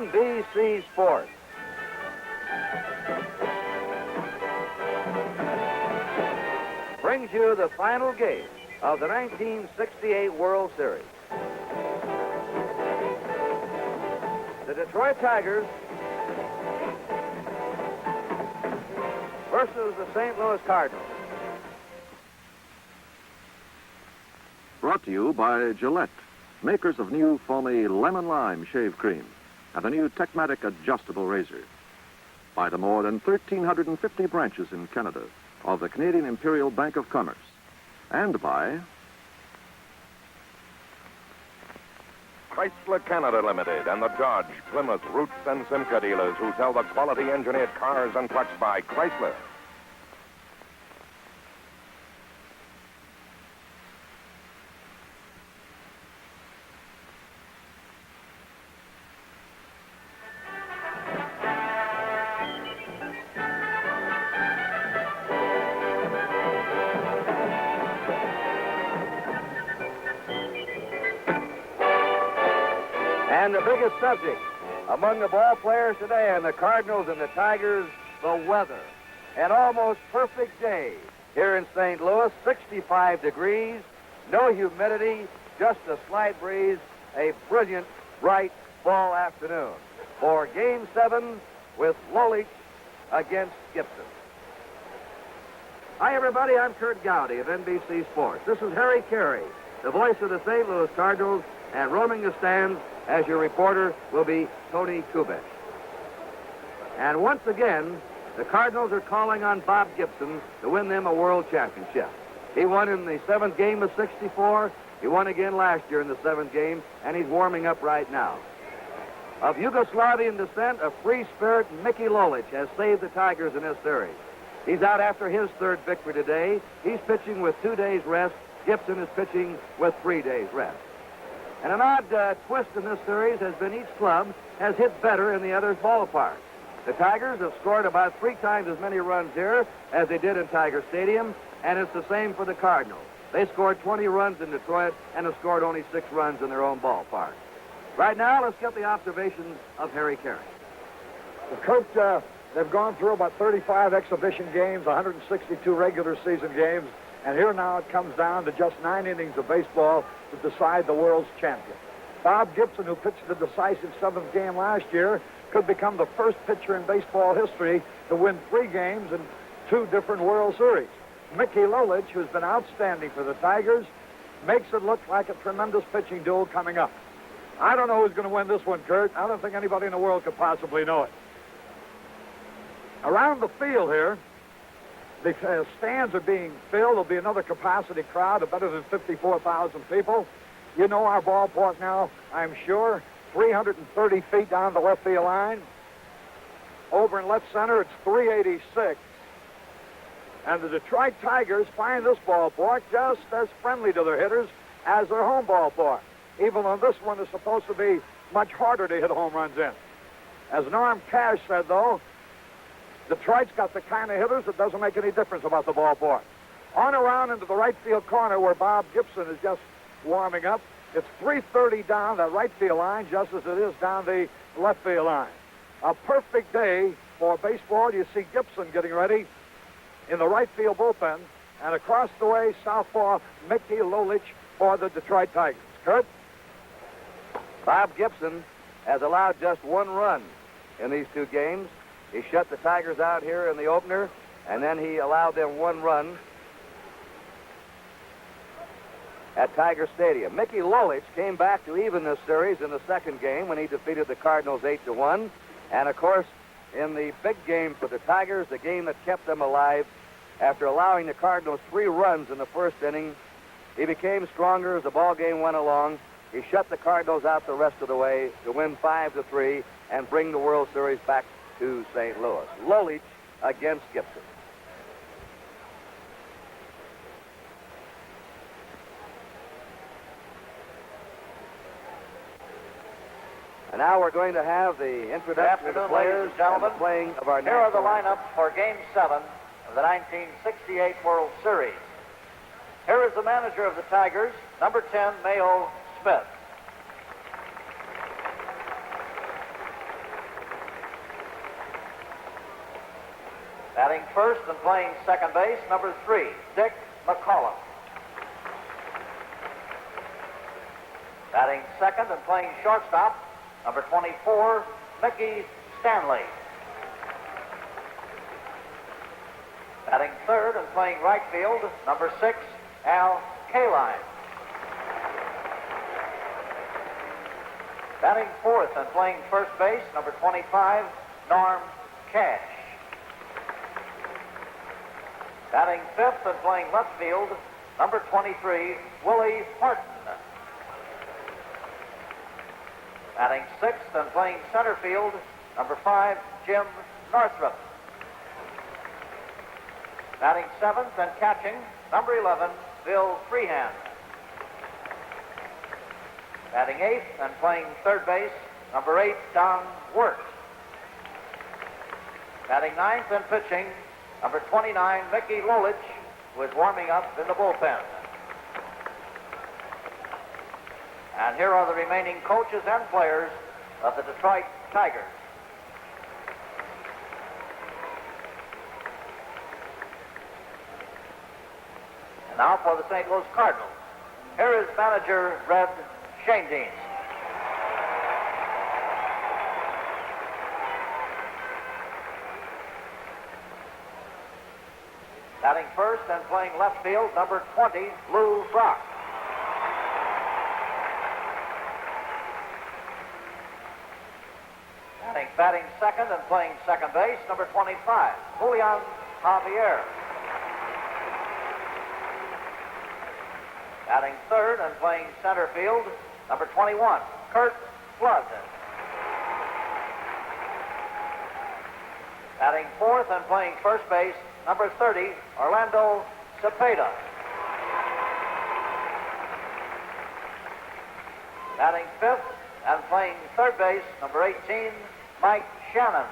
NBC Sports. Brings you the final game of the 1968 World Series. The Detroit Tigers versus the St. Louis Cardinals. Brought to you by Gillette, makers of new foamy lemon lime shave cream and the new Techmatic adjustable razor. By the more than 1,350 branches in Canada of the Canadian Imperial Bank of Commerce. And by Chrysler Canada Limited and the Dodge, Plymouth, Roots, and Simca dealers who sell the quality engineered cars and trucks by Chrysler. And the biggest subject among the ball players today and the Cardinals and the Tigers, the weather. An almost perfect day here in St. Louis, 65 degrees, no humidity, just a slight breeze, a brilliant, bright fall afternoon for Game 7 with Lolich against Gibson. Hi, everybody. I'm Kurt Gowdy of NBC Sports. This is Harry Carey, the voice of the St. Louis Cardinals, and roaming the stands as your reporter will be Tony Kubek. And once again, the Cardinals are calling on Bob Gibson to win them a world championship. He won in the 7th game of '64. He won again last year in the 7th game, and he's warming up right now. Of Yugoslavian descent, a free spirit, Mickey Lolich has saved the Tigers in this series. He's out after his 3rd victory today. He's pitching with 2 days rest. Gibson is pitching with 3 days rest. And an odd twist in this series has been each club has hit better in the other's ballpark. The Tigers have scored about 3 times as many runs here as they did in Tiger Stadium, and it's the same for the Cardinals. They scored 20 runs in Detroit and have scored only 6 runs in their own ballpark. Right now, let's get the observations of Harry Carey. Well, Kurt, they've gone through about 35 exhibition games, 162 regular season games, and here now it comes down to just 9 innings of baseball to decide the world's champion. Bob Gibson, who pitched the decisive 7th game last year, could become the first pitcher in baseball history to win 3 games in 2 different World Series. Mickey Lolich, who's been outstanding for the Tigers, makes it look like a tremendous pitching duel coming up. I don't know who's going to win this one, Kurt. I don't think anybody in the world could possibly know it. Around the field here, the stands are being filled. There'll be another capacity crowd of better than 54,000 people. You know our ballpark now, I'm sure, 330 feet down the left field line. Over in left center, it's 386. And the Detroit Tigers find this ballpark just as friendly to their hitters as their home ballpark, even though this one is supposed to be much harder to hit home runs in. As Norm Cash said, though, Detroit's got the kind of hitters that doesn't make any difference about the ballpark. On around into the right field corner where Bob Gibson is just warming up. It's 330 down the right field line, just as it is down the left field line. A perfect day for baseball. You see Gibson getting ready in the right field bullpen, and across the way, southpaw, Mickey Lolich for the Detroit Tigers. Kurt? Bob Gibson has allowed just 1 run in these 2 games. He shut the Tigers out here in the opener, and then he allowed them 1 run at Tiger Stadium. Mickey Lolich came back to even this series in the 2nd game when he defeated the Cardinals 8-1. And, of course, in the big game for the Tigers, the game that kept them alive, after allowing the Cardinals 3 runs in the 1st inning, he became stronger as the ball game went along. He shut the Cardinals out the rest of the way to win 5-3 and bring the World Series back to St. Louis. Lolich against Gibson. And now we're going to have the introduction of the players and the playing of our Here are the national lineups for Game 7 of the 1968 World Series. Here is the manager of the Tigers, number 10, Mayo Smith. Batting first and playing second base, number 3, Dick McCollum. Batting second and playing shortstop, number 24, Mickey Stanley. Batting third and playing right field, number 6, Al Kaline. Batting fourth and playing first base, number 25, Norm Cash. Batting fifth and playing left field, number 23, Willie Horton. Batting sixth and playing center field, number 5, Jim Northrup. Batting seventh and catching, number 11, Bill Freehand. Batting eighth and playing third base, number 8, Don Wirt. Batting ninth and pitching, number 29, Mickey Lolich, who is warming up in the bullpen. And here are the remaining coaches and players of the Detroit Tigers. And now for the St. Louis Cardinals. Here is manager Red Schoendienst. Batting first and playing left field, number 20, Lou Brock. Batting second and playing second base, number 25, Julian Javier. Batting third and playing center field, number 21, Curt Flood. Batting fourth and playing first base, number 30, Orlando Cepeda. Batting fifth and playing third base, number 18, Mike Shannon.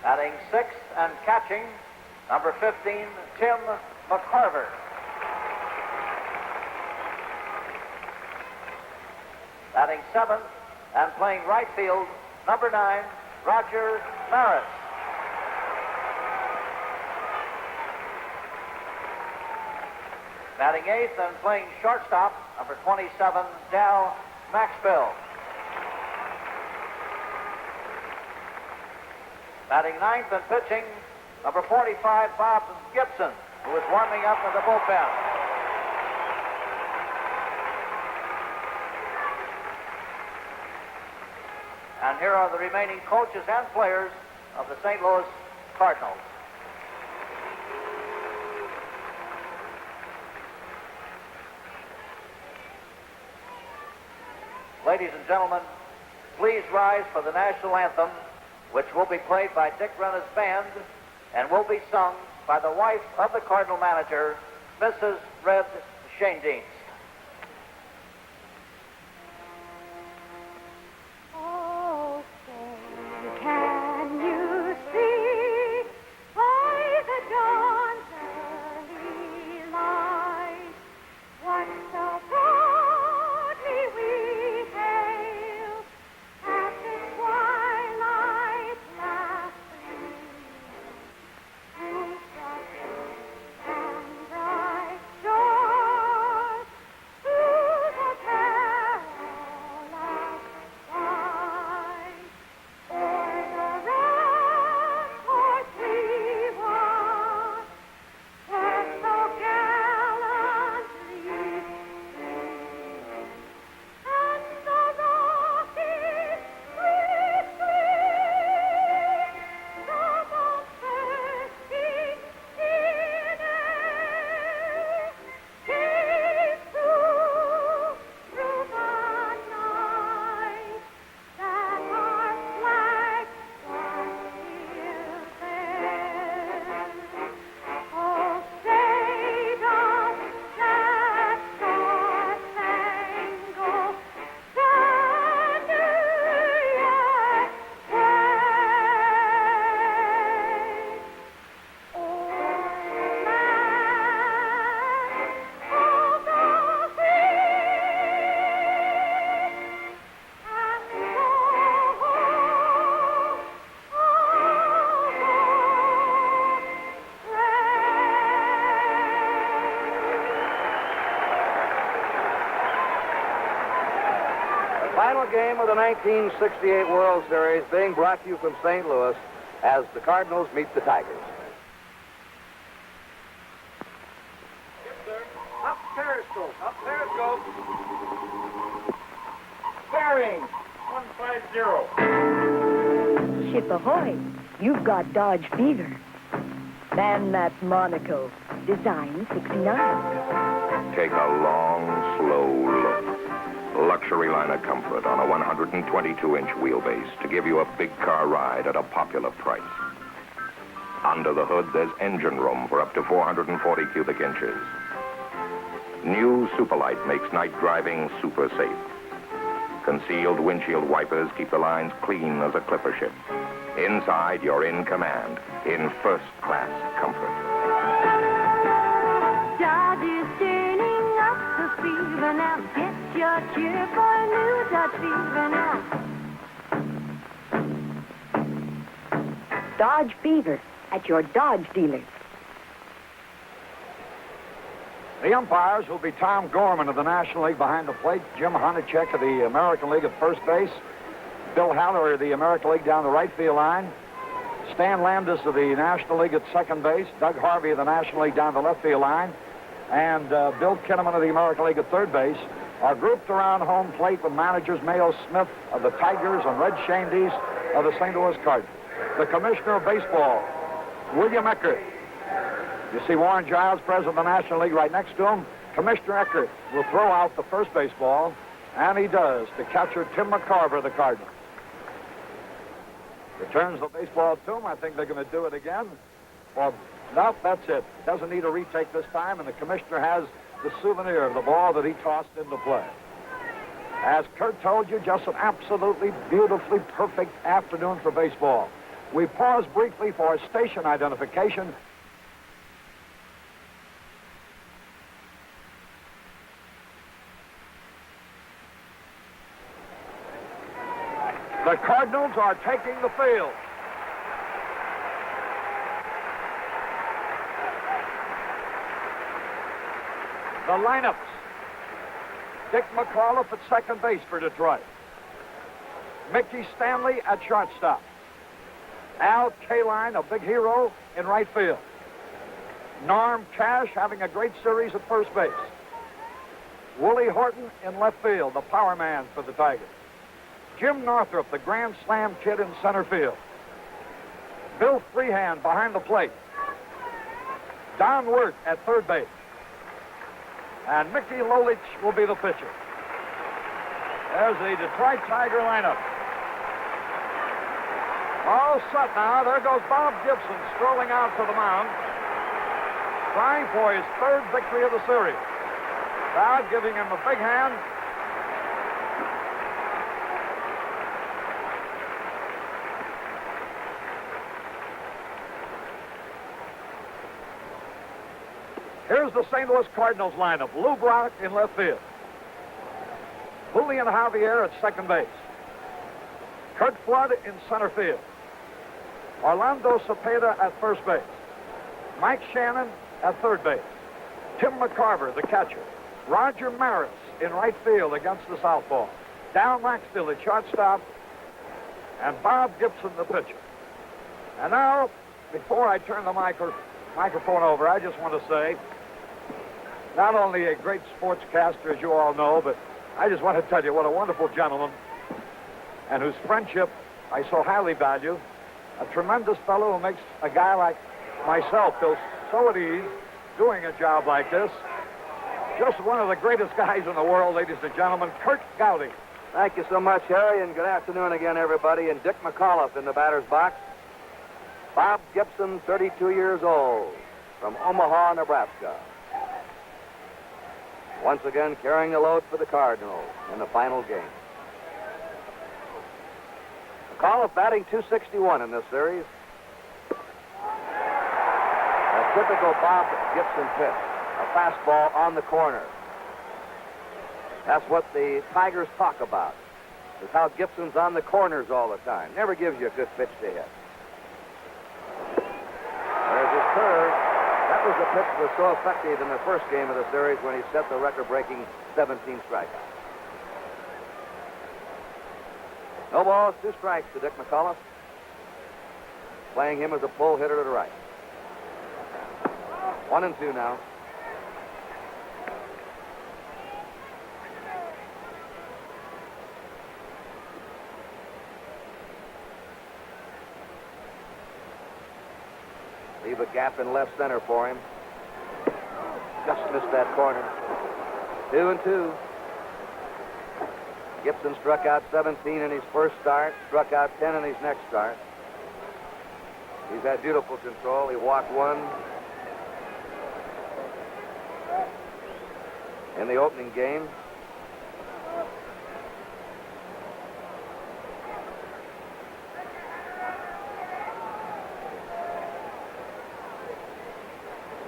Batting sixth and catching, number 15, Tim McCarver. Batting seventh and playing right field, number 9, Roger Maris. Batting eighth and playing shortstop, number 27, Dal Maxwell. Batting ninth and pitching, number 45, Bob Gibson, who is warming up in the bullpen. And here are the remaining coaches and players of the St. Louis Cardinals. Ladies and gentlemen, please rise for the national anthem, which will be played by Dick Renna's band and will be sung by the wife of the Cardinal manager, Mrs. Red Schoendienst. Oh, say, can you see by the dawn's early light what so proudly we hailed at the twilight's last gleam? Whose bright and bright shores game of the 1968 World Series being brought to you from St. Louis as the Cardinals meet the Tigers. Up Periscope. Up Periscope. Bearing 150. Ship ahoy. You've got Dodge Fever. Man Map Monaco. Design 69. Take a long, slow look. Luxury line of comfort on a 122-inch wheelbase to give you a big car ride at a popular price. Under the hood, there's engine room for up to 440 cubic inches. New Superlight makes night driving super safe. Concealed windshield wipers keep the lines clean as a clipper ship. Inside, you're in command, in first-class comfort. Dodge is turning up the fever now. Get your cheer for a new Dodge Fever now. Dodge Fever at your Dodge dealer. The umpires will be Tom Gorman of the National League behind the plate, Jim Honachek of the American League at first base, Bill Haller of the American League down the right field line, Stan Landis of the National League at second base, Doug Harvey of the National League down the left field line, and Bill Kinnaman of the American League at third base are grouped around home plate with managers Mayo Smith of the Tigers and Red Shandies of the St. Louis Cardinals. The Commissioner of Baseball, William Eckert. You see Warren Giles, president of the National League, right next to him. Commissioner Eckert will throw out the first base ball, and he does, to catcher Tim McCarver of the Cardinals. Returns the baseball to him. I think they're going to do it again. Well, no, that's it. Doesn't need a retake this time, and the commissioner has the souvenir of the ball that he tossed into play. As Kurt told you, just an absolutely beautifully perfect afternoon for baseball. We pause briefly for station identification. The Cardinals are taking the field. The lineups. Dick McAuliffe at second base for Detroit. Mickey Stanley at shortstop. Al Kaline, a big hero, in right field. Norm Cash having a great series at first base. Willie Horton in left field, the power man for the Tigers. Jim Northrup, the Grand Slam kid, in center field. Bill Freehand behind the plate. Don Wirt at third base. And Mickey Lolich will be the pitcher. There's the Detroit Tiger lineup. All set now. There goes Bob Gibson strolling out to the mound, trying for his third victory of the series. Crowd giving him a big hand. Here's the St. Louis Cardinals lineup. Lou Brock in left field. Julian Javier at second base. Kurt Flood in center field. Orlando Cepeda at first base. Mike Shannon at third base. Tim McCarver, the catcher. Roger Maris in right field against the southpaw. Down Laxdale at shortstop. And Bob Gibson, the pitcher. And now, before I turn the microphone over, I just want to say, not only a great sportscaster, as you all know, but I just want to tell you what a wonderful gentleman, and whose friendship I so highly value. A tremendous fellow who makes a guy like myself feel so at ease doing a job like this. Just one of the greatest guys in the world, ladies and gentlemen, Curt Gowdy. Thank you so much, Harry, and good afternoon again, everybody. And Dick McAuliffe in the batter's box. Bob Gibson, 32 years old, from Omaha, Nebraska. Once again, carrying the load for the Cardinals in the final game. McAuliffe batting .261 in this series. A typical Bob Gibson pitch. A fastball on the corner. That's what the Tigers talk about. Is how Gibson's on the corners all the time. Never gives you a good pitch to hit. There's his curve. That was the pitch that was so effective in the first game of the series when he set the record-breaking 17 strikeouts. No balls, 2 strikes to Dick McCullough. Playing him as a pull hitter to the right. 1-2 now. Leave a gap in left center for him. Just missed that corner. 2-2. Gibson struck out 17 in his first start, struck out 10 in his next start. He's had beautiful control. He walked 1 in the opening game.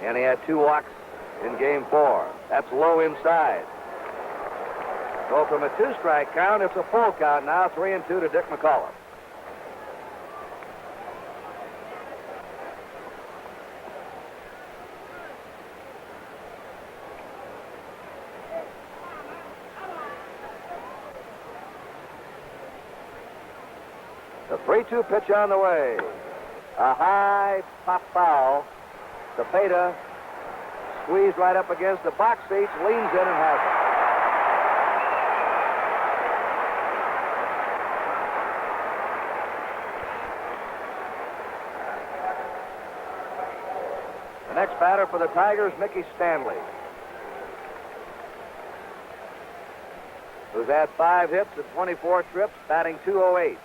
And he had 2 walks in game 4. That's low inside. So from a 2-strike count, it's a full count now, 3-2 to Dick McCullough. The 3-2 pitch on the way. A high pop foul. Cepeda squeezed right up against the box seats, leans in and has it. The next batter for the Tigers, Mickey Stanley, who's had 5 hits and 24 trips, batting .208.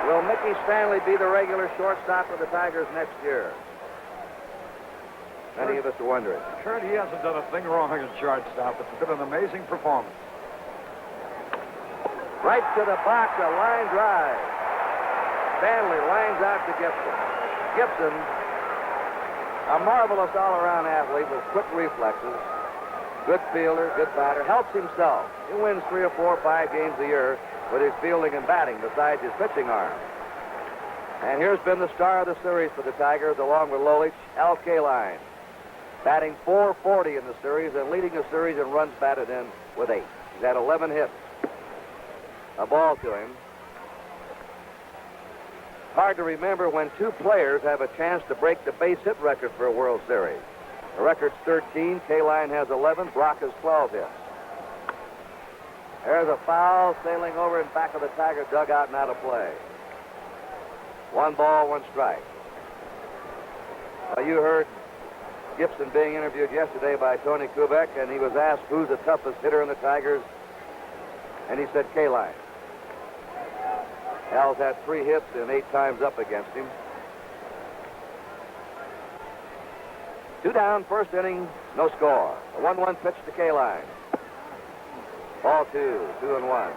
Will Mickey Stanley be the regular shortstop of the Tigers next year? Many of us are wondering. Kurt, he hasn't done a thing wrong against shortstop. It's been an amazing performance. Right to the box, a line drive. Stanley lines out to Gibson. Gibson, a marvelous all-around athlete with quick reflexes, good fielder, good batter, helps himself. He wins 3 or 4 or 5 games a year with his fielding and batting besides his pitching arm. And here's been the star of the series for the Tigers, along with Lolich, Al Kaline, batting .440 in the series and leading the series in runs batted in with 8. He's had 11 hits. A ball to him. Hard to remember when 2 players have a chance to break the base hit record for a World Series. The record's 13. Kaline has 11. Brock has 12 hits. There's a foul sailing over in back of the Tiger dugout and out of play. 1 ball, 1 strike. Well, you heard Gibson being interviewed yesterday by Tony Kubek, and he was asked who's the toughest hitter in the Tigers, and he said Kaline. Al's had 3 hits and 8 times up against him. 2 down, first inning, no score. A 1-1 pitch to Kaline. Ball 2, 2-1.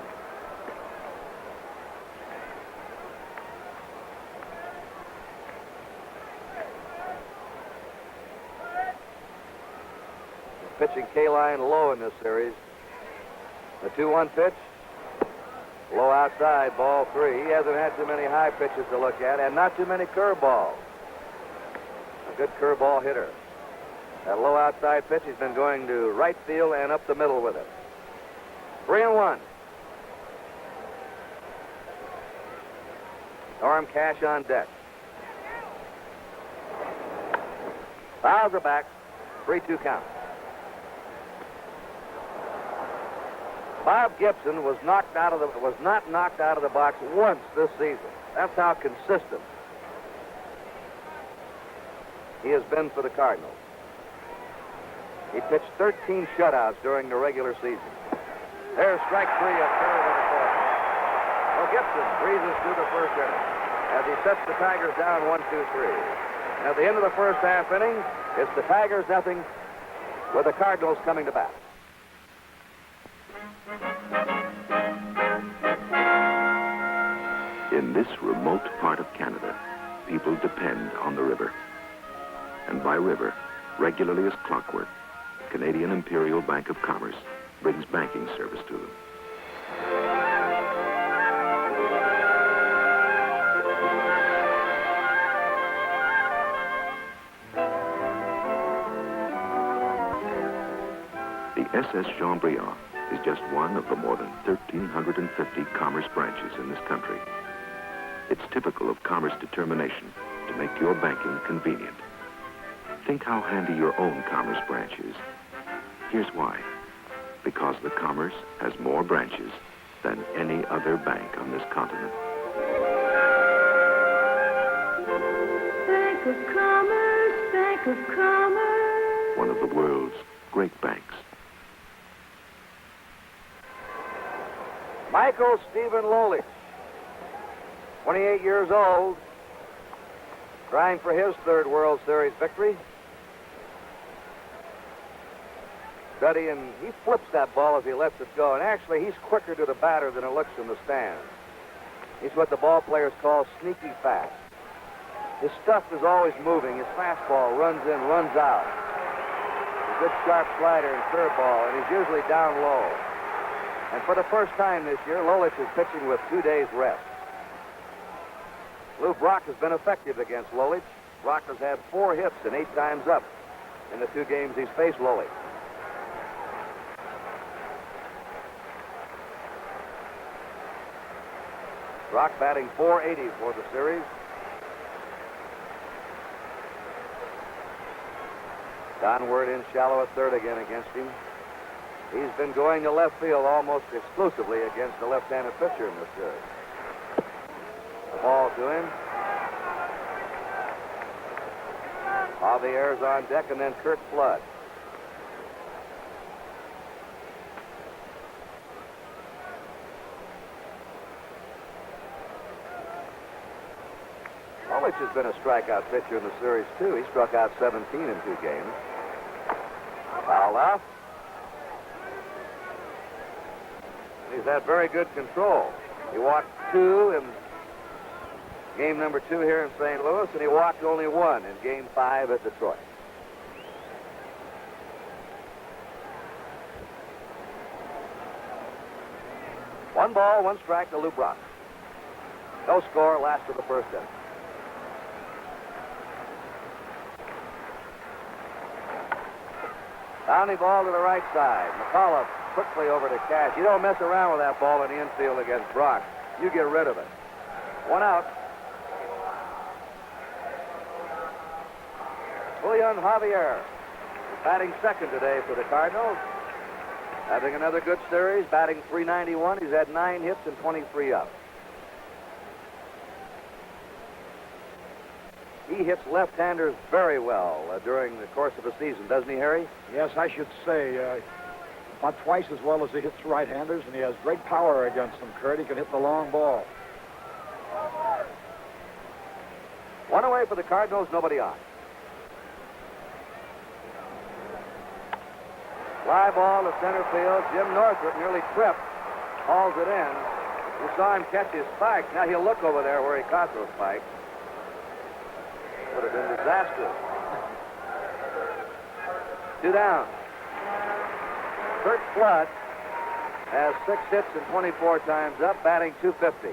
Pitching Kaline low in this series. The 2-1 pitch, low outside, ball 3. He hasn't had too many high pitches to look at, and not too many curveballs. A good curveball hitter. That low outside pitch, he's been going to right field and up the middle with it. 3-1. Norm Cash on deck. Fouls are back. 3-2 count. Bob Gibson was not knocked out of the box once this season. That's how consistent he has been for the Cardinals. He pitched 13 shutouts during the regular season. There's strike 3 at third of the 4th. Well, Gibson breezes through the first inning as he sets the Tigers down 1-2-3. And at the end of the first half inning, it's the Tigers nothing with the Cardinals coming to bat. In this remote part of Canada, people depend on the river. And by river, regularly as clockwork, Canadian Imperial Bank of Commerce brings banking service to them. The SS Jean-Briand is just one of the more than 1,350 commerce branches in this country. It's typical of commerce determination to make your banking convenient. Think how handy your own commerce branch is. Here's why. Because the commerce has more branches than any other bank on this continent. Bank of Commerce, Bank of Commerce. One of the world's great banks. Michael Stephen Lolich, 28 years old, trying for his third World Series victory. Studying, he flips that ball as he lets it go, and actually he's quicker to the batter than it looks from the stands. He's what the ball players call sneaky fast. His stuff is always moving. His fastball runs in, runs out. A good sharp slider and curveball, and he's usually down low. And for the first time this year, Lolich is pitching with 2 days rest. Lou Brock has been effective against Lolich. Brock has had 4 hits and 8 times up in the 2 games he's faced Lolich. Brock batting .480 for the series. Downward in shallow at third again against him. He's been going to left field almost exclusively against the left-handed pitcher in this series. The ball to him. Javier's on deck, and then Curt Flood. Lolich has been a strikeout pitcher in the series, too. He struck out 17 in 2 games. Fouled off. He's had very good control. He walked 2 in game number 2 here in St. Louis, and he walked only 1 in game 5 at Detroit. One ball, 1 strike to Lou Brock. No score, last of the first inning. Bounding ball to the right side. McAuliffe quickly over to Cash. You don't mess around with that ball in the infield against Brock. You get rid of it. 1 out. Julian Javier, batting second today for the Cardinals. Having another good series, batting .391. He's had 9 hits and 23 up. He hits left-handers very well during the course of a season, doesn't he, Harry? Yes, I should say. About twice as well as he hits right-handers, and he has great power against them, Kurt. He can hit the long ball. 1 away for the Cardinals, nobody on. Fly ball to center field. Jim Northrup nearly tripped. Hauls it in. You saw him catch his spike. Now he'll look over there where he caught those spikes. Would have been disastrous. 2 down. Curt Flood has 6 hits and 24 times up, batting .250.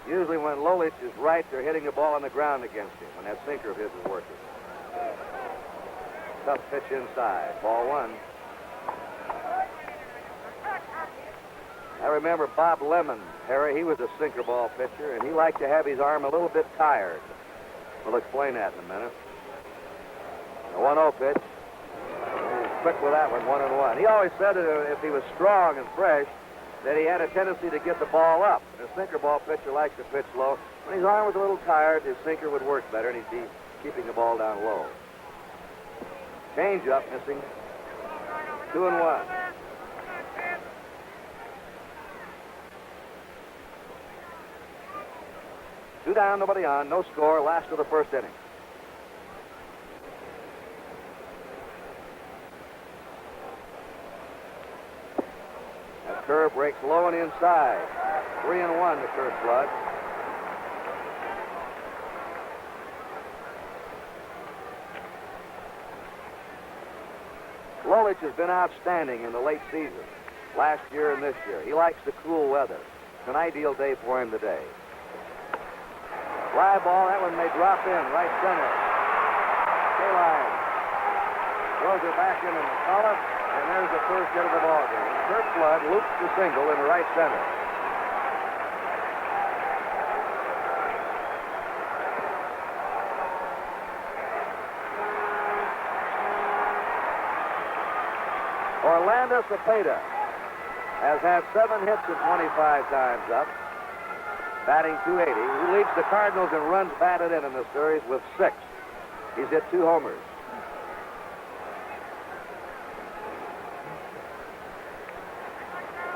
Usually when Lolich is right, they're hitting the ball on the ground against him when that sinker of his is working. Tough pitch inside. Ball 1. I remember Bob Lemon, Harry. He was a sinker ball pitcher, and he liked to have his arm a little bit tired. We'll explain that in a minute. The 1-0 pitch. He's quick with that one, 1-1. He always said that if he was strong and fresh, that he had a tendency to get the ball up. And a sinker ball pitcher likes to pitch low. When his arm was a little tired, his sinker would work better, and he'd be keeping the ball down low. Change up, missing. 2-1. Two down, nobody on, no score, last of the first inning. That curve breaks low and inside. 3-1 to Curt Flood. Lolich has been outstanding in the late season, last year and this year. He likes the cool weather. It's an ideal day for him today. Fly ball, that one may drop in, right center. K-line throws it back into McCullough, and there's the first hit of the ball game. Curt Flood loops the single in the right center. Orlando Cepeda has had 7 hits and 25 times up, batting .280. He leads the Cardinals in runs batted in this series with 6. He's hit 2 homers.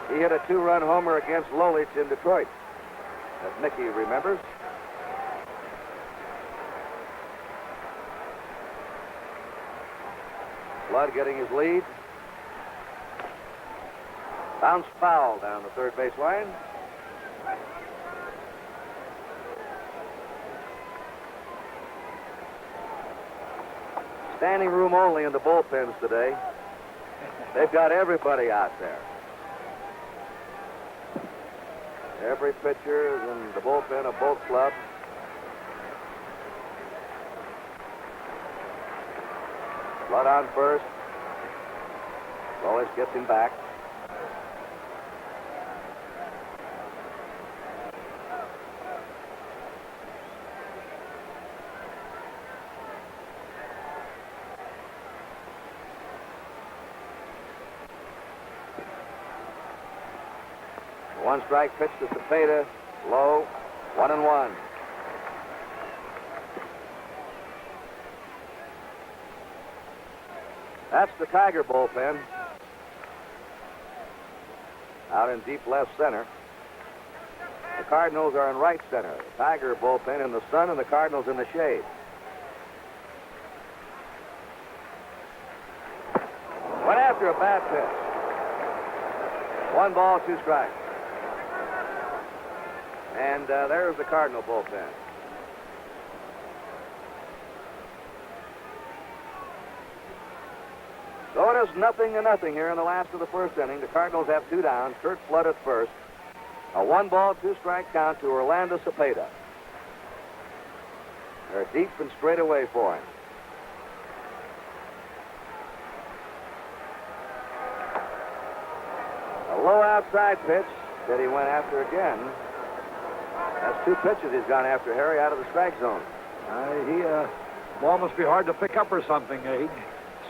He hit a 2-run homer against Lolich in Detroit that Mickey remembers. Flood getting his lead. Bounce foul down the third base line. Standing room only in the bullpens today. They've got everybody out there. Every pitcher is in the bullpen of both clubs. Flood on first. Lolich gets him back. One strike pitch to Cepeda. Low. 1-1. That's the Tiger bullpen. Out in deep left center. The Cardinals are in right center. The Tiger bullpen in the sun and the Cardinals in the shade. Went after a bad pitch. 1 ball, 2 strikes. And there's the Cardinal bullpen. So it is 0-0 here in the last of the first inning. The Cardinals have 2 down. Curt Flood at first. A 1 ball, 2 strike count to Orlando Cepeda. They're deep and straight away for him. A low outside pitch that he went after again. That's 2 pitches he's gone after, Harry, out of the strike zone. Ball must be hard to pick up or something. He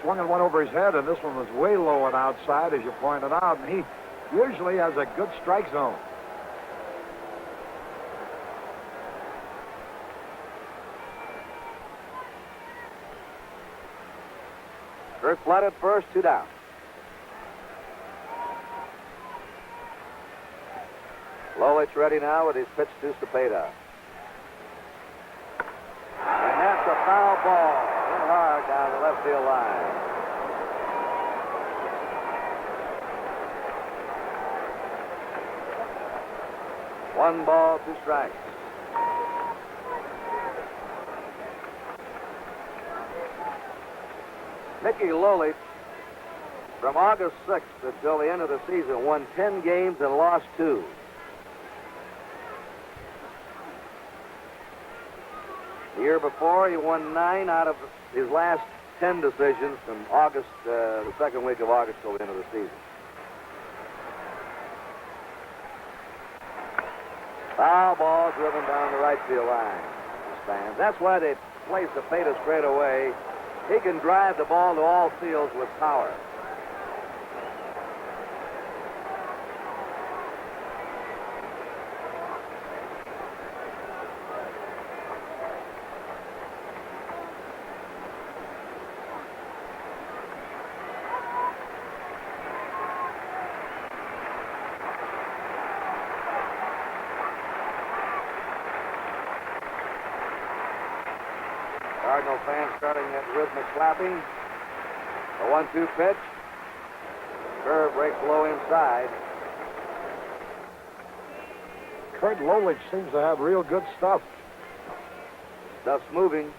swung one over his head, and this one was way low and outside, as you pointed out, and he usually has a good strike zone. Curt Flood at first, 2 down. Lolich ready now with his pitch to Cepeda. And that's a foul ball. In hard down the left field line. One ball, 2 strikes. Mickey Lolich, from August 6th until the end of the season, won 10 games and lost 2. The year before, he won 9 out of his last 10 decisions from August, the second week of August till the end of the season. Foul ball driven down the right field line. Stands. That's why they play Cepeda straight away. He can drive the ball to all fields with power. Cardinal fans starting that rhythmic clapping. The 1-2 pitch. Curve breaks low inside. Curt Lolich seems to have real good stuff. Stuff's moving.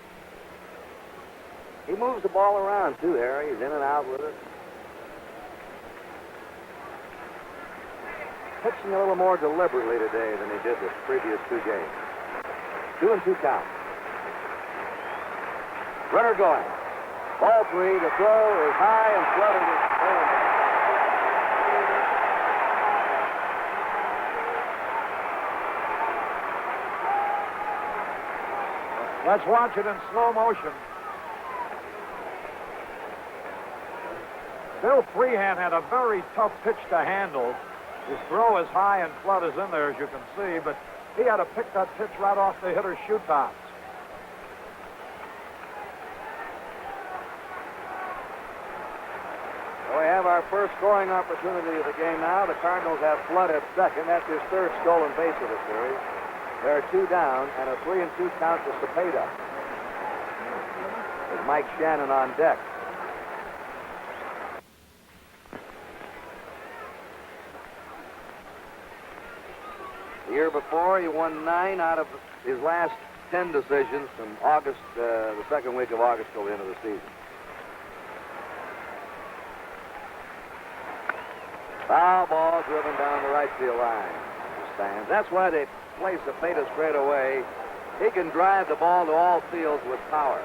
He moves the ball around, too, Harry. He's in and out with it. Pitching a little more deliberately today than he did the previous 2 games. 2-2 count. Runner going. Ball three. The throw is high and flooded. Let's watch it in slow motion. Bill Freehan had a very tough pitch to handle. His throw is high and flood is in there, as you can see, but he had to pick that pitch right off the hitter's shoe tops. We have our first scoring opportunity of the game now. The Cardinals have Flood at second. That's his third stolen base of the series. There are 2 down and a 3-2 count to Cepeda. With Mike Shannon on deck. The year before, he won 9 out of his last 10 decisions from August, the second week of August till the end of the season. Foul ball driven down the right field line. Stands. That's why they play Cepeda straight away. He can drive the ball to all fields with power.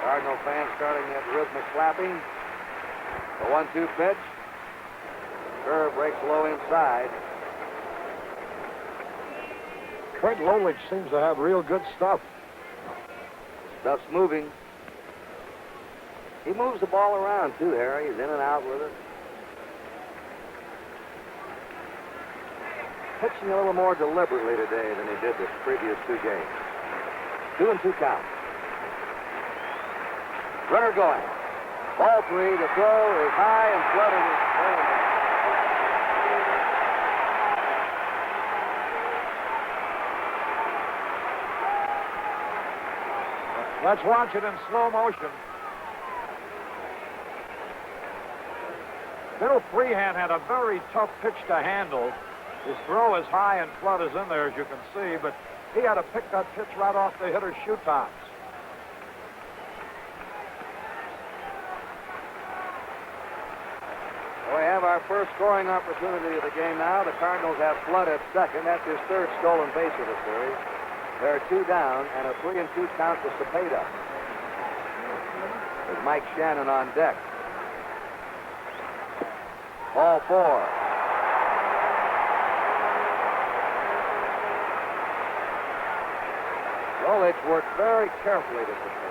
Cardinal fans starting that rhythmic clapping. The 1-2 pitch. Curve breaks low inside. Kurt Lolich seems to have real good stuff. Stuff's moving. He moves the ball around, too, Harry. He's in and out with it. Pitching a little more deliberately today than he did the previous 2 games. 2-2 count. Runner going. Ball three. The throw is high and flooded. Let's watch it in slow motion. Bill Freehan had a very tough pitch to handle. His throw is high and flood is in there, as you can see, but he had to pick that pitch right off the hitter's shoe tops. We have our first scoring opportunity of the game now. The Cardinals have Flood at second. That's his third stolen base of the series. There are 2 down and a 3-2 count to Cepeda. With Mike Shannon on deck. Ball 4. Lolich worked very carefully to Cepeda.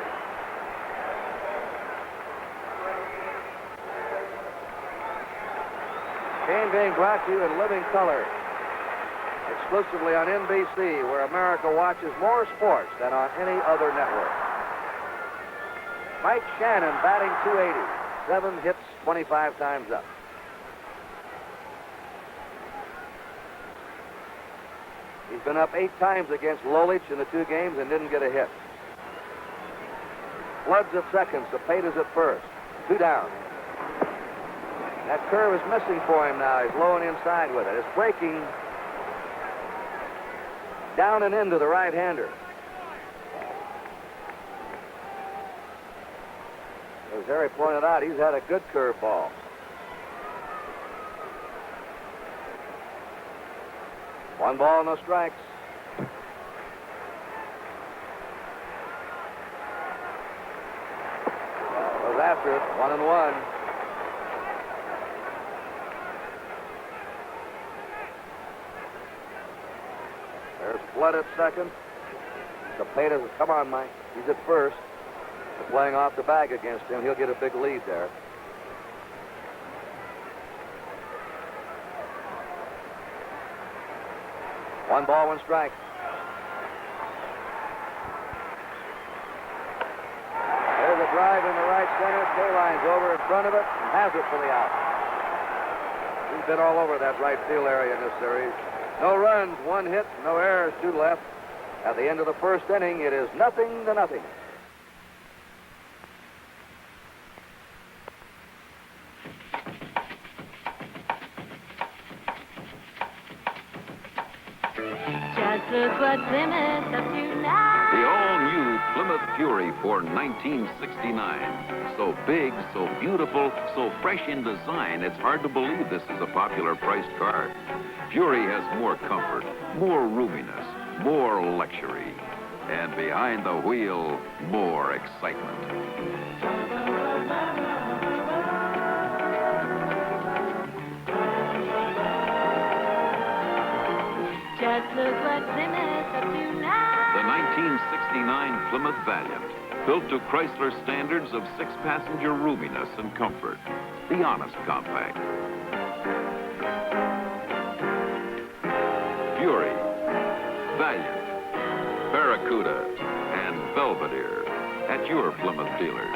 Game being brought to you in living color, exclusively on NBC, where America watches more sports than on any other network. Mike Shannon batting .280, 7 hits, 25 times up. He's been up 8 times against Lolich in the 2 games and didn't get a hit. Flood's at second, Cepeda's at first. 2 down. That curve is missing for him now. He's low and inside with it. It's breaking down and into the right-hander. As Harry pointed out, he's had a good curve ball. One ball, no strikes. Goes after it, 1-1. There's Flood at second. Cepeda, come on, Mike. He's at first. They're playing off the bag against him. He'll get a big lead there. One ball, 1 strike. There's a drive in the right center. K-line's over in front of it and has it for the out. He's been all over that right field area in this series. No runs, 1 hit, no errors, 2 left. At the end of the first inning, it is 0-0. Just look what Plymouth's up to now. The all-new Plymouth Fury for 1969. So big, so beautiful, so fresh in design, it's hard to believe this is a popular priced car. Fury has more comfort, more roominess, more luxury. And behind the wheel, more excitement. Just look what Plymouth's up to now. The 1969 Plymouth Valiant, built to Chrysler standards of six-passenger roominess and comfort. The honest compact. Fury, Valiant, Barracuda, and Belvedere at your Plymouth dealers.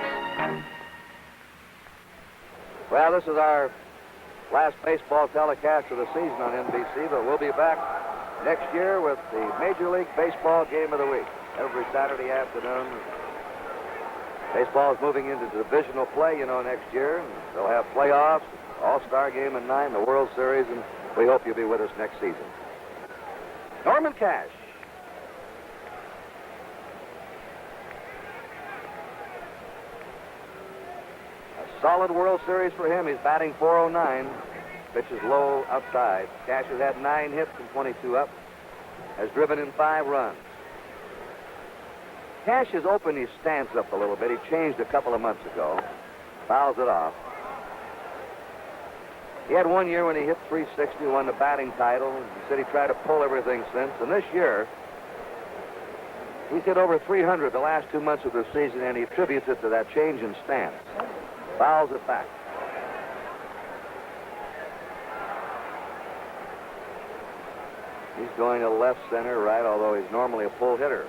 Well, this is our last baseball telecast of the season on NBC, but we'll be back next year with the Major League Baseball Game of the Week every Saturday afternoon. Baseball is moving into divisional play, next year. They'll have playoffs, All-Star Game at 9, the World Series, and we hope you'll be with us next season. Norman Cash. A solid World Series for him. He's batting .409. Pitches low outside. Cash has had 9 hits and 22 up. Has driven in 5 runs. Cash has opened his stance up a little bit. He changed a couple of months ago. Fouls it off. He had one year when he hit .360, won the batting title. He said he tried to pull everything since. And this year, he's hit over .300 the last 2 months of the season, and he attributes it to that change in stance. Fouls it back. He's going to left, center, right, although he's normally a pull hitter.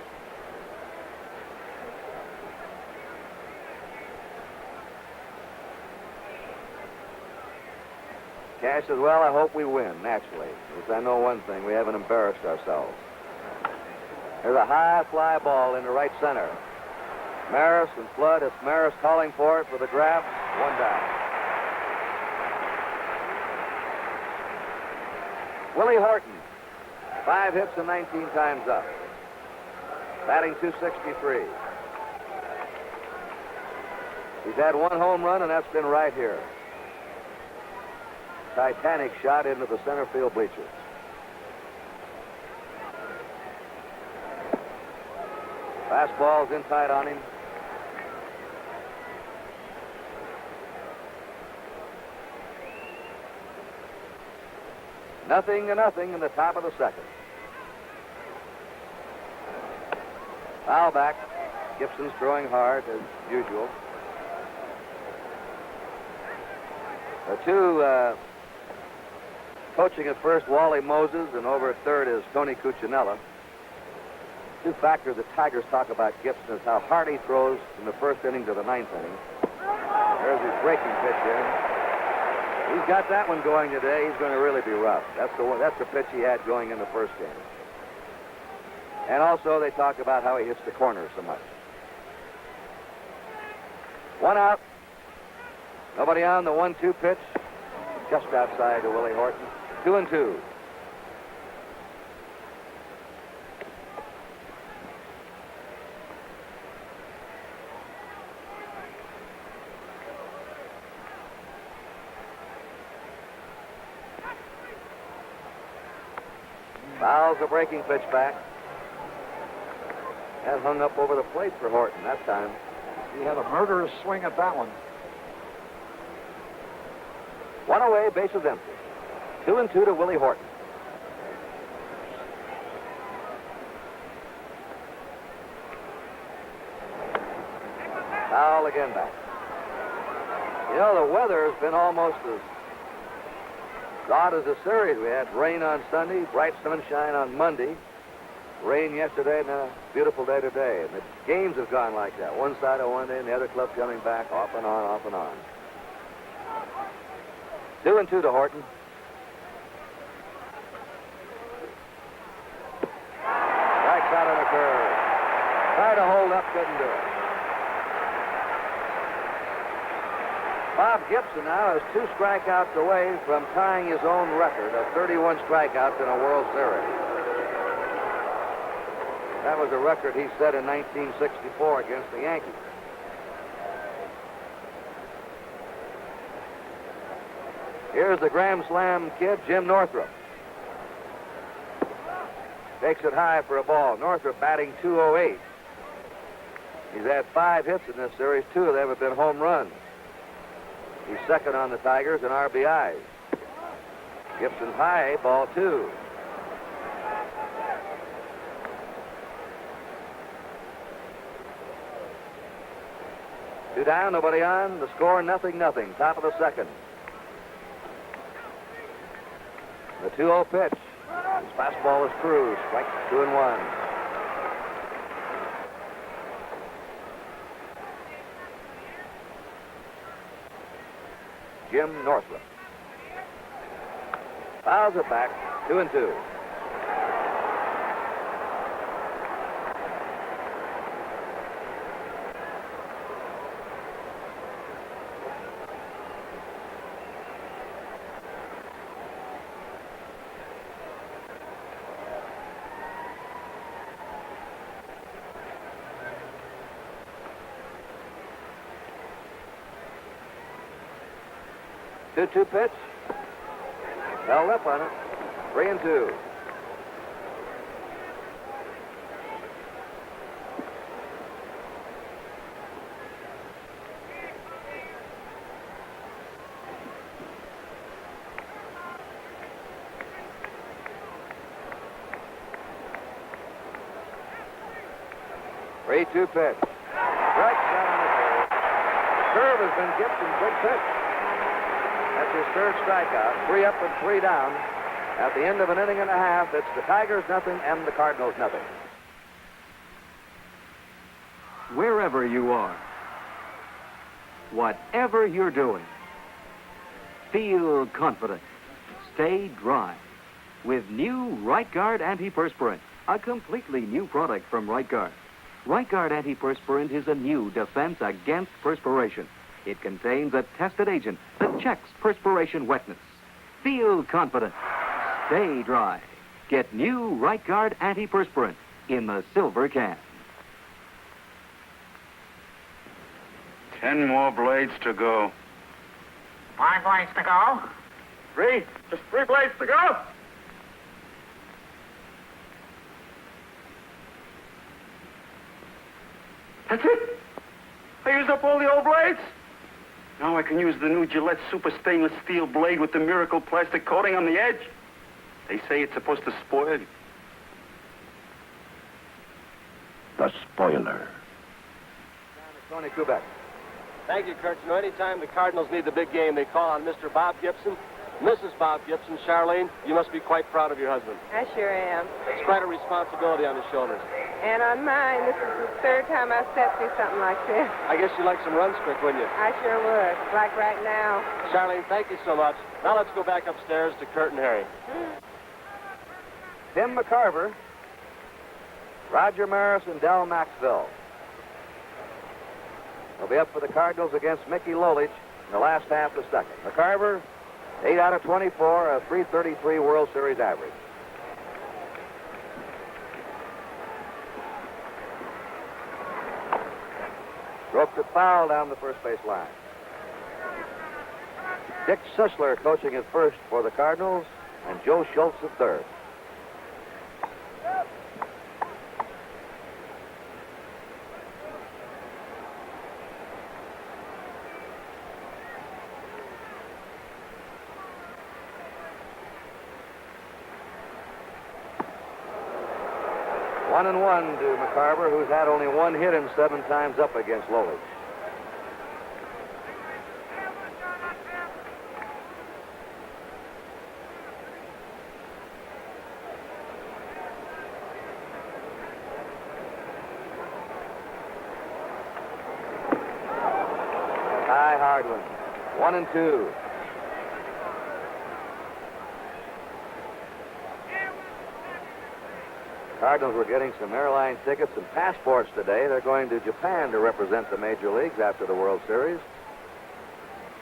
Cash says, well, I hope we win, naturally. Because I know one thing, we haven't embarrassed ourselves. There's a high fly ball into right center. Maris and Flood. It's Maris calling for it for the grab. 1 down. Willie Horton. 5 hits and 19 times up. Batting .263. He's had 1 home run, and that's been right here. Titanic shot into the center field bleachers. Fastball's in tight on him. Nothing to nothing in the top of the second. Foul back. Gibson's throwing hard as usual. The two coaching at first, Wally Moses, and over at third is Tony Cuccinella. Two factors the Tigers talk about Gibson is how hard he throws from the first inning to the 9th inning. There's his breaking pitch in. He's got that one going today. He's going to really be rough. That's the pitch he had going in the first game. And also they talk about how he hits the corners so much. 1 out. Nobody on the 1-2 pitch. Just outside to Willie Horton. 2-2. Fouls the breaking pitch back. That hung up over the plate for Horton that time. He had a murderous swing at that one. 1 away, bases empty. 2-2 to Willie Horton. Foul again back. The weather has been almost as odd as the series. We had rain on Sunday, bright sunshine on Monday, rain yesterday, and a beautiful day today. And the games have gone like that. One side of one day and the other club coming back, off and on, off and on. 2-2 to Horton. Right shot on a curve. Tried to hold up, couldn't do it. Bob Gibson now is 2 strikeouts away from tying his own record of 31 strikeouts in a World Series. That was a record he set in 1964 against the Yankees. Here's the Grand Slam kid, Jim Northrup. Takes it high for a ball. Northrup batting .208. He's had 5 hits in this series. 2 of them have been home runs. He's second on the Tigers in RBIs. Gibson's high, ball 2. Two down, nobody on. The score, 0-0. Top of the second. The 2-0 pitch. His fastball is through. Strike 2-1. Jim Northrup. Fouls it back. 2-2. Two pitch. Held up on it. 3-2. Three-two pitch. Strike shot on the curve. The curve has been Gibson's big pitch. That's his third strikeout. 3 up and 3 down. At the end of an inning and a half, it's the Tigers 0 and the Cardinals 0. Wherever you are, whatever you're doing, feel confident. Stay dry with new Right Guard Antiperspirant, a completely new product from Right Guard. Right Guard Antiperspirant is a new defense against perspiration. It contains a tested agent that checks perspiration wetness. Feel confident. Stay dry. Get new Right Guard Antiperspirant in the silver can. 10 more blades to go. 5 blades to go. 3. Just 3 blades to go. That's it. I used up all the old blades. Now I can use the new Gillette Super Stainless Steel blade with the Miracle plastic coating on the edge. They say it's supposed to spoil you. The spoiler. Tony Kubek. Thank you, Kurt. You know, anytime the Cardinals need the big game, they call on Mr. Bob Gibson. Mrs. Bob Gibson, Charlene, you must be quite proud of your husband. I sure am. It's quite a responsibility on his shoulders. And on mine, this is the third time I've stepped through something like this. I guess you'd like some runs quick, wouldn't you? I sure would. Like right now. Charlene, thank you so much. Now let's go back upstairs to Kurt and Harry. Tim McCarver, Roger Maris, and Del Maxville. They'll be up for the Cardinals against Mickey Lolich in the last half of the second. McCarver, 8 out of 24, a .333 World Series average. Strokes it foul down the first base line. Dick Sisler coaching at first for the Cardinals, and Joe Schultz at third. One and one to McCarver, who's had only 1 hit in 7 times up against Lolich. Ty Hardwin, 1 and 2. Cardinals were getting some airline tickets and passports today. They're going to Japan to represent the major leagues after the World Series,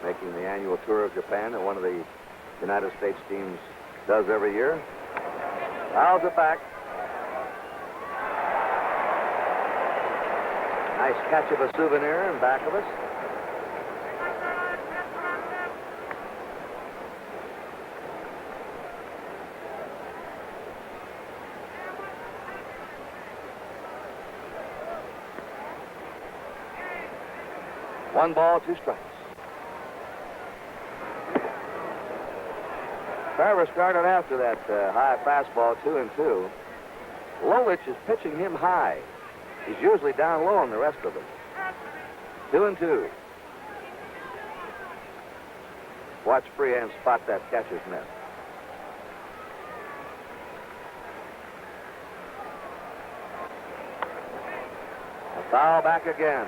making the annual tour of Japan that one of the United States teams does every year. Fouls it back. Nice catch of a souvenir in back of us. One ball, two strikes. Carver started after that high fastball, 2-2. Lolich is pitching him high. He's usually down low on the rest of them. 2-2. Watch Freehan spot that catcher's miss. A foul back again.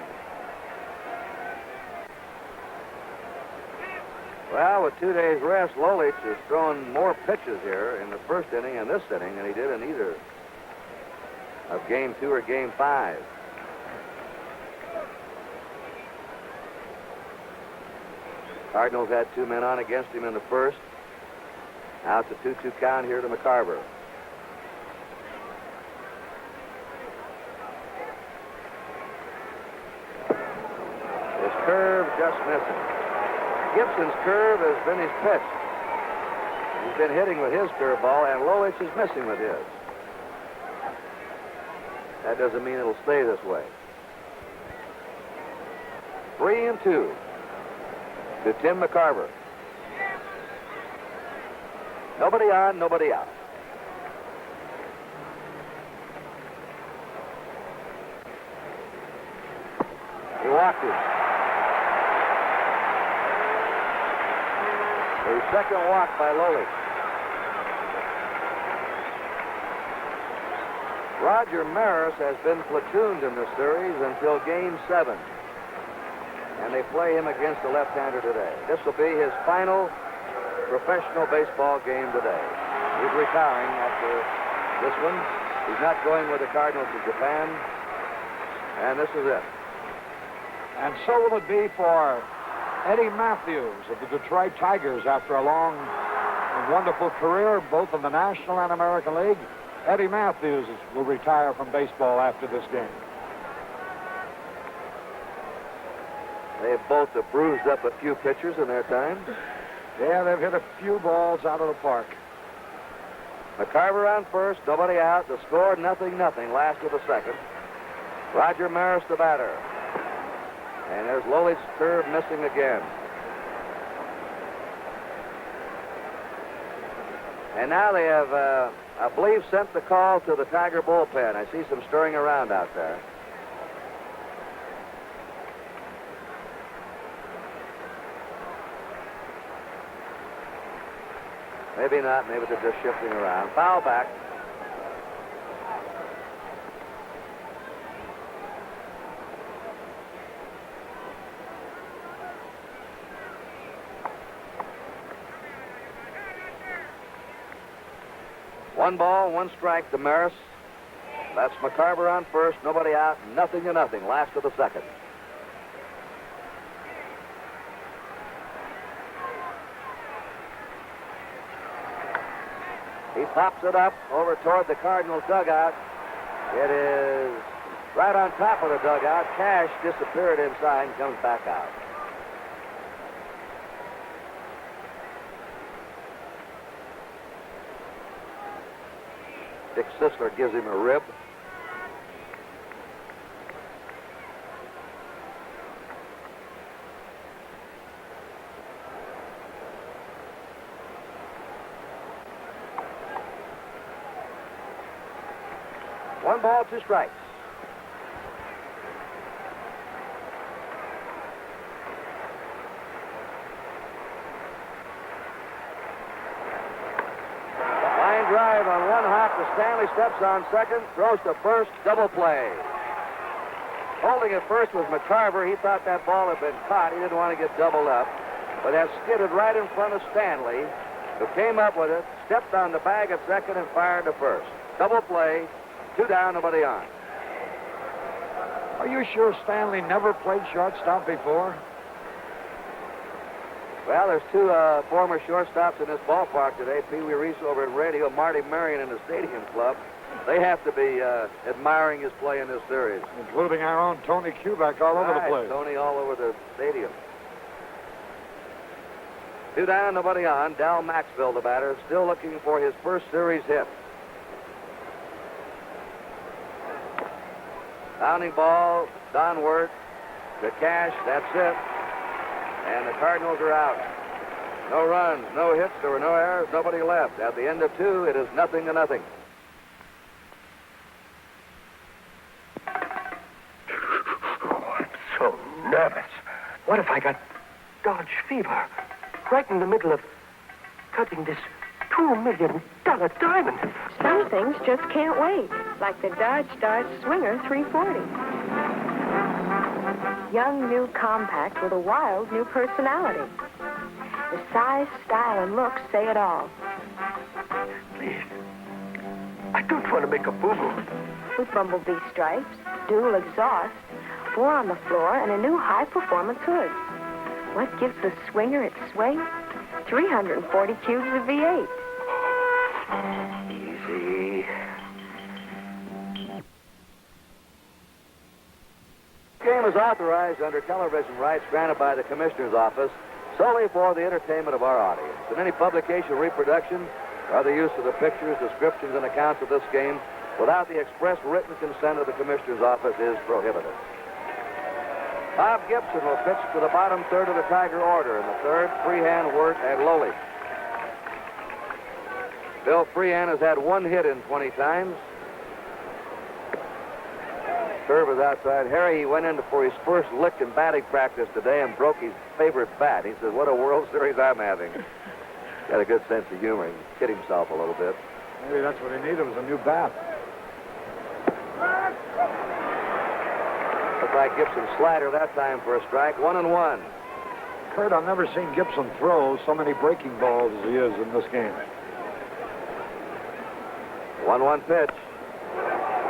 Well, with 2 days rest, Lolich has thrown more pitches here in the first inning and this inning than he did in either of Game 2 or Game 5. Cardinals had 2 men on against him in the first. Now it's a 2-2 count here to McCarver. His curve just missing. Gibson's curve has been his pitch. He's been hitting with his curveball, and Lolich is missing with his. That doesn't mean it'll stay this way. 3-2 to Tim McCarver. Nobody on, nobody out. He walked it. The second walk by Lolich. Roger Maris has been platooned in this series until Game 7. And they play him against a left-hander today. This will be his final professional baseball game today. He's retiring after this one. He's not going with the Cardinals to Japan. And this is it. And so will it be for Eddie Matthews of the Detroit Tigers after a long and wonderful career, both in the National and American League. Eddie Matthews will retire from baseball after this game. They've both bruised up a few pitchers in their time. Yeah, they've hit a few balls out of the park. McCarver on first, nobody out. The score, 0-0, last of the second. Roger Maris, the batter. And there's Lolich's curve missing again. And now they have, I believe, sent the call to the Tiger bullpen. I see some stirring around out there. Maybe not. Maybe they're just shifting around. Foul back. One ball, one strike to Maris. That's McCarver on first, nobody out, 0-0, last of the second. He pops it up over toward the Cardinals dugout. It is right on top of the dugout. Cash disappeared inside and comes back out. Dick Sisler gives him a rib. One ball, two strikes. Drive on one hop to Stanley, steps on second, throws to first, double play. Holding at first was McCarver. He thought that ball had been caught. He didn't want to get doubled up. But that skidded right in front of Stanley, who came up with it, stepped on the bag at second, and fired to first. Double play, 2 down, nobody on. Are you sure Stanley never played shortstop before? Well, there's 2 former shortstops in this ballpark today. Pee Wee Reese over at radio, Marty Marion in the Stadium Club. They have to be admiring his play in this series. Including our own Tony Kubek all over the place. Tony all over the stadium. 2 down, nobody on. Dal Maxville, the batter, still looking for his first series hit. Bounding ball, Don Wirth to Cash, that's it. And the Cardinals are out. No runs, no hits, there were no errors, nobody left. At the end of 2, it is 0-0. Oh, I'm so nervous. What if I got Dodge fever? Right in the middle of cutting this $2 million diamond. Some things just can't wait, like the Dodge Swinger 340. Young, new, compact with a wild new personality. The size, style, and looks say it all. Please, I don't want to make a boo-boo. With bumblebee stripes, dual exhaust, 4 on the floor, and a new high-performance hood. What gives the Swinger its swing? 340 cubes of V8. Easy. The game is authorized under television rights granted by the Commissioner's Office solely for the entertainment of our audience. And any publication, reproduction, or other use of the pictures, descriptions, and accounts of this game without the express written consent of the Commissioner's Office is prohibited. Bob Gibson will pitch to the bottom third of the Tiger order. In the third, Freehan, Wirth, and Lowey. Bill Freehan has had 1 hit in 20 times. Curve is outside. Harry, he went in for his first lick in batting practice today and broke his favorite bat. He said, "What a World Series I'm having." Got a good sense of humor. He kid himself a little bit. Maybe that's what he needed was a new bat. Looks like Gibson's slider that time for a strike. 1-1. Kurt, I've never seen Gibson throw so many breaking balls as he is in this game. 1-1 pitch.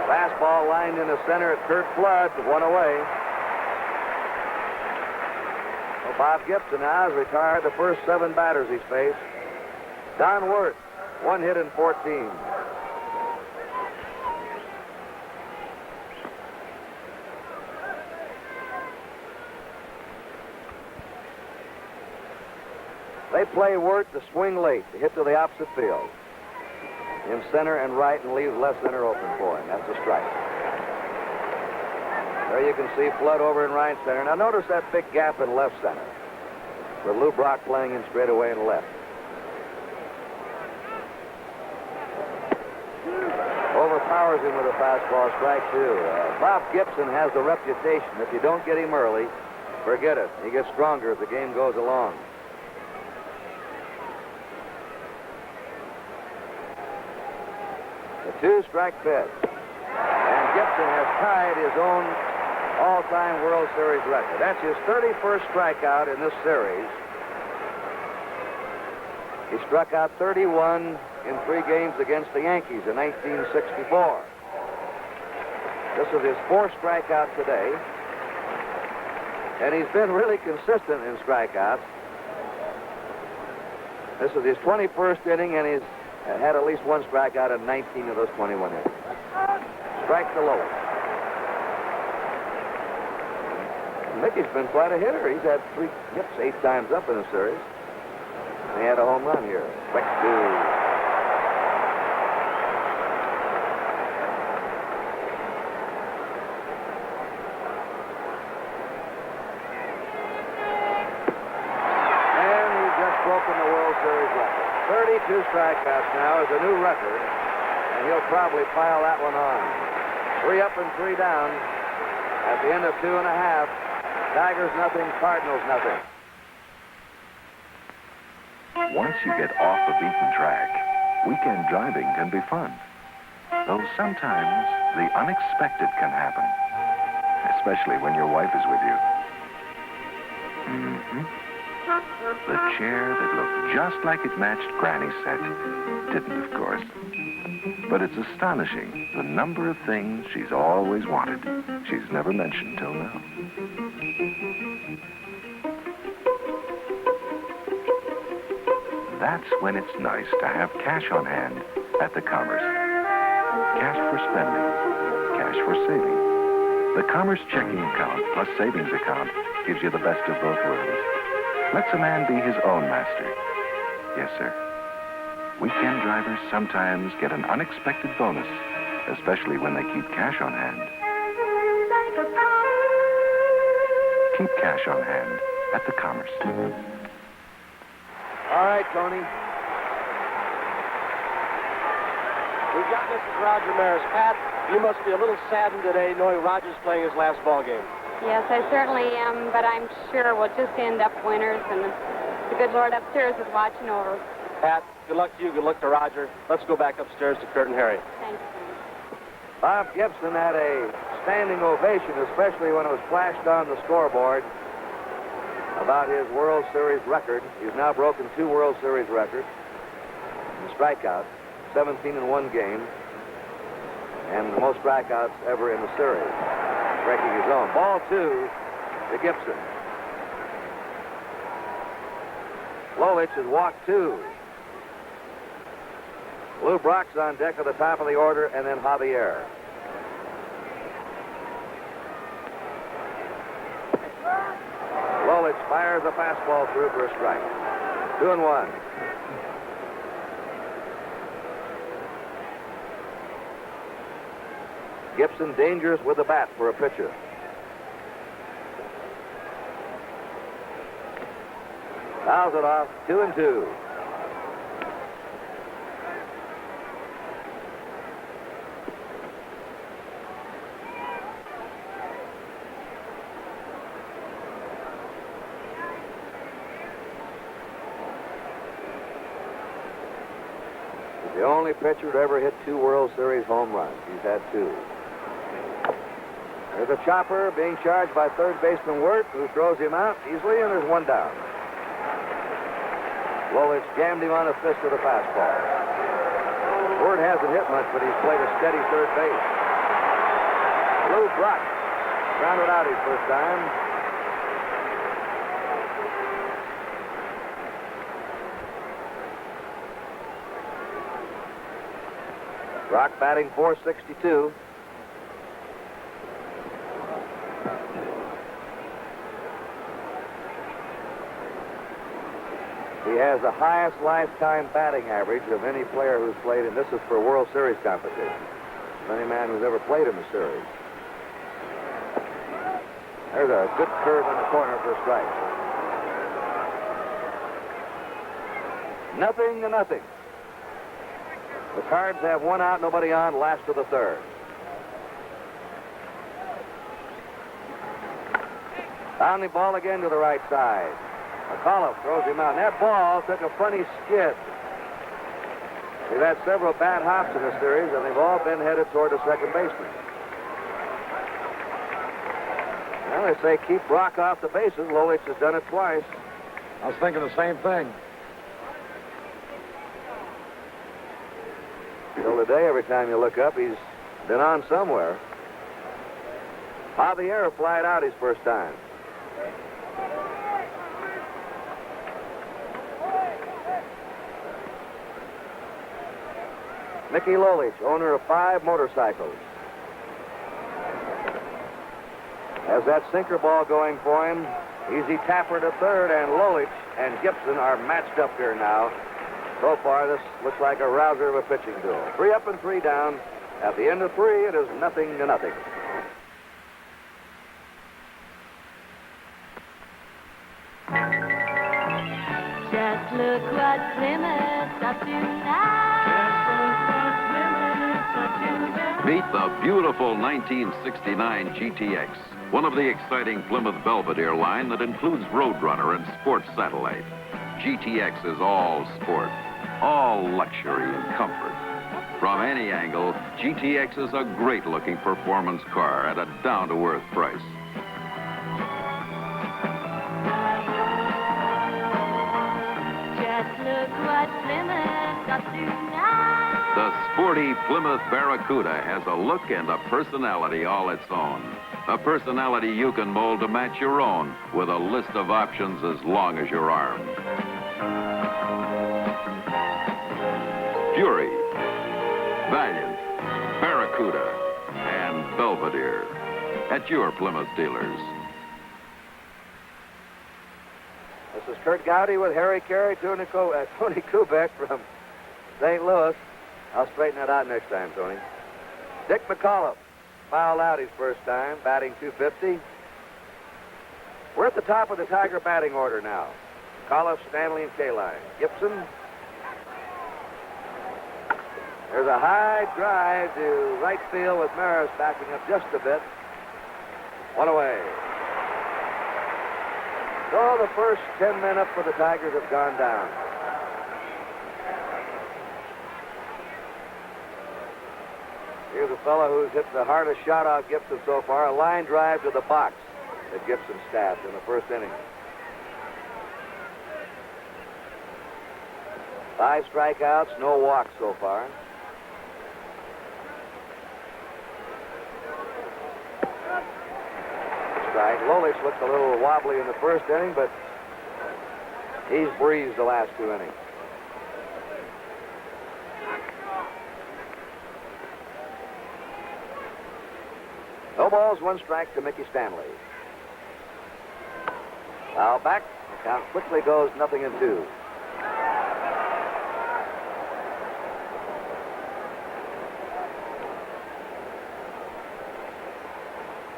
Fastball lined in the center at Kurt Flood. 1 away. Well, Bob Gibson now has retired the first 7 batters he's faced. Don Wirth, 1 hit in 14. They play Wirth to swing late, to hit to the opposite field. In center and right, and leaves left center open for him. That's a strike. There you can see Flood over in right center. Now notice that big gap in left center, with Lou Brock playing in straight away and left. Overpowers him with a fastball, strike 2. Bob Gibson has the reputation, if you don't get him early, forget it. He gets stronger as the game goes along. The 2-strike pitch. And Gibson has tied his own all-time World Series record. That's his 31st strikeout in this series. He struck out 31 in 3 games against the Yankees in 1964. This is his 4th strikeout today. And he's been really consistent in strikeouts. This is his 21st inning, and he's had at least 1 strikeout in 19 of those 21 innings. Strike to Lowey. Mickey's been quite a hitter. He's had 3 hits 8 times up in the series. He had a home run here. Quick 2. Broken the World Series record. 32 strikeouts now is a new record, and he'll probably pile that one on. 3 up and 3 down. At the end of 2 1/2, Tigers nothing, Cardinals nothing. Once you get off the beaten track, weekend driving can be fun. Though sometimes the unexpected can happen, especially when your wife is with you. The chair that looked just like it matched Granny's set didn't, of course. But it's astonishing the number of things she's always wanted she's never mentioned till now. That's when it's nice to have cash on hand at the Commerce. cash for spending, cash for saving. The Commerce checking account plus savings account gives you the best of both worlds. Lets a man be his own master. Yes, sir. Weekend drivers sometimes get an unexpected bonus, especially when they keep cash on hand. Keep cash on hand at the Commerce. All right, Tony. We've got Mrs. Roger Maris. Pat, you must be a little saddened today knowing Roger's playing his last ball game. Yes, I certainly am, but I'm sure we'll just end up winners, and the good Lord upstairs is watching over. Pat, good luck to you, good luck to Roger. Let's go back upstairs to Kurt and Harry. Thanks. Bob Gibson had a standing ovation, especially when it was flashed on the scoreboard about his World Series record. He's now broken 2 World Series records in strikeouts, 17 in one game, and the most strikeouts ever in the series, breaking his own. Ball 2 to Gibson. Lolich has walked 2. Lou Brock's on deck at the top of the order, and then Javier. Lolich fires a fastball through for a strike. 2-1. Gibson dangerous with the bat for a pitcher. Fouls it off. 2-2. The only pitcher to ever hit 2 World Series home runs. He's had 2. There's a chopper being charged by third baseman Wirt, who throws him out easily, and there's 1 down. Lolich jammed him on the fist with a fastball. Wirt hasn't hit much, but he's played a steady third base. Lou Brock grounded out his first time. Brock batting .462. He has the highest lifetime batting average of any player who's played, and this is for World Series competition, of any man who's ever played in the series. There's a good curve in the corner for a strike. 0-0. The Cards have 1 out, nobody on, last of the 3rd. On the ball again to the right side. McAuliffe throws him out. And that ball took a funny skid. We've had several bad hops in this series, and they've all been headed toward the second baseman. Well, they say keep Brock off the bases. Lolich has done it twice. I was thinking the same thing. Till today, every time you look up, he's been on somewhere. Javier flied out his first time. Mickey Lolich, owner of 5 motorcycles, has that sinker ball going for him. Easy tapper to third, and Lolich and Gibson are matched up here now. So far, this looks like a rouser of a pitching duel. 3 up and 3 down. At the end of 3, it is 0-0. Just look what Plymouth's up to now. Meet the beautiful 1969 GTX, one of the exciting Plymouth Belvedere line that includes Roadrunner and Sports Satellite. GTX is all sport, all luxury and comfort. From any angle, GTX is a great-looking performance car at a down-to-earth price. Just look what Plymouth's up to now. The sporty Plymouth Barracuda has a look and a personality all its own. A personality you can mold to match your own with a list of options as long as your arm. Fury, Valiant, Barracuda. Barracuda and Belvedere at your Plymouth dealers. This is Kurt Gowdy with Harry Carey, Tony Kubek from St. Louis. I'll straighten that out next time, Tony. Dick McAuliffe fouled out his first time, batting .250. We're at the top of the Tiger batting order now. McAuliffe, Stanley, and Kaline. Gibson. There's a high drive to right field with Maris backing up just a bit. One away. So the first 10 men up for the Tigers have gone down. Here's a fellow who's hit the hardest shot off Gibson so far, a line drive to the box that Gibson stabbed in the first inning. 5 strikeouts, no walks so far. Strike. Lolich looked a little wobbly in the first inning, but he's breezed the last 2 innings. No balls, 1 strike to Mickey Stanley. Foul back. The count quickly goes 0-2.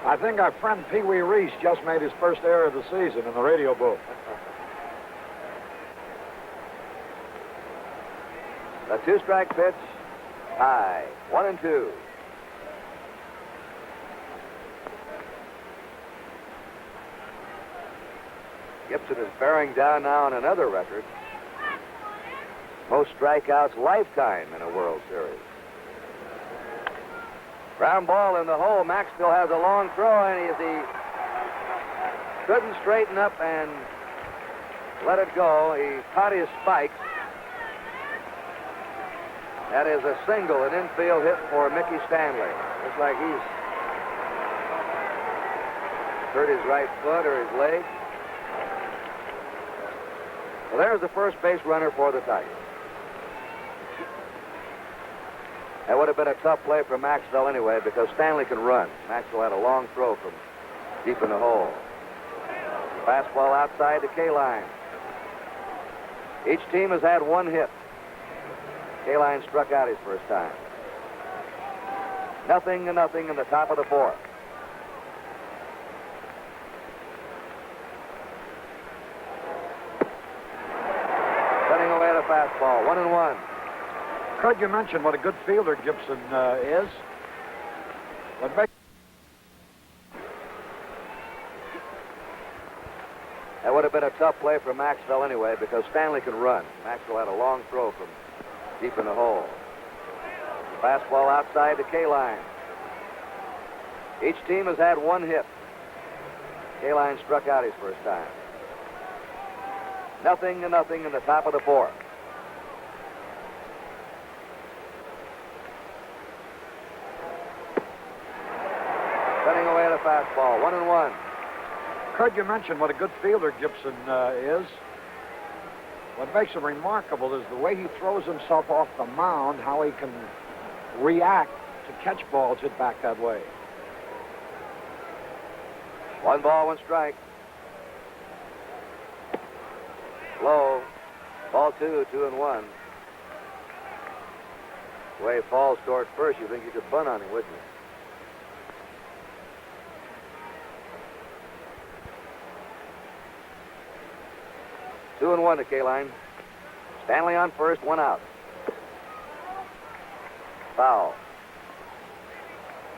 I think our friend Pee Wee Reese just made his first error of the season in the radio booth. A 2-strike pitch. High. 1-2. Gibson is bearing down now on another record. Most strikeouts lifetime in a World Series. Ground ball in the hole. Maxwell has a long throw, and he couldn't straighten up and let it go. He caught his spikes. That is a single, an infield hit for Mickey Stanley. Looks like he's hurt his right foot or his leg. Well, there's the first base runner for the Tigers. That would have been a tough play for Maxwell anyway, because Stanley can run. Maxwell had a long throw from deep in the hole. Fastball outside the K-line. Each team has had 1 hit. K-line struck out his first time. 0-0 in the top of the 4th. Cutting away the fastball. 1-1. Kurt, you mentioned what a good fielder Gibson is. What makes... That would have been a tough play for Maxwell anyway, because Stanley can run. Maxwell had a long throw from deep in the hole. Fastball outside the K-line. Each team has had 1 hit. K-line struck out his first time. 0-0 in the top of the 4th. Cutting away the fastball. 1-1. Kurt, you mentioned what a good fielder Gibson is. What makes him remarkable is the way he throws himself off the mound, how he can react to catch balls hit back that way. 1 ball, 1 strike. Low. Ball 2, 2-1. The way he falls toward first, you think you could bunt on him, wouldn't you? Two and 1 to K-line. Stanley on first, 1 out. Foul.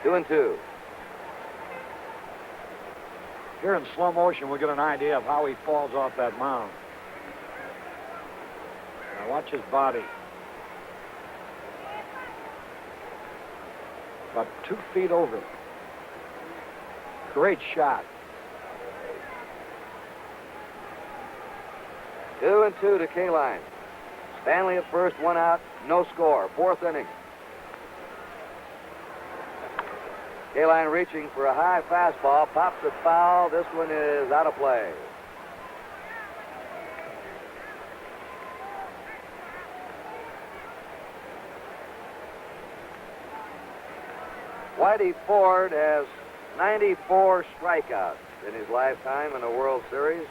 2-2. Here in slow motion, we'll get an idea of how he falls off that mound. Now watch his body. About 2 feet over. Great shot. 2-2 to K-line. Stanley at first, 1 out, no score. 4th inning. K-line reaching for a high fastball, pops it foul. This one is out of play. Whitey Ford has 94 strikeouts in his lifetime in the World Series.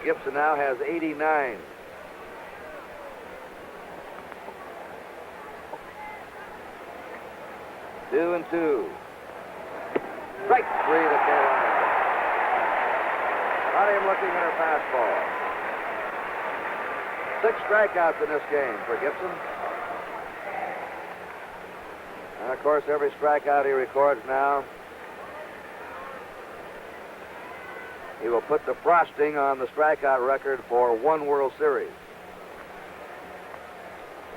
Gibson now has 89. Two and two. Strike three to Carolina. Not even looking at her fastball. 6 strikeouts in this game for Gibson. And of course, every strikeout he records now, he will put the frosting on the strikeout record for 1 World Series.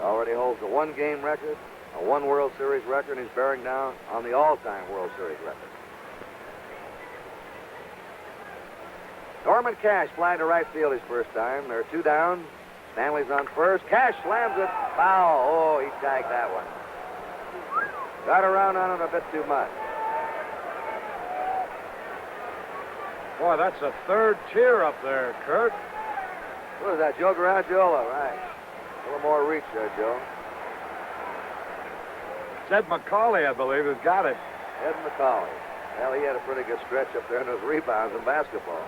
Already holds a 1-game record, a 1 World Series record, and he's bearing down on the all-time World Series record. Norman Cash flying to right field his first time. There are 2 down. Stanley's on first. Cash slams it. Foul. Oh, he tagged that one. Got around on it a bit too much. Boy, that's a 3rd tier up there, Kurt. What is that, Joe Garagiola? Right. A little more reach there, Joe. Ed McCauley, I believe, has got it. Ed McCauley. Well, he had a pretty good stretch up there in those rebounds in basketball.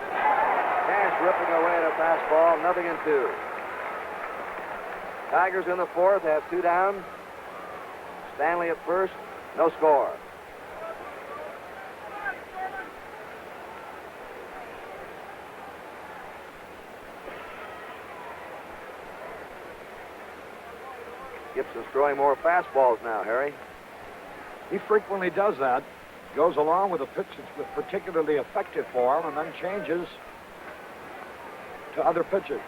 Cash ripping away at a fastball, 0-2. Tigers in the 4th have 2 down. Stanley at first, no score. Gibson's throwing more fastballs now, Harry. He frequently does that. Goes along with a pitch that's particularly effective for him and then changes to other pitches.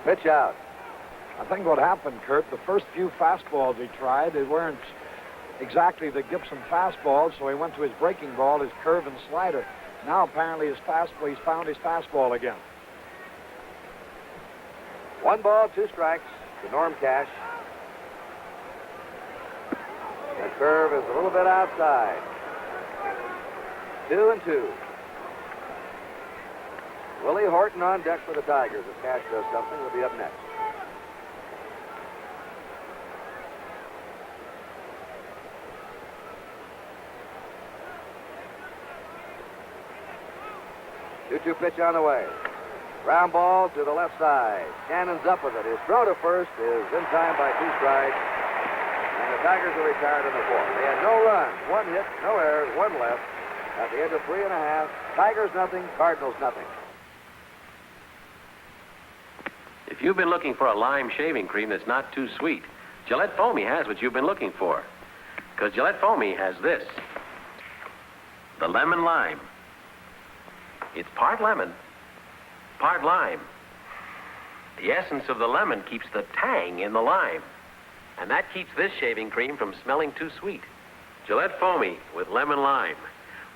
Pitch out. I think what happened, Kurt, the first few fastballs he tried, they weren't exactly the Gibson fastballs, so he went to his breaking ball, his curve and slider. Now apparently he's found his fastball again. 1 ball, 2 strikes to Norm Cash. The curve is a little bit outside. 2-2. Willie Horton on deck for the Tigers. If Cash does something, he'll be up next. Two-two pitch on the way. Ground ball to the left side. Shannon's up with it. His throw to first is in time by 2 strides. And the Tigers are retired in the 4th. They had no runs, 1 hit, no errors, 1 left. At the end of 3 1/2, Tigers nothing, Cardinals nothing. If you've been looking for a lime shaving cream that's not too sweet, Gillette Foamy has what you've been looking for. Because Gillette Foamy has this. The lemon lime. It's part lemon, part lime. The essence of the lemon keeps the tang in the lime. And that keeps this shaving cream from smelling too sweet. Gillette Foamy with lemon lime.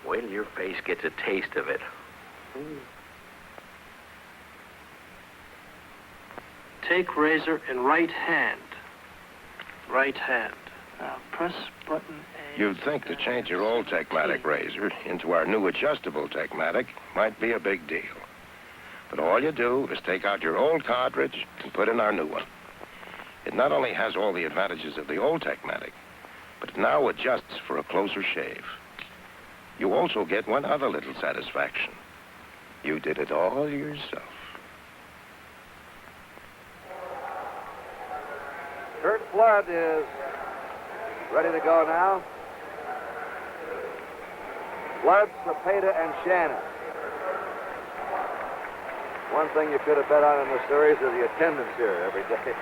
Wait till your face gets a taste of it. Take razor in right hand. Right hand. Now press button A. You'd think to change your old Techmatic razor into our new adjustable Techmatic might be a big deal. But all you do is take out your old cartridge and put in our new one. It not only has all the advantages of the old Techmatic, but it now adjusts for a closer shave. You also get one other little satisfaction. You did it all yourself. Kurt Flood is ready to go now. Flood, Cepeda, and Shannon. One thing you could have bet on in this series is the attendance here every day.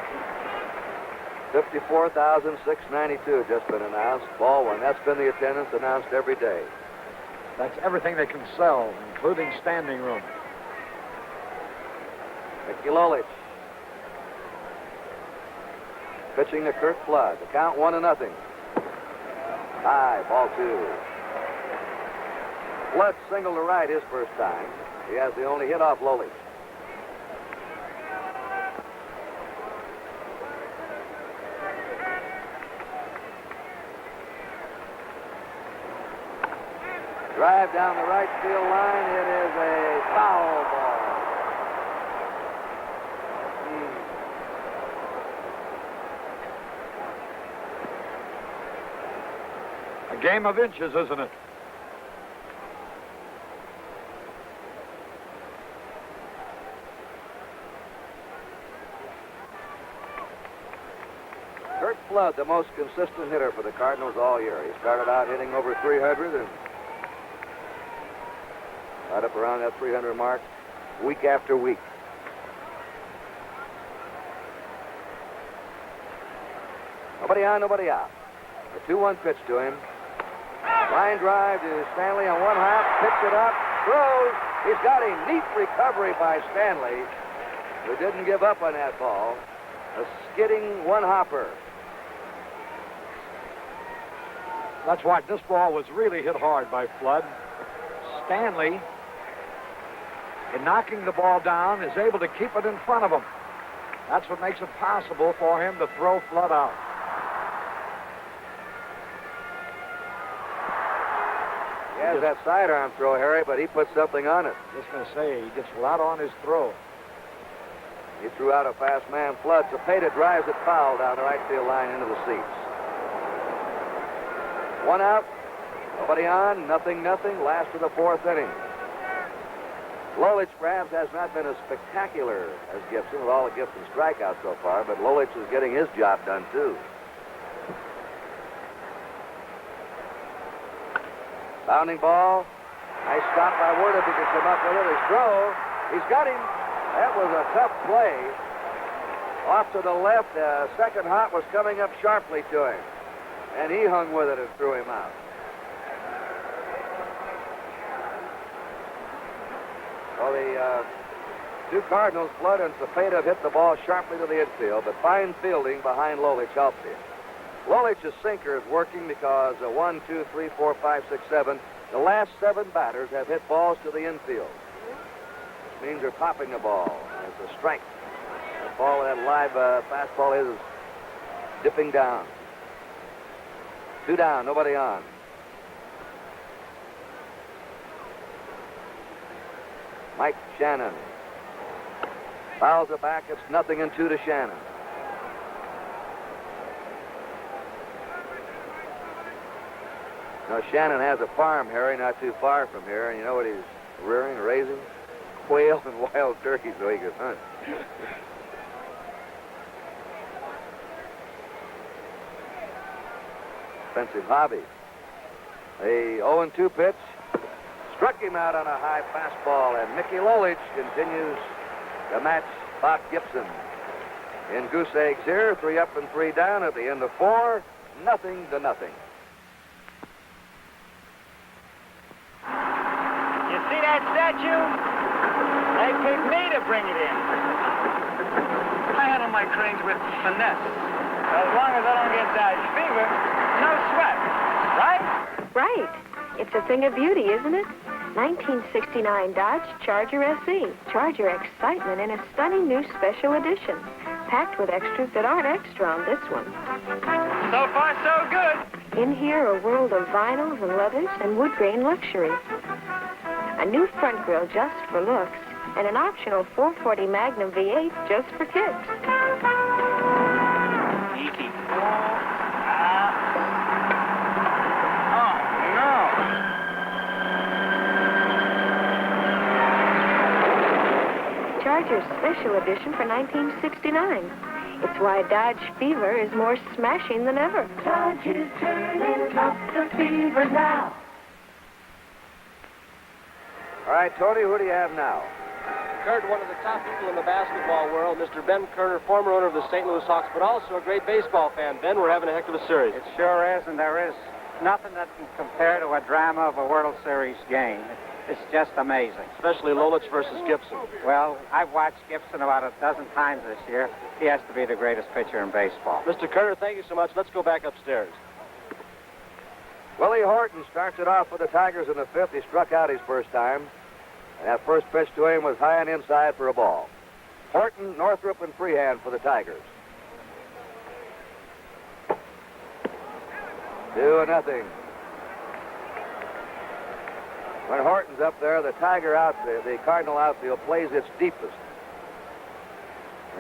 54,692 just been announced. Ball one. That's been the attendance announced every day. That's everything they can sell, including standing room. Mickey Lolich pitching to Kurt Flood. The count 1-0. High, ball 2. Flood singled to right his first time. He has the only hit off Lolich. Drive down the right field line. It is a foul ball. A game of inches, isn't it? Kurt Flood, the most consistent hitter for the Cardinals all year. He started out hitting over 300 and right up around that 300 mark week after week. Nobody on, nobody out. The 2-1 pitch to him. Line drive to Stanley on one hop. Picks it up. Throws. He's got a neat recovery by Stanley, who didn't give up on that ball. A skidding one-hopper. That's why this ball was really hit hard by Flood. Stanley, in knocking the ball down, is able to keep it in front of him. That's what makes it possible for him to throw Flood out. He has that sidearm throw, Harry, but he put something on it. Just going to say, he gets a lot on his throw. He threw out a fast man. Flood. Cepeda drives it foul down the right field line into the seats. 1 out. Nobody on. Nothing. Last of the 4th inning. Lolich perhaps has not been as spectacular as Gibson with all of Gibson's strikeouts so far, but Lolich is getting his job done, too. Bounding ball. Nice stop by Ward if he can come up with it. His throw. He's got him. That was a tough play. Off to the left. Second hop was coming up sharply to him. And he hung with it and threw him out. Well, the two Cardinals, Flood and Cepeda, have hit the ball sharply to the infield, but fine fielding behind Lolich helps him. Lolich's sinker is working because 1, 2, 3, 4, 5, 6, 7. The last 7 batters have hit balls to the infield. Which means they're popping the ball. It's a strike. The ball, that live fastball is dipping down. 2 down, nobody on. Mike Shannon fouls it back. It's 0-2 to Shannon. Now, Shannon has a farm, Harry, not too far from here. And you know what he's rearing, raising? Quail and wild turkeys so he could hunt. Expensive hobby. A 0-2 pitch. Struck him out on a high fastball, and Mickey Lolich continues to match Bob Gibson. In goose eggs here, 3 up and 3 down at the end of 4, 0-0. You see that statue? They paid me to bring it in. I handle my cranes with finesse. As long as I don't get Dodge fever, no sweat. Right? Right. It's a thing of beauty, isn't it? 1969 Dodge Charger SE. Charger excitement in a stunning new special edition. Packed with extras that aren't extra on this one. So far, so good. In here, a world of vinyls and leathers and wood grain luxury. A new front grille just for looks, and an optional 440 Magnum V8 just for kicks. Easy. Charger's special edition for 1969. It's why Dodge Fever is more smashing than ever. Dodge is turning up the fever now. All right, Tony, who do you have now? Kurt, one of the top people in the basketball world, Mr. Ben Kerner, former owner of the St. Louis Hawks, but also a great baseball fan. Ben, we're having a heck of a series. It sure is, and there is nothing that can compare to a drama of a World Series game. It's just amazing. Especially Lolich versus Gibson. Well, I've watched Gibson about a dozen times this year. He has to be the greatest pitcher in baseball. Mr. Kerner, thank you so much. Let's go back upstairs. Willie Horton starts it off for the Tigers in the 5th. He struck out his first time. And that first pitch to him was high and inside for a ball. Horton, Northrup, and Freehand for the Tigers. 2-0. When Horton's up there, the the Cardinal outfield plays its deepest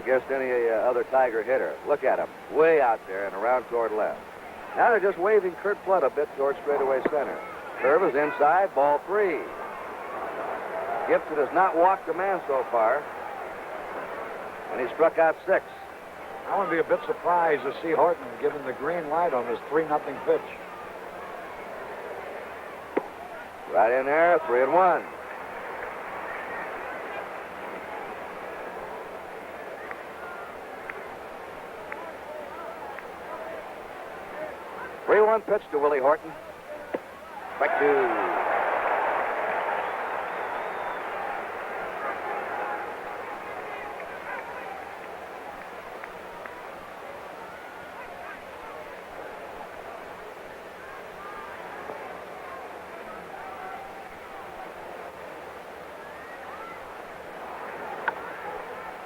against any other Tiger hitter. Look at him, way out there and around toward left. Now they're just waving Kurt Flood a bit towards straightaway center. Curve is inside, ball 3. Gibson has not walked a man so far, and he struck out 6. I would be a bit surprised to see Horton given the green light on this 3-0 pitch. Right in there, 3-1. Three-one pitch to Willie Horton. Strike 2.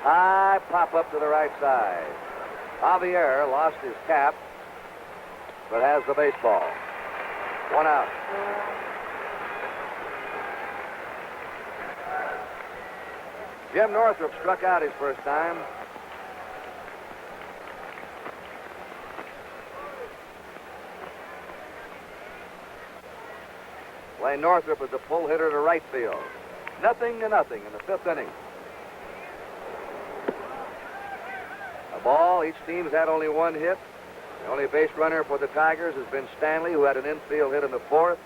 High pop up to the right side. Javier lost his cap, but has the baseball. 1 out. Jim Northrup struck out his first time. Wayne Northrup is a pull hitter to right field. 0-0 in the 5th inning. A ball. Each team's had only 1 hit. The only base runner for the Tigers has been Stanley, who had an infield hit in the 4th.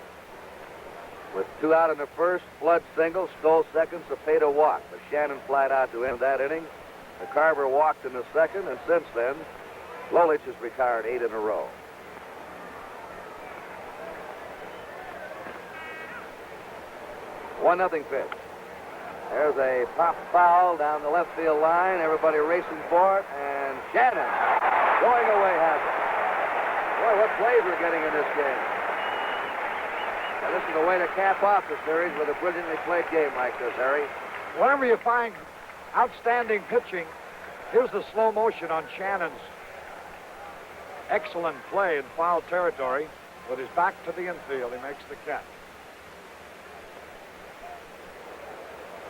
With 2 out in the 1st, Flood single, Stoll second, Cepeda walked. But Shannon flied out to end that inning. McCarver walked in the 2nd, and since then, Lolich has retired 8 in a row. One nothing pitch. There's a pop foul down the left field line. Everybody racing for it, and Shannon going away has it. Boy, what plays we're getting in this game. And this is the way to cap off the series with a brilliantly played game like this, Harry. Whenever you find outstanding pitching, here's the slow motion on Shannon's excellent play in foul territory. With his back to the infield, he makes the catch.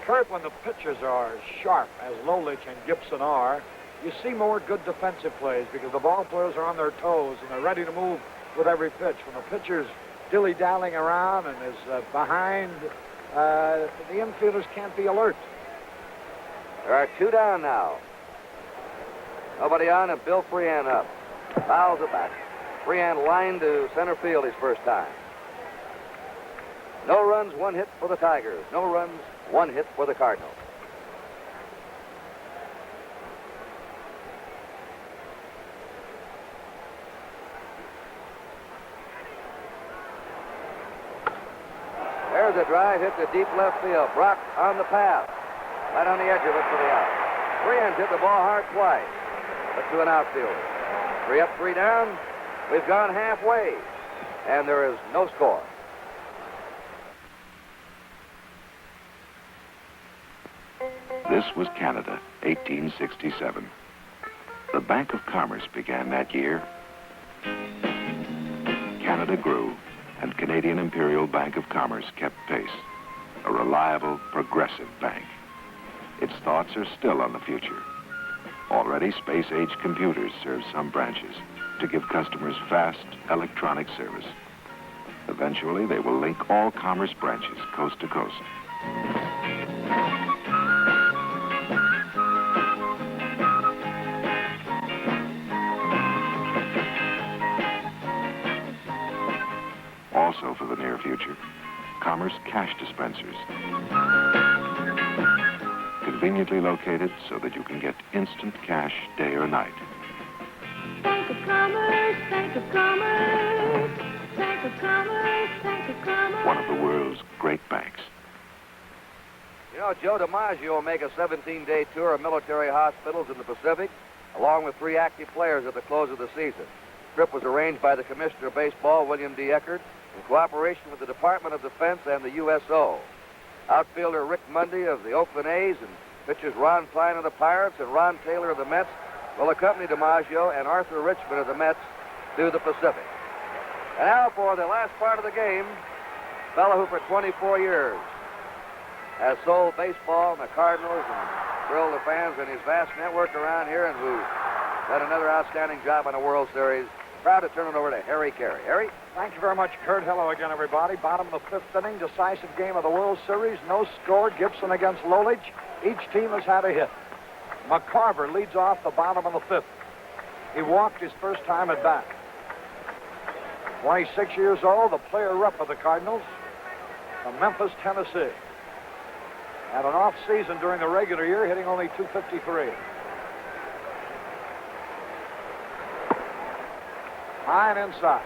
Kurt, when the pitchers are sharp, as Lolich and Gibson are, you see more good defensive plays because the ball players are on their toes and they're ready to move with every pitch. When the pitcher's dilly-dallying around and is behind, the infielders can't be alert. There are 2 down now. Nobody on, and Bill Freehan up. Fouls it back. Freehan lined to center field his first time. No runs, 1 hit for the Tigers. No runs, 1 hit for the Cardinals. There's a drive hit to deep left field. Brock on the path. Right on the edge of it for the out. Freehan's hit the ball hard twice, but to an outfielder. 3 up, 3 down. We've gone halfway, and there is no score. This was Canada, 1867. The Bank of Commerce began that year. Canada grew, and Canadian Imperial Bank of Commerce kept pace. A reliable, progressive bank. Its thoughts are still on the future. Already, space-age computers serve some branches to give customers fast electronic service. Eventually, they will link all Commerce branches coast to coast. Also for the near future, Commerce cash dispensers. Conveniently located so that you can get instant cash day or night. Bank of Commerce, Bank of Commerce, Bank of Commerce, Bank of Commerce. One of the world's great banks. You know, Joe DiMaggio will make a 17-day tour of military hospitals in the Pacific, along with 3 active players at the close of the season. The trip was arranged by the Commissioner of Baseball, William D. Eckert, in cooperation with the Department of Defense and the USO. Outfielder Rick Mundy of the Oakland A's and pitchers Ron Klein of the Pirates and Ron Taylor of the Mets will accompany DiMaggio and Arthur Richmond of the Mets to the Pacific. And now for the last part of the game, a fellow who for 24 years has sold baseball and the Cardinals and thrilled the fans in his vast network around here and who done another outstanding job on the World Series, proud to turn it over to Harry Carey. Harry? Thank you very much, Kurt. Hello again, everybody. Bottom of the fifth inning, decisive game of the World Series. No score. Gibson against Lolich. Each team has had a hit. McCarver leads off the bottom of the fifth. He walked his first time at bat. 26 years old, the player rep of the Cardinals from Memphis, Tennessee. Had an off season during the regular year, hitting only .253. High and inside.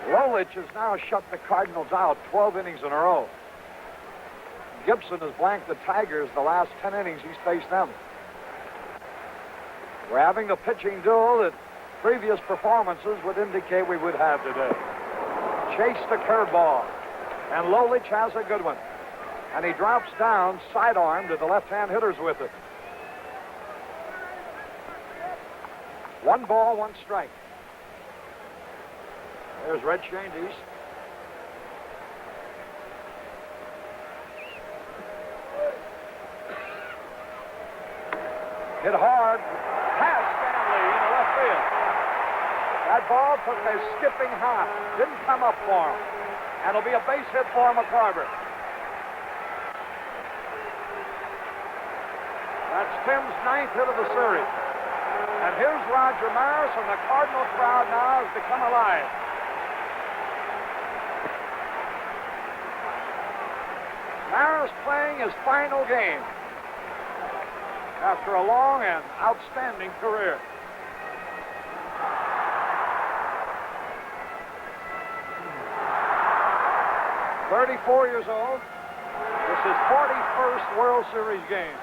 Lolich has now shut the Cardinals out 12 innings in a row. Gibson has blanked the Tigers the last 10 innings he's faced them. We're having the pitching duel that previous performances would indicate we would have today. Chase the curveball, and Lolich has a good one. And he drops down sidearm to the left-hand hitters with it. 1 ball, 1 strike. There's Red Shandies. Hit hard, past Stanley in the left field. That ball took a skipping hop, didn't come up for him. And it'll be a base hit for McCarver. That's Tim's 9th hit of the series. And here's Roger Maris, and the Cardinal crowd now has become alive. Maris playing his final game after a long and outstanding career. "34 years old. This is his 41st World Series game.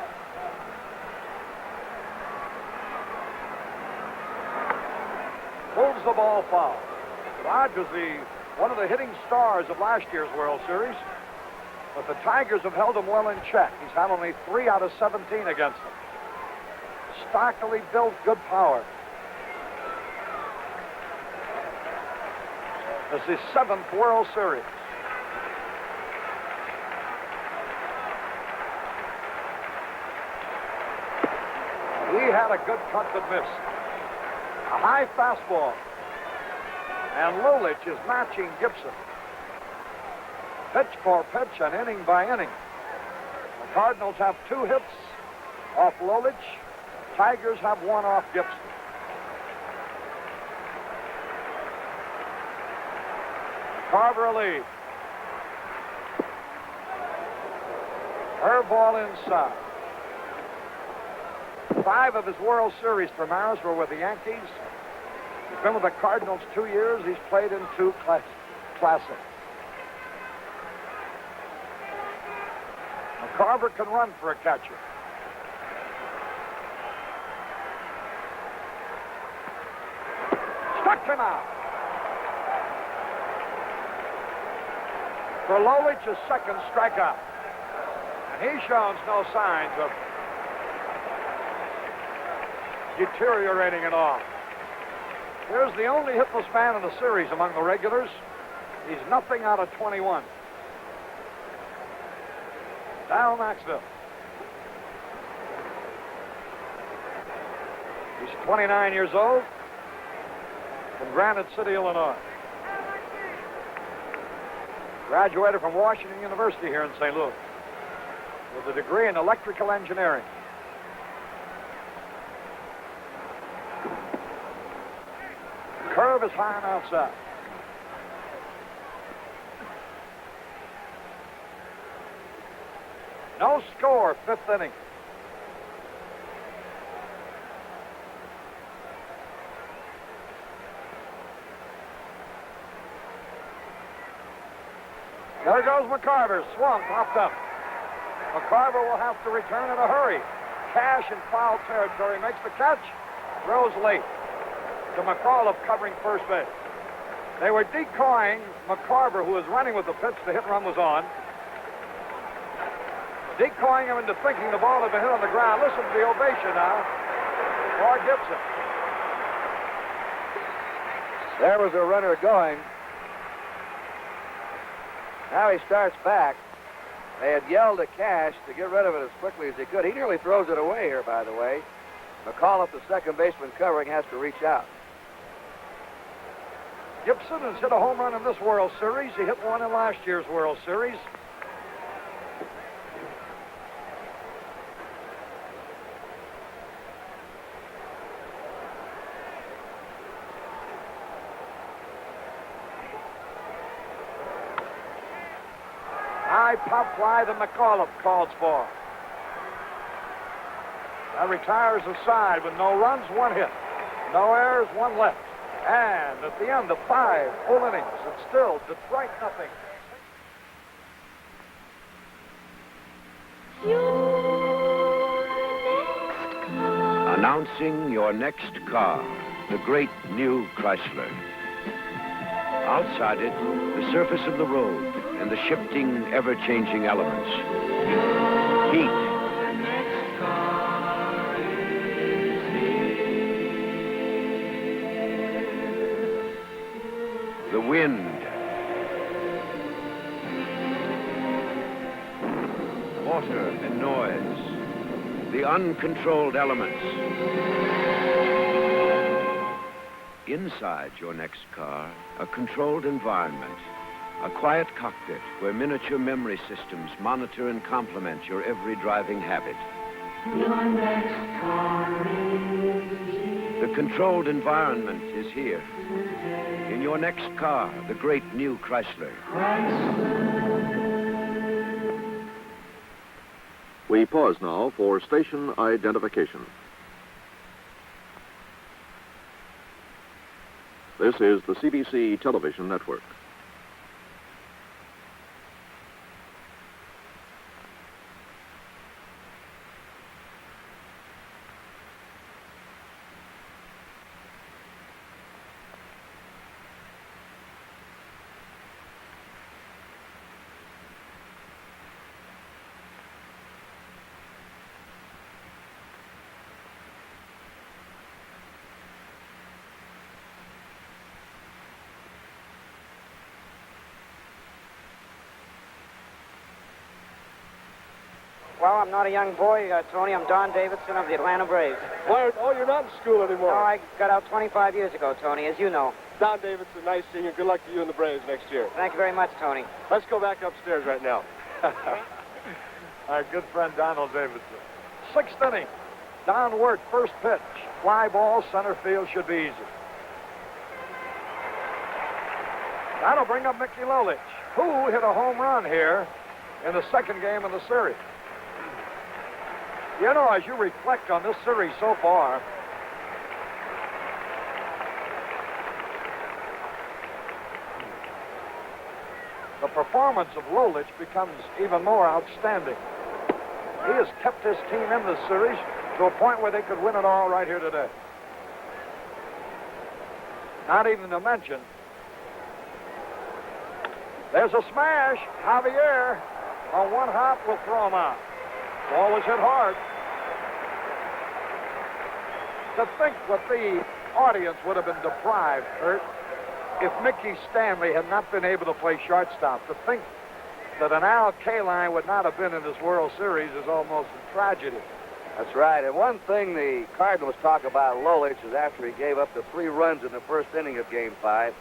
Pulls the ball foul. Rod was one of the hitting stars of last year's World Series, but the Tigers have held him well in check. He's had only 3 out of 17 against them. Stockily built, good power. This is his 7th World Series. He had a good cut that missed. A high fastball. And Lolich is matching Gibson. Pitch for pitch and inning by inning. The Cardinals have 2 hits off Lolich. Tigers have 1 off Gibson. Carver lead. Curveball inside. 5 of his World Series for Maris were with the Yankees. He's been with the Cardinals 2 years. He's played in 2 classics. McCarver can run for a catcher. Struck him out. For Lolich, his 2nd strikeout. And he shows no signs of deteriorating at all. Here's the only hitless man in the series among the regulars. He's nothing out of 21. Darryl Maxville. He's 29 years old from Granite City, Illinois. Graduated from Washington University here in St. Louis with a degree in electrical engineering. Curve is high and outside. No score, 5th inning. There goes McCarver. Swung, popped up. McCarver will have to return in a hurry. Cash in foul territory. Makes the catch. Throws late to McAuliffe covering first base. They were decoying McCarver, who was running with the pitch. The hit run was on. Decoying him into thinking the ball had been hit on the ground. Listen to the ovation now for Gibson. There was a runner going. Now he starts back. They had yelled at Cash to get rid of it as quickly as he could. He nearly throws it away here, by the way. McAuliffe, the second baseman covering, has to reach out. Gibson has hit a home run in this World Series. He hit one in last year's World Series. High pop fly that McAuliffe calls for. That retires the side with no runs, one hit. No errors, one left. And at the end of 5 full innings, it's still Detroit nothing. Announcing your next car, the great new Chrysler. Outside it, the surface of the road and the shifting, ever-changing elements. Heat. The wind. Water and noise. The uncontrolled elements. Inside your next car, a controlled environment. A quiet cockpit where miniature memory systems monitor and complement your every driving habit. Your next car is here. The controlled environment is here. In your next car, the great new Chrysler. We pause now for station identification. This is the CBC Television Network. Well, I'm not a young boy, Tony. I'm Don Davidson of the Atlanta Braves. Oh, you're not in school anymore. No, I got out 25 years ago, Tony, as you know. Don Davidson, nice seeing you. Good luck to you and the Braves next year. Thank you very much, Tony. Let's go back upstairs right now. Our good friend Donald Davidson. 6th inning. Don Wirt, first pitch. Fly ball, center field should be easy. That'll bring up Mickey Lolich, who hit a home run here in the second game of the series. You know, as you reflect on this series so far, the performance of Lolich becomes even more outstanding. He has kept his team in this series to a point where they could win it all right here today. Not even to mention, there's a smash. Javier on one hop will throw him out. Ball was hit hard. To think that the audience would have been deprived, Kurt, if Mickey Stanley had not been able to play shortstop. To think that an Al Kaline would not have been in this World Series is almost a tragedy. That's right. And one thing the Cardinals talk about Lolich is after he gave up the 3 runs in the first inning of Game 5,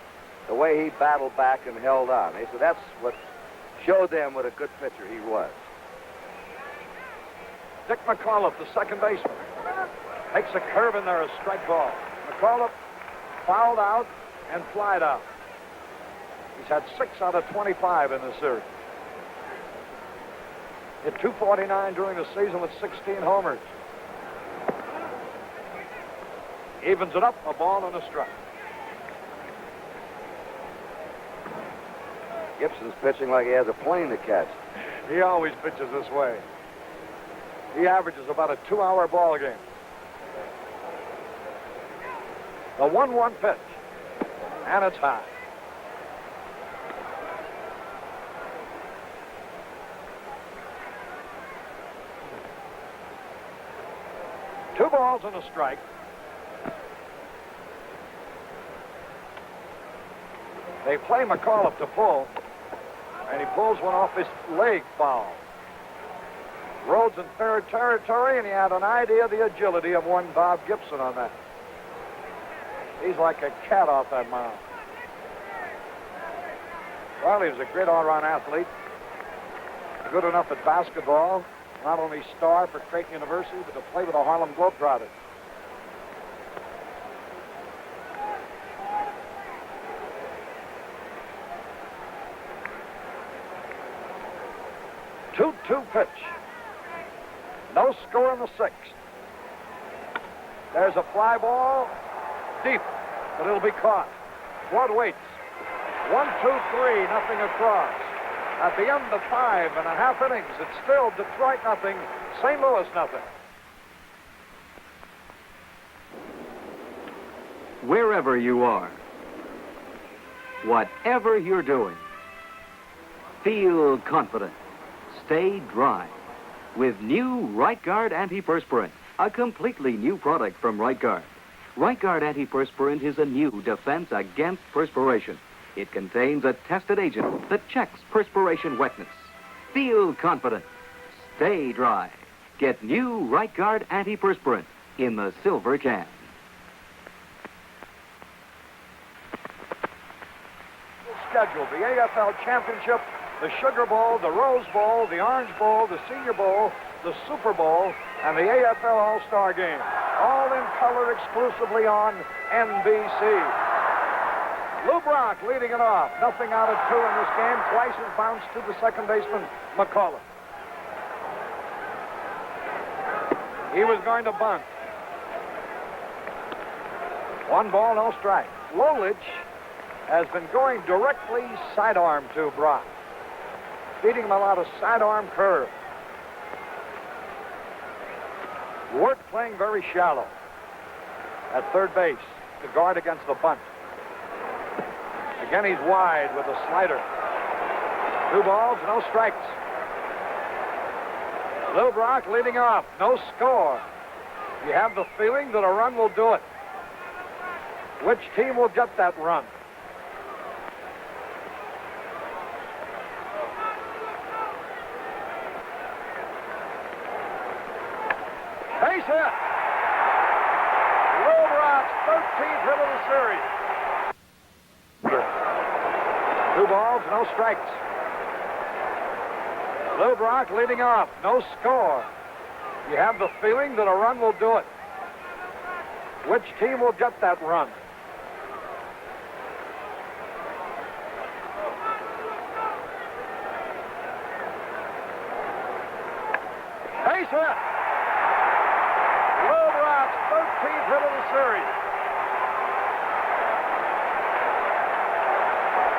the way he battled back and held on. They said that's what showed them what a good pitcher he was. Dick McAuliffe, the second baseman, takes a curve in there, a strike ball. McAuliffe fouled out and flied out. He's had 6 out of 25 in the series. Hit .249 during the season with 16 homers. Evens it up, a ball and a strike. Gibson's pitching like he has a plane to catch. He always pitches this way. He averages about a 2-hour ball game. The 1-1 pitch. And it's high. Two balls and a strike. They play McAuliffe to pull, and he pulls one off his leg foul. Rhodes in third territory, and he had an idea of the agility of one Bob Gibson on that. He's like a cat off that mound. Well, he was a great all-around athlete. Good enough at basketball. Not only star for Creighton University, but to play with the Harlem Globetrotters. Two-two pitch. No score in the sixth. There's a fly ball, deep, but it'll be caught. Flood waits. 1, 2, 3, nothing across. At the end of 5.5 innings, it's still Detroit nothing, St. Louis nothing. Wherever you are, whatever you're doing, feel confident. Stay dry with new Right Guard Antiperspirant, a completely new product from Right Guard. Right Guard Antiperspirant is a new defense against perspiration. It contains a tested agent that checks perspiration wetness. Feel confident. Stay dry. Get new Right Guard Antiperspirant in the silver can. Schedule the AFL Championship, the Sugar Bowl, the Rose Bowl, the Orange Bowl, the Senior Bowl, the Super Bowl, and the AFL All-Star Game. All in color exclusively on NBC. Lou Brock leading it off. Nothing out of 2 in this game. Twice has bounced to the second baseman, McCullough. He was going to bunt. 1 ball, no strike. Lolich has been going directly sidearm to Brock, feeding him a lot of sidearm curve. Wirt playing very shallow at third base to guard against the bunt. Again, he's wide with a slider. 2 balls, no strikes. Lou Brock leading off, no score. You have the feeling that a run will do it. Which team will get that run? Base hit. Lou Brock's 13th hit of the series. 2 balls, no strikes. Lou Brock leading off, no score. You have the feeling that a run will do it. Which team will get that run? Base hit. Lou Brock's 13th hit of the series.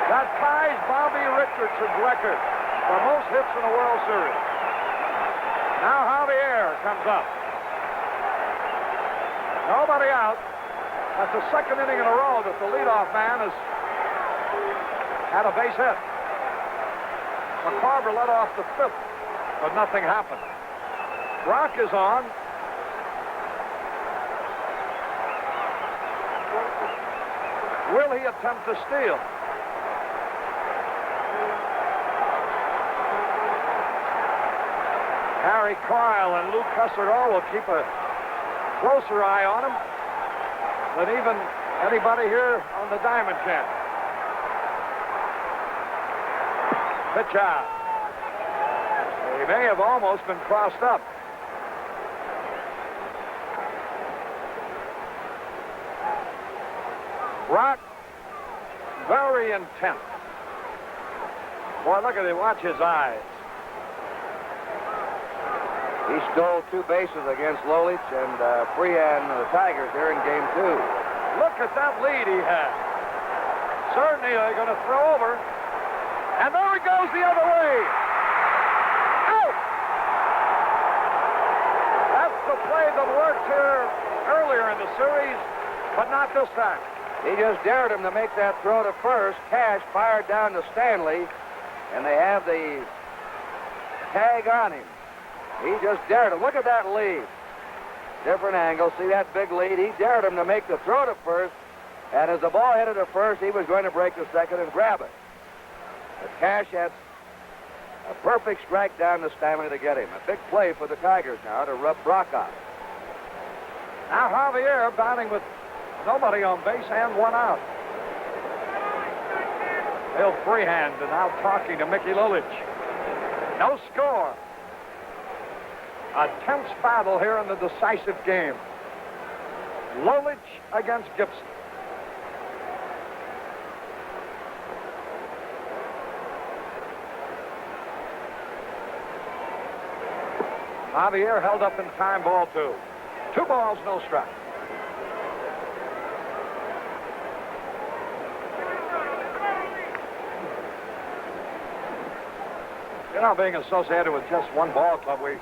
That ties Bobby Richardson's record for most hits in a World Series. Now Javier comes up. Nobody out. That's the second inning in a row that the leadoff man has had a base hit. McCarver led off the 5th, but nothing happened. Brock is on. Will he attempt to steal? Harry Carle and Lou Cusserot will keep a closer eye on him than even anybody here on the Diamond Channel. Pitch out. He may have almost been crossed up. Brock, very intent. Boy, look at him. Watch his eyes. He stole 2 bases against Lolich and Freehan, the Tigers, there in Game 2. Look at that lead he had. Certainly they're going to throw over. And there he goes the other way. Out! That's the play that worked here earlier in the series, but not this time. He just dared him to make that throw to first. Cash fired down to Stanley, and they have the tag on him. He just dared him. Look at that lead. Different angle. See that big lead? He dared him to make the throw to first, and as the ball headed to first, he was going to break the second and grab it. But Cash had A perfect strike down to Stanley to get him. A big play for the Tigers now to rub Brock out. Now Javier batting with nobody on base and one out. Bill Freehand and now talking to Mickey Lulich. No score. A tense battle here in the decisive game. Lulich against Gibson. Javier held up in time, ball 2. 2 balls, no strike. You know, being associated with just one ball club, we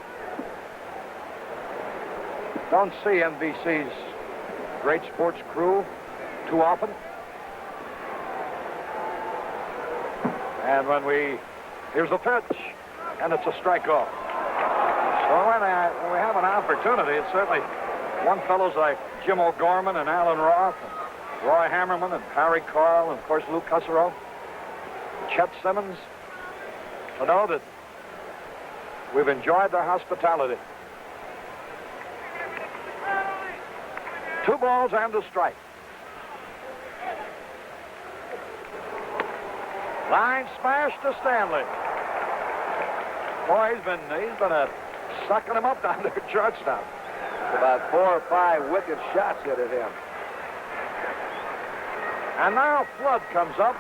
don't see NBC's great sports crew too often. And when here's a pitch, and it's a strikeout. So when we have an opportunity, it's certainly one fellows like Jim O'Gorman and Alan Roth, and Roy Hammerman and Harry Carl, and of course Lou Cusero, Chet Simmons, to know that we've enjoyed their hospitality. 2 balls and a strike. Line smash to Stanley. Boy, he's been sucking him up down there at shortstop. About 4 or 5 wicked shots hit at him. And now Flood comes up.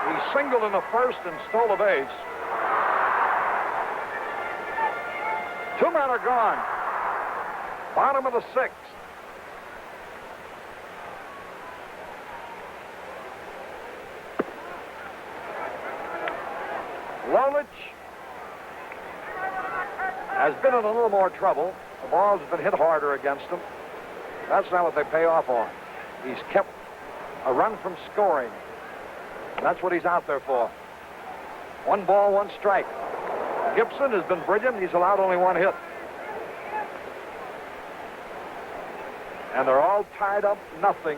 He singled in the first and stole a base. 2 men are gone. Bottom of the 6th. Lulich has been in a little more trouble. The ball's been hit harder against him. That's not what they pay off on. He's kept a run from scoring. That's what he's out there for. 1 ball, 1 strike. Gibson has been brilliant. He's allowed only 1 hit. And they're all tied up, nothing.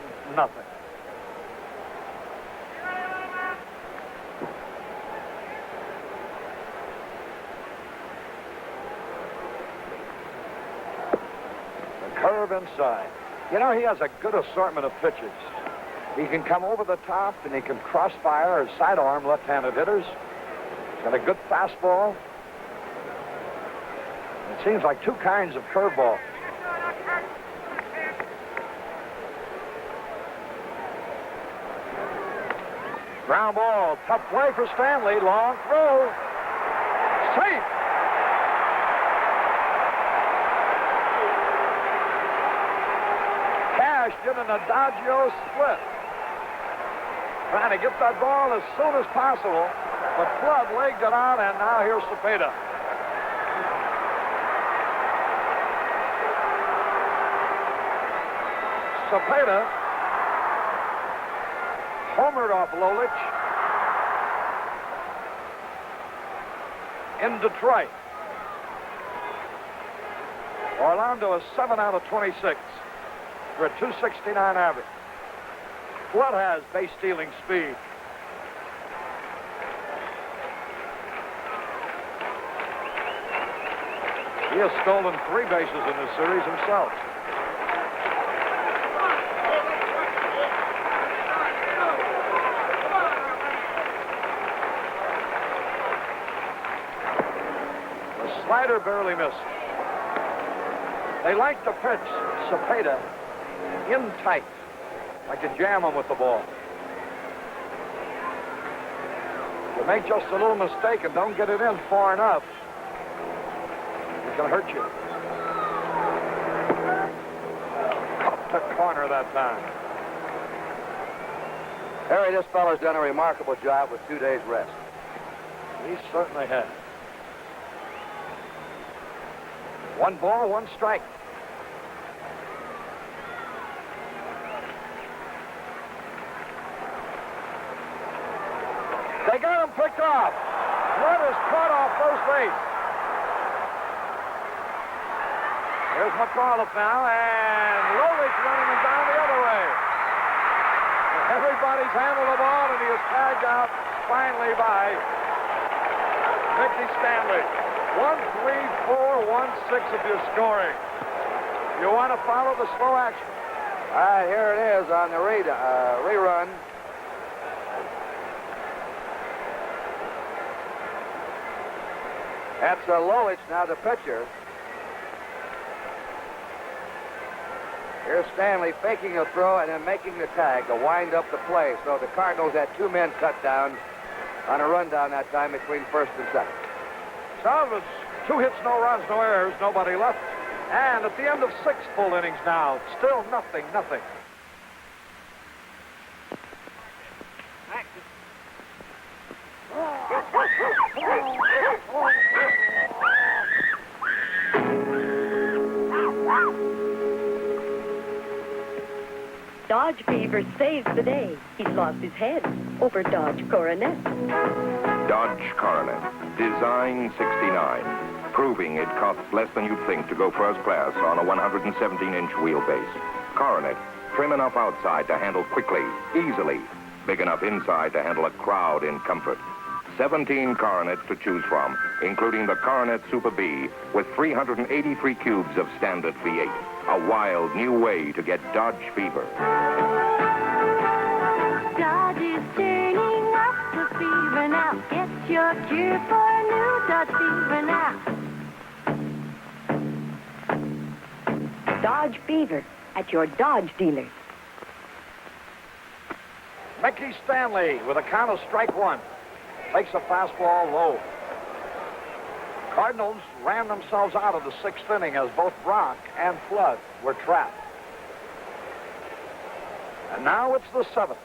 The curve inside. You know, he has a good assortment of pitches. He can come over the top, and he can crossfire or sidearm left-handed hitters. He's got a good fastball. It seems like 2 kinds of curveball. Ground ball, tough play for Stanley, long throw. Safe. Cash did an adagio split. Trying to get that ball as soon as possible, but Flood legged it out, and now here's Cepeda. Cepeda homered off Lulich in Detroit. Orlando is 7 out of 26 for a .269 average. Flood has base stealing speed. He has stolen 3 bases in this series himself. The slider barely missed. They like to pitch Cepeda in tight. Like to jam him with the ball. You make just a little mistake and don't get it in far enough, it can hurt you. Up the corner that time. Harry, this fellow's done a remarkable job with 2 days rest. He certainly has. 1 ball, 1 strike. They got him picked off. Flood is caught off first base. Here's McAuliffe now, and Lulich running him down the other way. Everybody's handled the ball, and he is tagged out finally by Mickey Stanley. 1-3-4-1-6 if you're scoring. You want to follow the slow action? All right, here it is on the rerun. That's Lolich now, the pitcher. Here's Stanley faking a throw and then making the tag to wind up the play. So the Cardinals had 2 men cut down on a rundown that time between first and second. So it was 2 hits, no runs, no errors, nobody left. And at the end of 6 full innings now, still nothing. Dodge Fever saves the day. He's lost his head over Dodge Coronet. Dodge Coronet, Design 69, proving it costs less than you'd think to go first class on a 117-inch wheelbase. Coronet, trim enough outside to handle quickly, easily, big enough inside to handle a crowd in comfort. 17 Coronets to choose from, including the Coronet Super B with 383 cubes of standard V8. A wild new way to get Dodge Fever. Dodge is turning up the fever now. Get your cure for a new Dodge Fever now. Dodge Fever at your Dodge dealer. Mickey Stanley with a count of strike 1. Takes a fastball low. Cardinals ran themselves out of the 6th inning as both Brock and Flood were trapped. And now it's the 7th.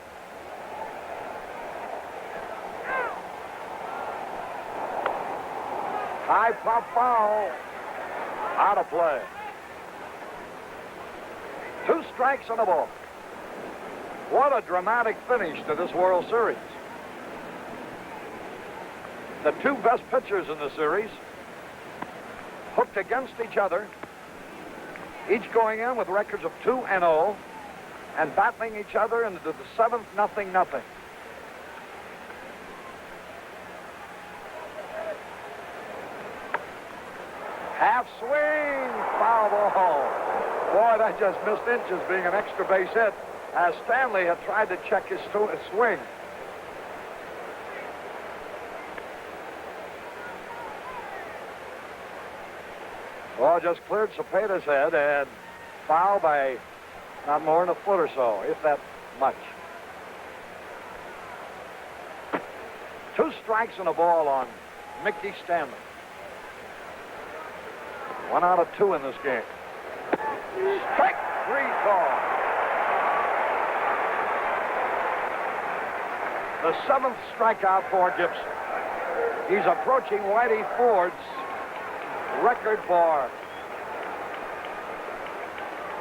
High pop foul. Out of play. 2 strikes and a ball. What a dramatic finish to this World Series. The 2 best pitchers in the series hooked against each other, each going in with records of 2-0 and battling each other into the 7th, 0-0. Half swing, foul ball. Boy, that just missed inches being an extra base hit as Stanley had tried to check his swing. Ball just cleared Cepeda's head and foul by not more than a foot or so, if that much. 2 strikes and a ball on Mickey Stanley. 1 out of 2 in this game. Strike 3 call. The 7th strikeout for Gibson. He's approaching Whitey Ford's record for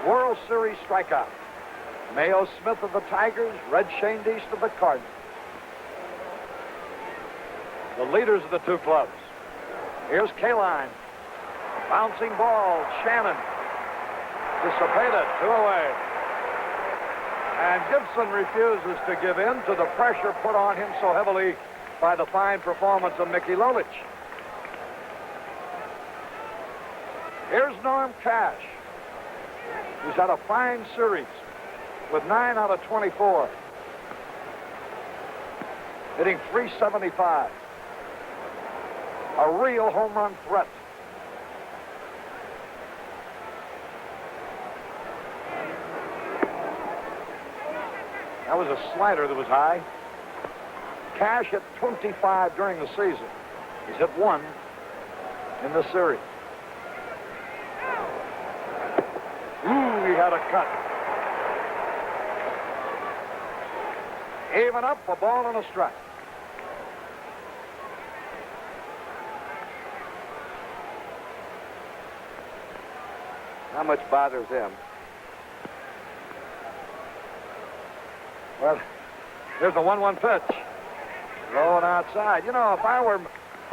World Series strikeout. Mayo Smith of the Tigers, Red Schoendienst of the Cardinals. The leaders of the 2 clubs. Here's Kaline. Bouncing ball, Shannon. To Cepeda, 2 away. And Gibson refuses to give in to the pressure put on him so heavily by the fine performance of Mickey Lolich. Here's Norm Cash, who's had a fine series with 9 out of 24, hitting .375. A real home run threat. That was a slider that was high. Cash hit 25 during the season. He's hit 1 in the series. Ooh, he had a cut. Even up, a ball and a strike. How much bothers him? Well, here's the 1-1 pitch. Low and outside. You know, if I were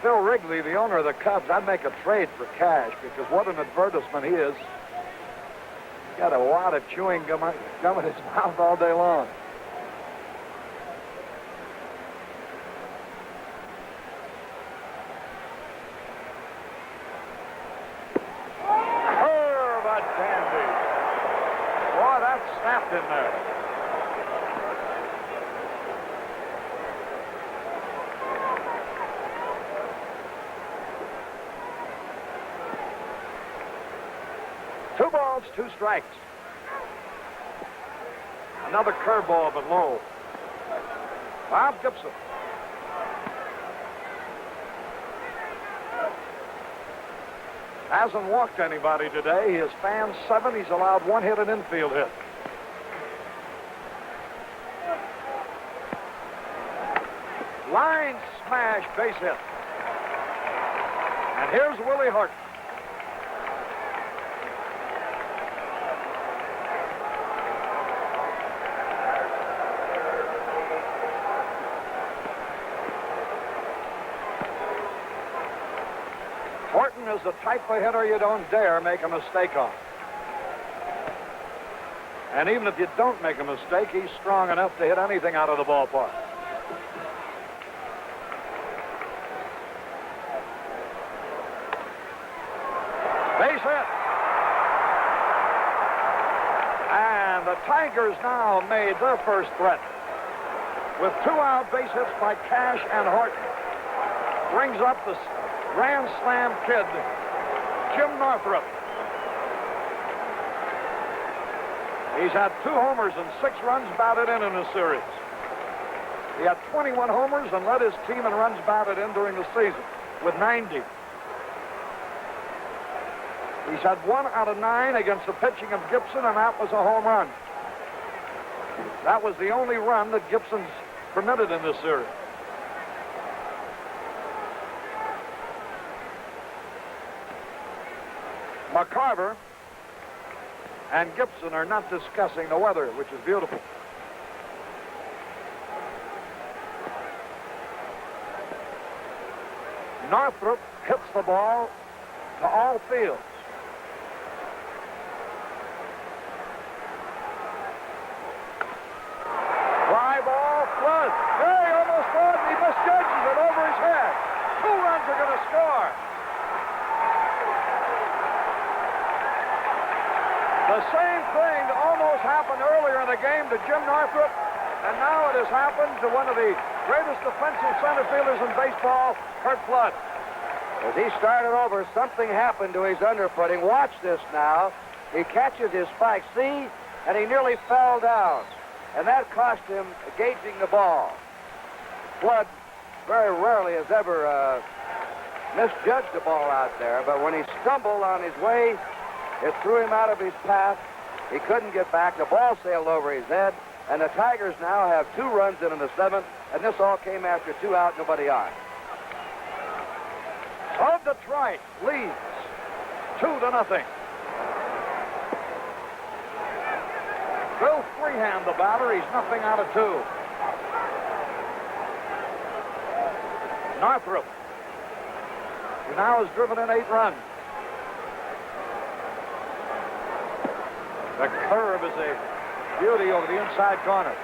Phil Wrigley, the owner of the Cubs, I'd make a trade for Cash because what an advertisement he is. He's got a wad of chewing gum in his mouth all day long. balls, 2 strikes. Another curveball, but low. Bob Gibson. Hasn't walked anybody today. He has fanned 7. He's allowed 1 hit, an infield hit. Line smash, base hit. And here's Willie Horton. Horton is the type of hitter you don't dare make a mistake on. And even if you don't make a mistake, he's strong enough to hit anything out of the ballpark. Base hit. And the Tigers now made their first threat with 2 out base hits by Cash and Horton. Brings up the Grand Slam kid, Jim Northrup. He's had 2 homers and 6 runs batted in this series. He had 21 homers and led his team in runs batted in during the season with 90. He's had 1 out of 9 against the pitching of Gibson, and that was a home run. That was the only run that Gibson's permitted in this series. McCarver and Gibson are not discussing the weather, which is beautiful. Northrup hits the ball to all fields. Fly ball, Flood. Hey, almost Flood. He misjudges it over his head. 2 runs are going to score. The same thing almost happened earlier in the game to Jim Northrup, and now it has happened to one of the greatest defensive center fielders in baseball, Curt Flood. As he started over, something happened to his underfooting. Watch this now. He catches his spike, see, and he nearly fell down. And that cost him gauging the ball. Flood very rarely has ever misjudged the ball out there, but when he stumbled on his way, it threw him out of his path. He couldn't get back. The ball sailed over his head, and the Tigers now have 2 runs in the 7th, and this all came after 2 out, nobody on. So Detroit leads 2-0. Bill Freehand, the batter. He's nothing out of 2. Northrup, who now has driven in 8 runs. The curve is a beauty over the inside corner.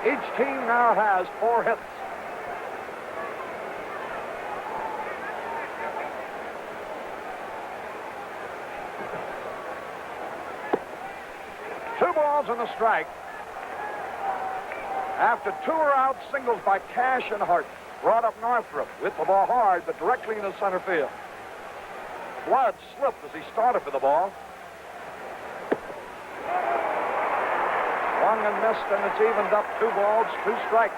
Each team now has 4 hits. Two balls and a strike. After 2 are out, singles by Cash and Hart. Brought up Northrup. Hit the ball hard, but directly into center field. Flood slipped as he started for the ball. Swung and missed, and it's evened up. 2 balls, 2 strikes.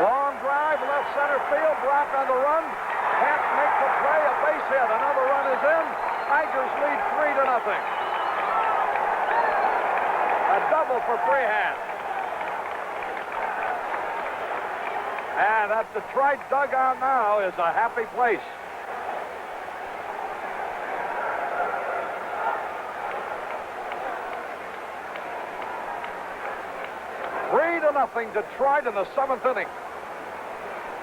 Long drive, left center field, Brock on the run. Can't make the play, a base hit. Another run is in. Tigers lead 3-0. A double for Freehand. And that Detroit dugout now is a happy place. Three to nothing, Detroit in the 7th inning.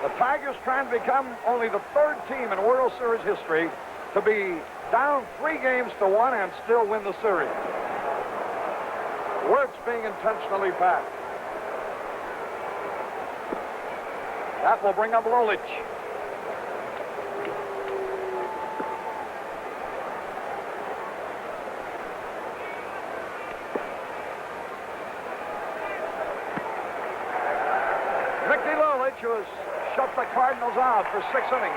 The Tigers trying to become only the 3rd team in World Series history to be down 3 games to 1 and still win the series. Wirtz being intentionally packed. That will bring up Lolich. Mickey Lulich, who has shut the Cardinals out for 6 innings.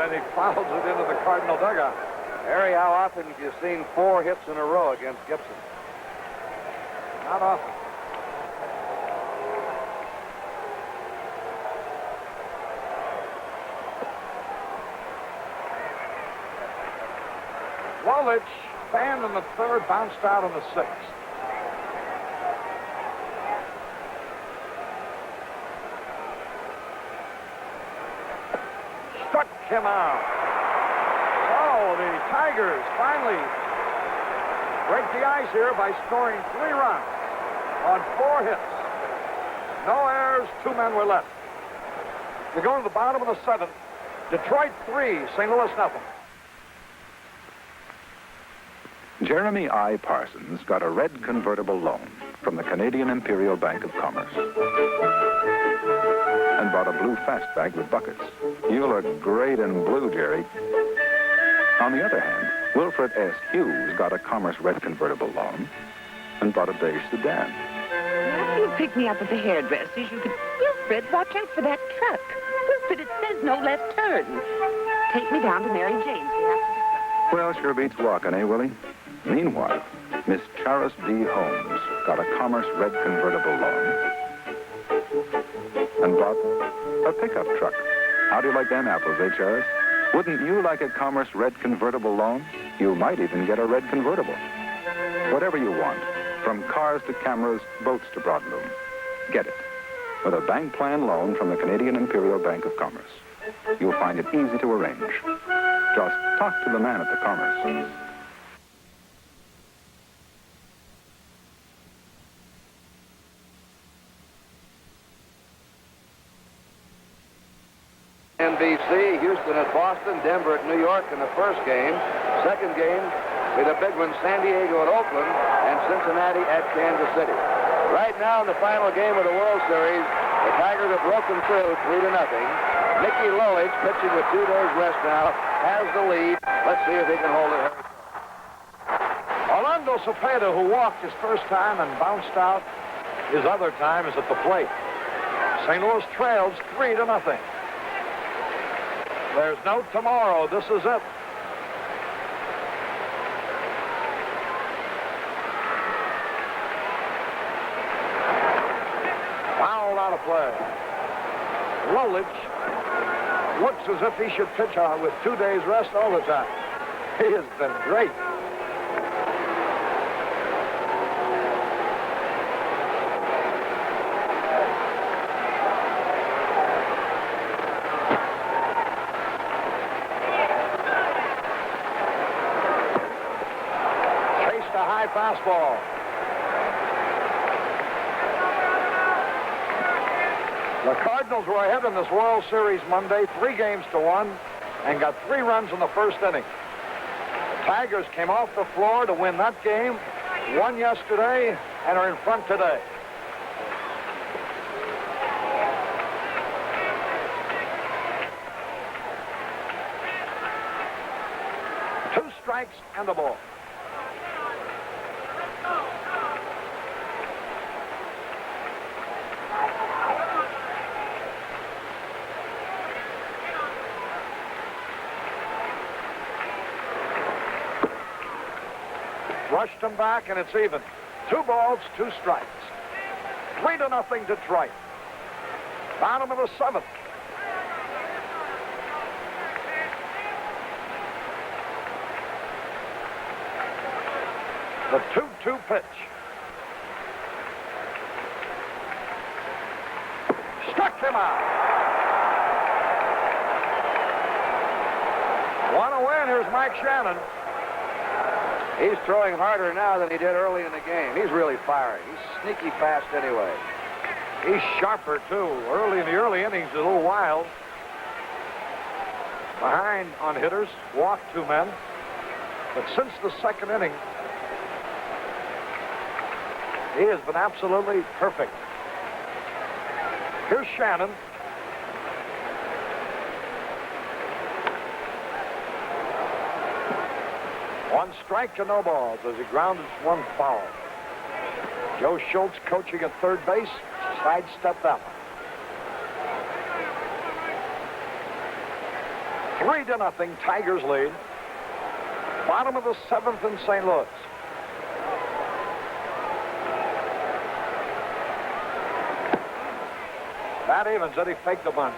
And he fouls it into the Cardinal dugout. Harry, how often have you seen 4 hits in a row against Gibson? Not often. Lulich, fanned in the 3rd, bounced out in the 6th. Him out. Oh, the Tigers finally break the ice here by scoring 3 runs on 4 hits. No errors, 2 men were left. We go to the bottom of the 7th. Detroit 3, St. Louis nothing. Jeremy I. Parsons got a red convertible loan from the Canadian Imperial Bank of Commerce and bought a blue fastback with buckets. You look great in blue, Jerry. On the other hand, Wilfred S. Hughes got a Commerce red convertible loan and bought a beige sedan. After you pick me up at the hairdresser's, you could... Wilfred, watch out for that truck. Wilfred, it says no left turn. Take me down to Mary Jane's. Well, sure beats walking, eh, Willie? Meanwhile, Miss Charis D. Holmes got a Commerce red convertible loan and bought a pickup truck. How do you like them apples, eh, Charis? Wouldn't you like a Commerce red convertible loan? You might even get a red convertible. Whatever you want, from cars to cameras, boats to broadloom, get it with a bank plan loan from the Canadian Imperial Bank of Commerce. You'll find it easy to arrange. Just talk to the man at the Commerce. NBC, Houston at Boston, Denver at New York in the first game. Second game, with a big one, San Diego at Oakland, and Cincinnati at Kansas City. Right now in the final game of the World Series, the Tigers have broken through 3-0. Mickey Lulich, pitching with 2 days rest now, has the lead. Let's see if he can hold it. Orlando Cepeda, who walked his first time and bounced out his other time, is at the plate. St. Louis trails 3-0. There's no tomorrow. This is it. Foul out of play. Lulich looks as if he should pitch on with 2 days rest all the time. He has been great. Fastball. The Cardinals were ahead in this World Series Monday, 3-1, and got 3 runs in the first inning. The Tigers came off the floor to win that game, won yesterday, and are in front today. Two strikes and a ball. Rushed him back, and it's even. 2 balls, 2 strikes. 3-0 Detroit. Bottom of the 7th. The 2-2 pitch. Struck him out. Want to win. Here's Mike Shannon. He's throwing harder now than he did early in the game. He's really firing. He's sneaky fast anyway. He's sharper, too. Early in the early innings, a little wild. Behind on hitters, walked 2 men. But since the second inning, he has been absolutely perfect. Here's Shannon. One strike to no balls as he grounded one foul. Joe Schultz coaching at third base, sidestepped that one. 3-0, Tigers lead. Bottom of the 7th in St. Louis. That evens it. He faked the bunt.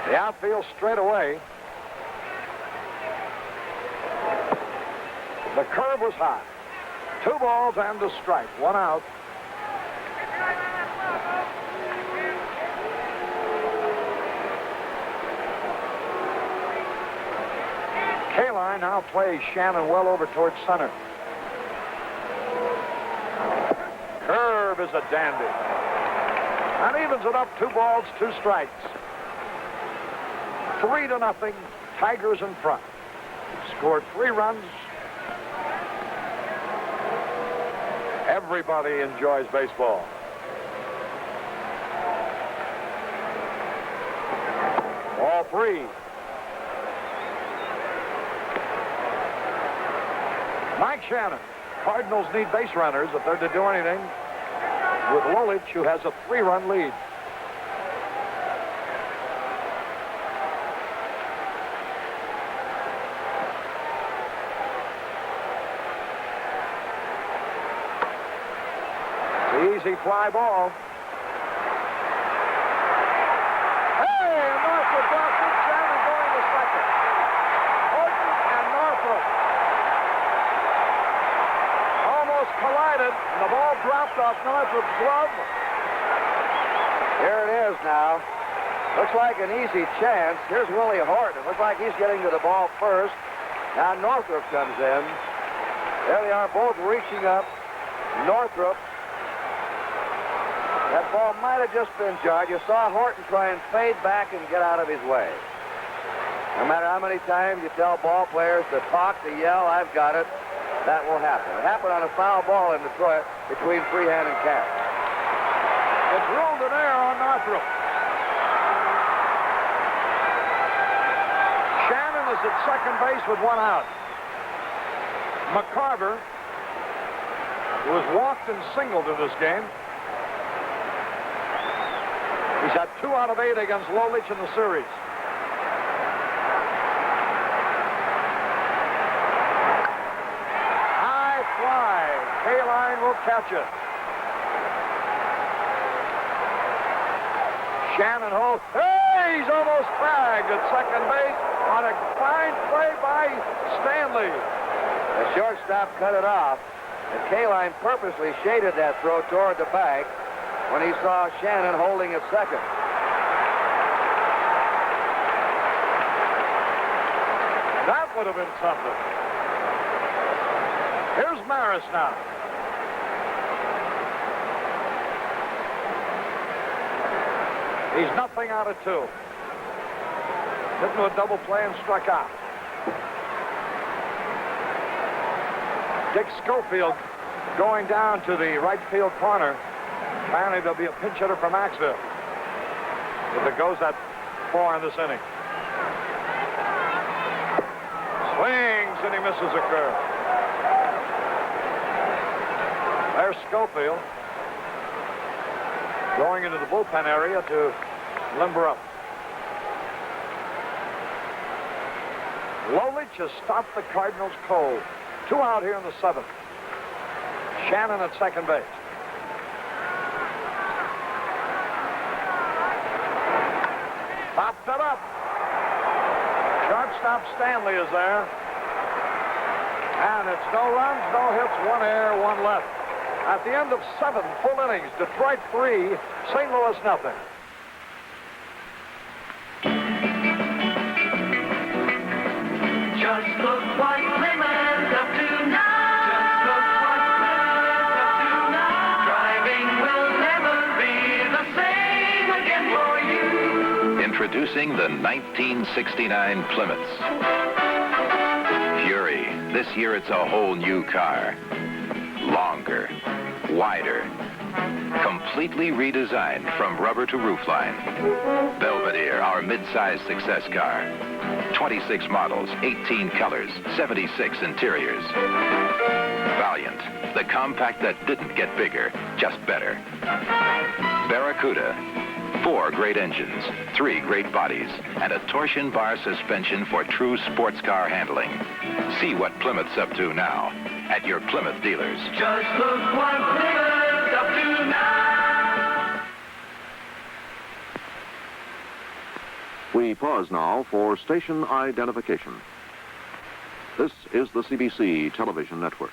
The outfield straight away. The curve was high. 2 balls and a strike. 1 out. Kaline now plays Shannon well over towards center. Curve is a dandy. That evens it up. 2 balls, 2 strikes. 3-0, Tigers in front. Scored 3 runs. Everybody enjoys baseball. Ball 3. Mike Shannon. Cardinals need base runners if they're to do anything with Lolich, who has a 3-run lead. Easy fly ball. Hey, and Northrop drops it. Shannon going to second. Horton and Northrop almost collided, and the ball dropped off Northrop's glove. Here it is now. Looks like an easy chance. Here's Willie Horton. It looks like he's getting to the ball first. Now Northrop comes in. There they are, both reaching up. Northrop. That ball might have just been jarred. You saw Horton try and fade back and get out of his way. No matter how many times you tell ball players to talk, to yell, I've got it, that will happen. It happened on a foul ball in Detroit between Freehan and Cash. It's ruled an error on Northrop. Shannon is at second base with 1 out. McCarver, who has walked and singled in this game, he's had 2 out of 8 against Lolich in the series. High fly. Kaline will catch it. Shannon holds. Hey, he's almost tagged at second base on a fine play by Stanley. The shortstop cut it off, and Kaline purposely shaded that throw toward the bag when he saw Shannon holding at second. That would have been something. Here's Maris now. He's nothing out of 2. Hit into a double play and struck out. Dick Schofield going down to the right field corner. Apparently there'll be a pinch hitter for Maxville if it goes that far in this inning. Swings and he misses a curve. There's Schofield going into the bullpen area to limber up. Lolich has stopped the Cardinals cold. 2 out here in the 7th. Shannon at second base. Popped it up. Shortstop Stanley is there. And it's no runs, no hits, 1 error, 1 left. At the end of 7 full innings, Detroit 3, St. Louis nothing. Just look what Plymouth up to now. Just look what Plymouth up to now. Driving will never be the same Introducing the 1969 Plymouths. Fury. This year it's a whole new car. Longer, wider, completely redesigned from rubber to roofline. Belvedere, our mid-size success car. 26 models, 18 colors, 76 interiors. Valiant, the compact that didn't get bigger, just better. Barracuda, 4 great engines, 3 great bodies, and a torsion bar suspension for true sports car handling. See what Plymouth's up to now at your Plymouth dealers. Just look what Plymouth's up to now. We pause now for station identification. This is the CBC Television Network.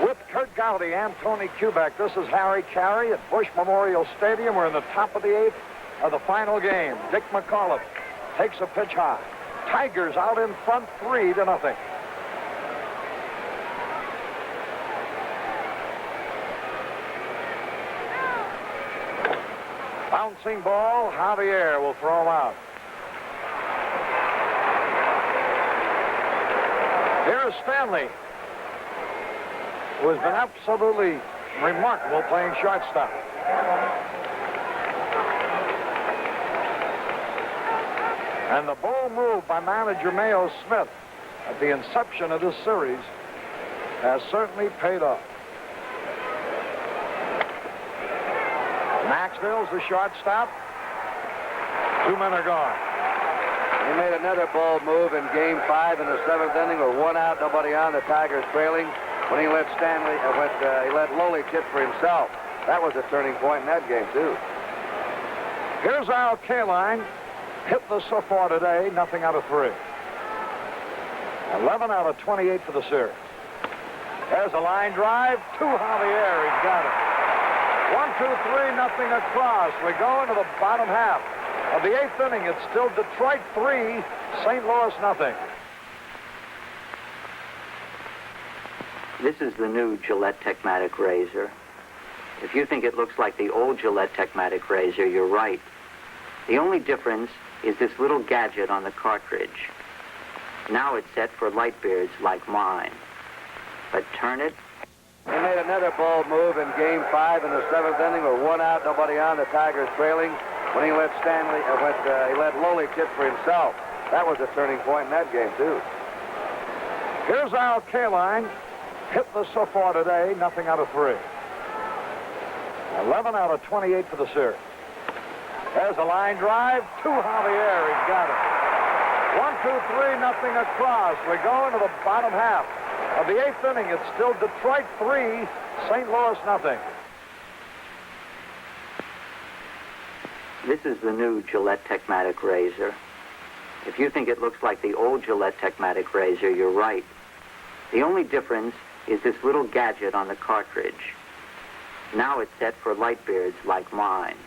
With Kurt Gowdy and Tony Kubek, this is Harry Carey at Bush Memorial Stadium. We're in the top of the 8th of the final game. Dick McAuliffe takes a pitch high. Tigers out in front 3-0. Bouncing ball, Javier will throw him out. Here's Stanley, who has been absolutely remarkable playing shortstop. And the bold move by manager Mayo Smith at the inception of this series has certainly paid off. Maxville's the shortstop. 2 men are gone. He made another bold move in Game 5 in the 7th inning with 1 out, nobody on, the Tigers trailing. When he let he let Lowly hit for himself. That was a turning point in that game, too. Here's Al Kaline. Hit so far today, nothing out of 3. 11 out of 28 for the series. There's a line drive to Javier. He's got it. 1-2-3, nothing across. We go into the bottom half of the 8th inning. It's still Detroit 3, St. Louis nothing. This is the new Gillette Techmatic razor. If you think it looks like the old Gillette Techmatic razor, you're right. The only difference is this little gadget on the cartridge. Now it's set for light beards like mine. But turn it. He made another bold move in Game 5 in the 7th inning with 1 out, nobody on, the Tigers trailing. When he let he let Lowly hit for himself. That was a turning point in that game, too. Here's Al Kaline. Hit so far today, nothing out of 3. 11 out of 28 for the series. There's a line drive to Javier. He's got it. 1-2-3, nothing across. We go into the bottom half of the 8th inning. It's still Detroit 3, St. Louis nothing. This is the new Gillette Techmatic razor. If you think it looks like the old Gillette Techmatic razor, you're right. The only difference is this little gadget on the cartridge. Now it's set for light beards like mine.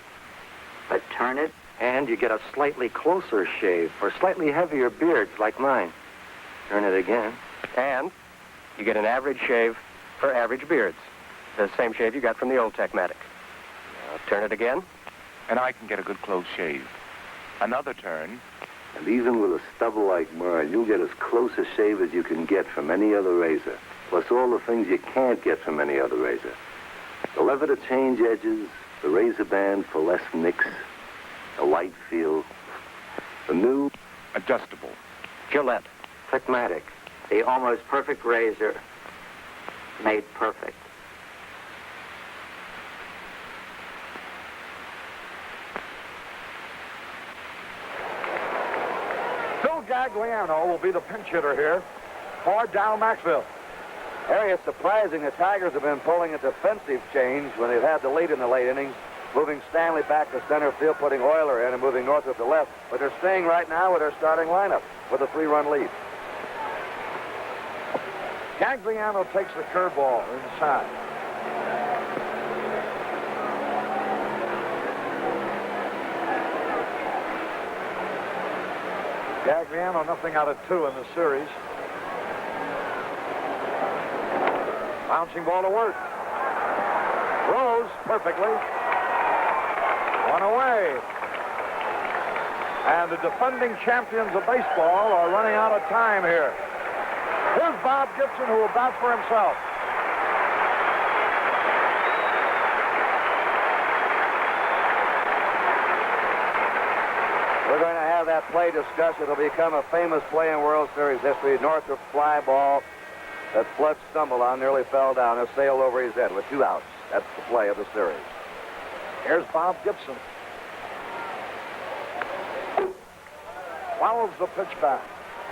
But turn it, and you get a slightly closer shave for slightly heavier beards like mine. Turn it again, and you get an average shave for average beards. The same shave you got from the old Techmatic. Now, turn it again. And I can get a good close shave. Another turn. And even with a stubble like mine, you'll get as close a shave as you can get from any other razor. Plus all the things you can't get from any other razor. The lever to change edges, the razor band for less nicks, a light feel, the new adjustable Gillette Techmatic. The almost perfect razor made perfect. Phil Gagliano will be the pinch hitter here for Dow Maxville. Harry, it's surprising the Tigers have been pulling a defensive change when they've had the lead in the late innings, moving Stanley back to center field, putting Euler in and moving Northrup to left. But they're staying right now with their starting lineup with a 3-run lead. Gagliano takes the curveball inside. Gagliano, nothing out of 2 in the series. Bouncing ball to work. Throws perfectly. 1 away. And the defending champions of baseball are running out of time here. Here's Bob Gibson, who will bat for himself. We're going to have that play discussed. It'll become a famous play in World Series history. Northrup fly ball that Flood stumbled on, nearly fell down, and sailed over his head with 2 outs. That's the play of the series. Here's Bob Gibson. Fouls the pitch back.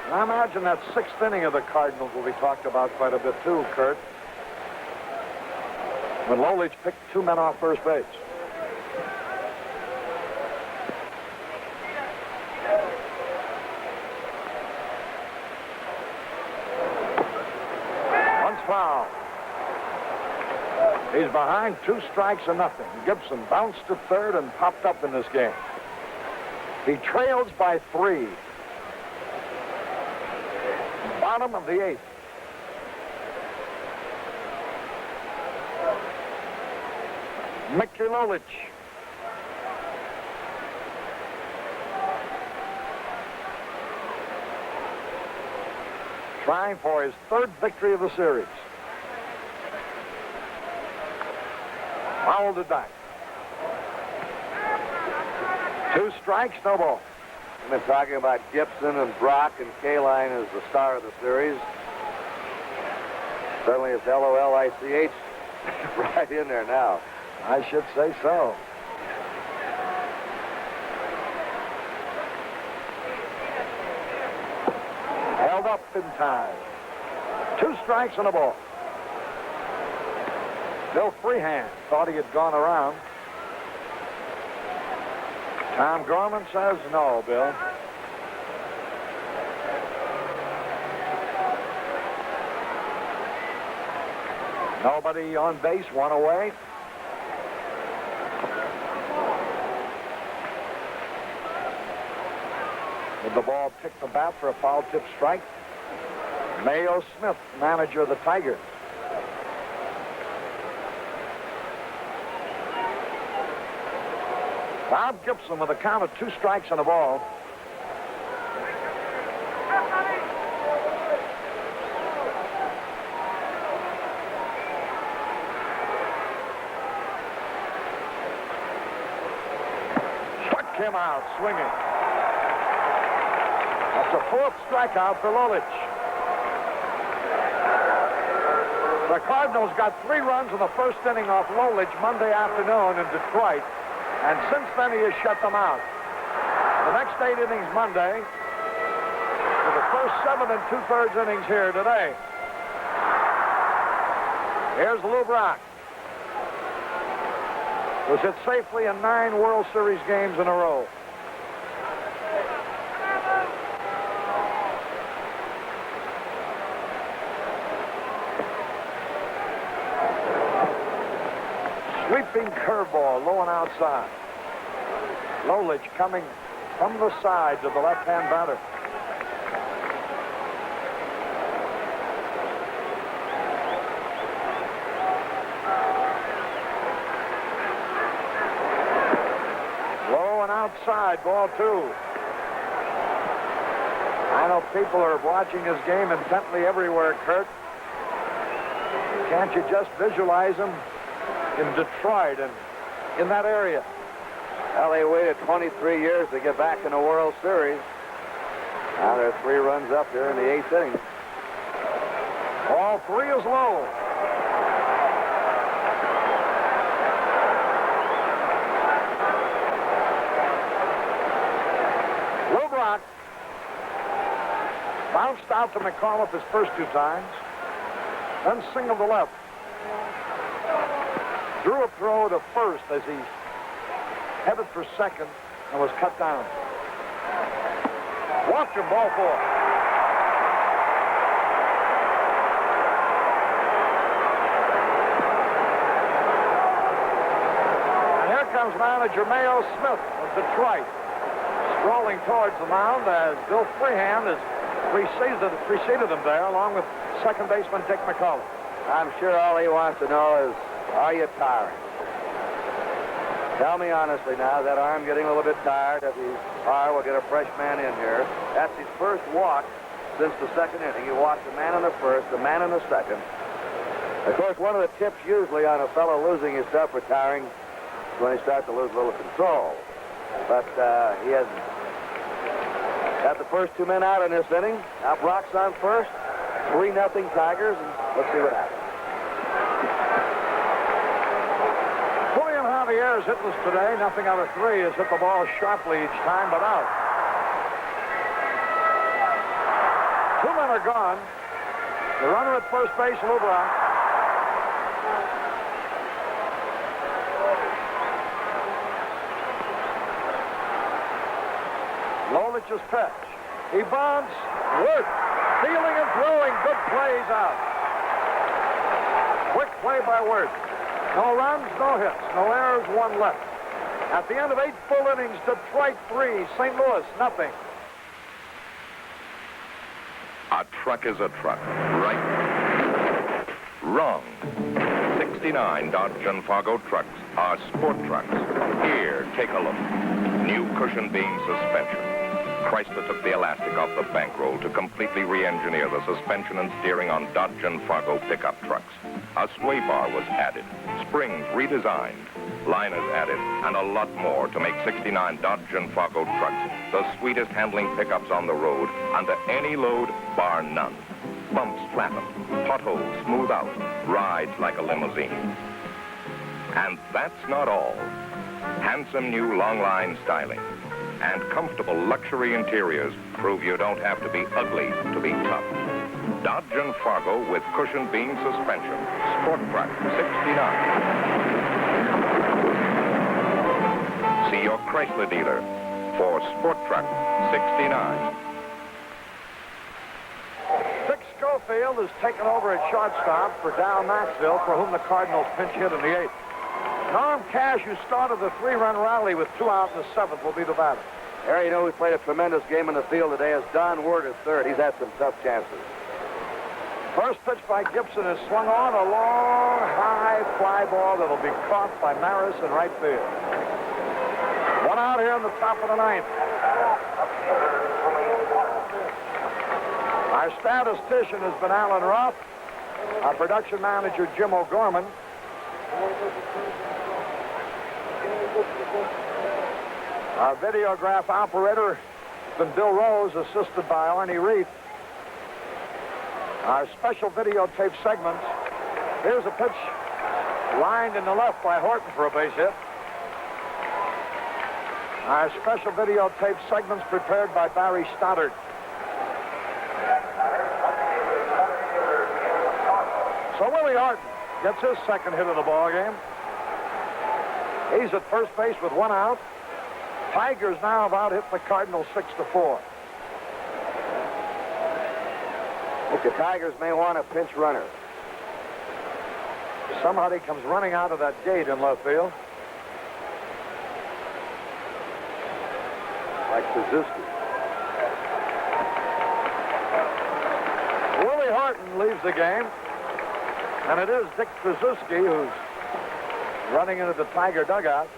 And I imagine that 6th inning of the Cardinals will be talked about quite a bit too, Kurt. When Lolich picked 2 men off first base. One's foul. He's behind 2 strikes and nothing. Gibson bounced to third and popped up in this game. He trails by 3. Bottom of the 8th. Mickey Lolich. Trying for his 3rd victory of the series. Fouled it back. 2 strikes, no ball. We've been talking about Gibson and Brock and Kaline as the star of the series. Certainly it's Lolich right in there now. I should say so. Held up in time. 2 strikes and a ball. Bill Freehand thought he had gone around. Tom Gorman says no, Bill. Nobody on base, 1 away. With the ball picked the bat for a foul tip strike. Mayo Smith, manager of the Tigers. Bob Gibson with a count of 2 strikes and a ball. Struck him out, swinging. That's a 4th strikeout for Lolich. The Cardinals got 3 runs in the 1st inning off Lolich Monday afternoon in Detroit. And since then, he has shut them out. The next 8 innings Monday, with the first 7 2/3 innings here today. Here's Lou Brock. Was hit safely in 9 World Series games in a row. Sweeping curveball, low and outside. Lolich coming from the side to the left-hand batter. Low and outside, ball 2. I know people are watching this game intently everywhere, Kurt. Can't you just visualize them in Detroit and in that area? Well, they waited 23 years to get back in the World Series. Now they're 3 runs up here in the 8th inning. Ball 3 is low. Lou Brock bounced out to McAuliffe his first 2 times. Then single to left. Drew a throw to first as he headed for second and was cut down. Watch him, ball four. And here comes manager Mayo Smith of Detroit, strolling towards the mound as Bill Freehand has preceded him there, along with second baseman Dick McCullough. I'm sure all he wants to know is, are you tired? Tell me honestly now, that arm getting a little bit tired. If you are, we'll get a fresh man in here. That's his first walk since the second inning. He walked the man in the first, the man in the second. Of course, one of the tips usually on a fellow losing his stuff, retiring, is when he starts to lose a little control. But he hasn't. Got the first two men out in this inning. Now Brock's on first. 3-0 Tigers, and let's see what happens. Julian Javier is hitless today. Nothing out of 3. Has hit the ball sharply each time, but out. 2 men are gone. The runner at first base, Lou Brock. Lolich's pitch. He bunts. Work. Fielding and throwing. Good plays out. Quick play by Worth. No runs, no hits. No errors, 1 left. At the end of 8 full innings, Detroit 3, St. Louis nothing. A truck is a truck, right? Wrong. 69 Dodge and Fargo trucks are sport trucks. Here, take a look. New cushion beam suspension. Chrysler took the elastic off the bankroll to completely re-engineer the suspension and steering on Dodge and Fargo pickup trucks. A sway bar was added, springs redesigned, liners added, and a lot more to make 69 Dodge and Fargo trucks the sweetest handling pickups on the road under any load, bar none. Bumps flatten, potholes smooth out, rides like a limousine. And that's not all. Handsome new long line styling and comfortable luxury interiors prove you don't have to be ugly to be tough. Dodge and Fargo with cushion beam suspension. Sport Truck 69. See your Chrysler dealer for Sport Truck 69. Dick Schofield has taken over at shortstop for Dow Maxville, for whom the Cardinals pinch hit in the 8th. Norm Cash, who started the 3-run rally with 2 out in the 7th, will be the batter. Harry, you know, we played a tremendous game in the field today as Don Ward is third. He's had some tough chances. First pitch by Gibson is swung on, a long, high fly ball that'll be caught by Maris in right field. 1 out here in the top of the 9th. Our statistician has been Alan Roth. Our production manager, Jim O'Gorman. Our videograph operator has been Bill Rose, assisted by Arnie Reed. Our special videotape segments. Here's a pitch lined in the left by Horton for a base hit. Our special videotape segments prepared by Barry Stoddard. So Willie Horton gets his second hit of the ball game. He's at first base with 1 out. Tigers now have out-hit the Cardinals 6-4. I think the Tigers may want a pinch runner. Somebody comes running out of that gate in left field. Like Suzuki. Willie Horton leaves the game. And it is Dick Suzuki who's running into the Tiger dugout.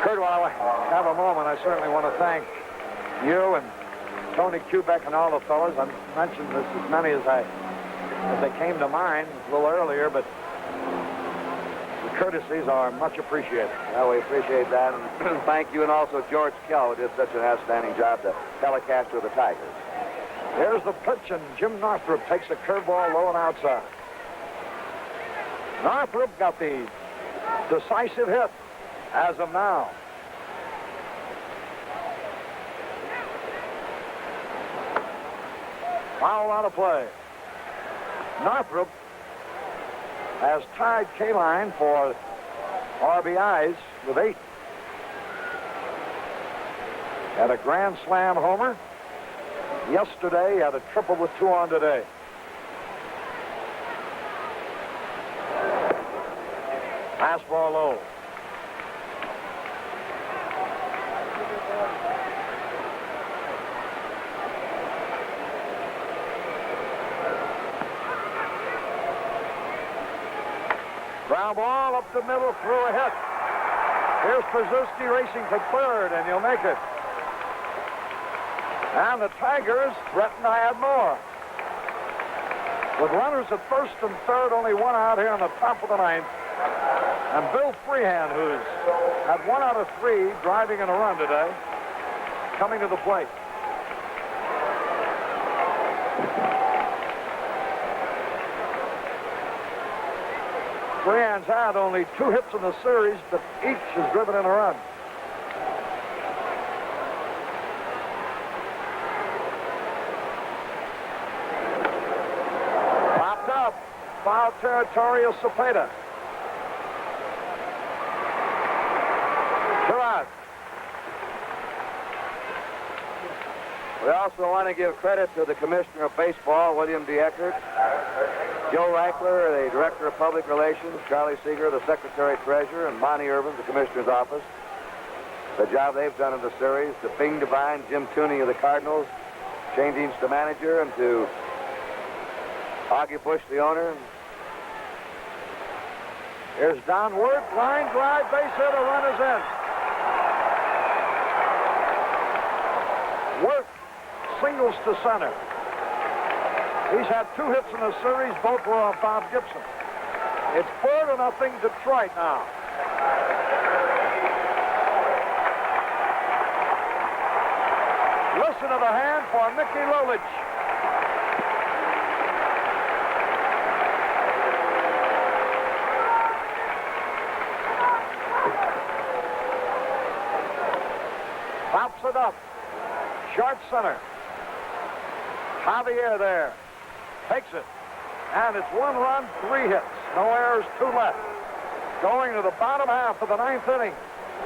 Kurt, while I have a moment, I certainly want to thank you and Tony Kubek and all the fellas. I mentioned this as many as they came to mind a little earlier, but the courtesies are much appreciated. Well, we appreciate that, and thank you, and also George Kell, who did such an outstanding job to telecast with the Tigers. Here's the pitch, and Jim Northrup takes a curveball low and outside. Northrup got the decisive hit as of now. Foul out of play. Northrop has tied Kaline for RBIs with 8. Had a grand slam homer yesterday, had a triple with 2 on today. Fastball low. Ground ball up the middle, through a hit. Here's Krasuski racing for third, and he'll make it. And the Tigers threaten to add more. With runners at first and third, only 1 out here in the top of the 9th. And Bill Freehan, who's had 1 out of 3 driving in a run today, coming to the plate. Freehan's had only 2 hits in the series, but each has driven in a run. Popped up. Foul territory of Cepeda. 2 out. We also want to give credit to the Commissioner of Baseball, William D. Eckert, Joe Reichler, the Director of Public Relations, Charlie Seeger, the Secretary-Treasurer, and Monty Irvin, the Commissioner's Office. The job they've done in the series. To Bing Devine, Jim Tooney of the Cardinals, Shane Deans, the manager, and to Augie Bush, the owner. Here's Don Wirth, line drive, base hit, a run is in. Wirth singles to center. He's had 2 hits in the series, both were on Bob Gibson. It's 4-0 Detroit now. Listen to the hand for Mickey Lolich. Pops it up. Short center. Javier there. Takes it. And it's 1 run, 3 hits. No errors, 2 left. Going to the bottom half of the 9th inning.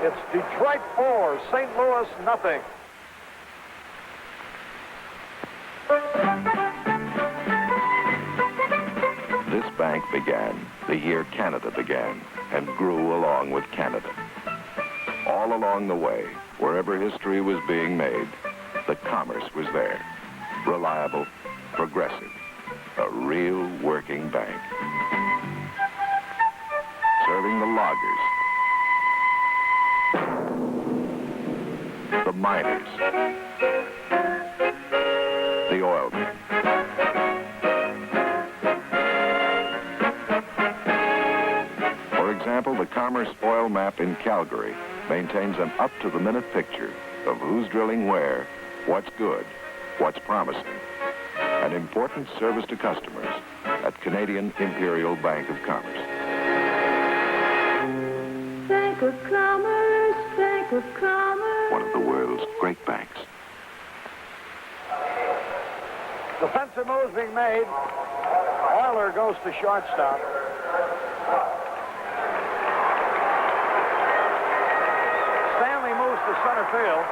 It's Detroit 4, St. Louis nothing. This bank began the year Canada began and grew along with Canada. All along the way, wherever history was being made, the commerce was there. Reliable, progressive, a real working bank. Serving the loggers, the miners, the oilmen. For example, the Commerce Oil Map in Calgary maintains an up-to-the-minute picture of who's drilling where, what's good, what's promising. An important service to customers at Canadian Imperial Bank of Commerce. Bank of Commerce, Bank of Commerce. One of the world's great banks. Defensive moves being made. Euler goes to shortstop. Stanley moves to center field.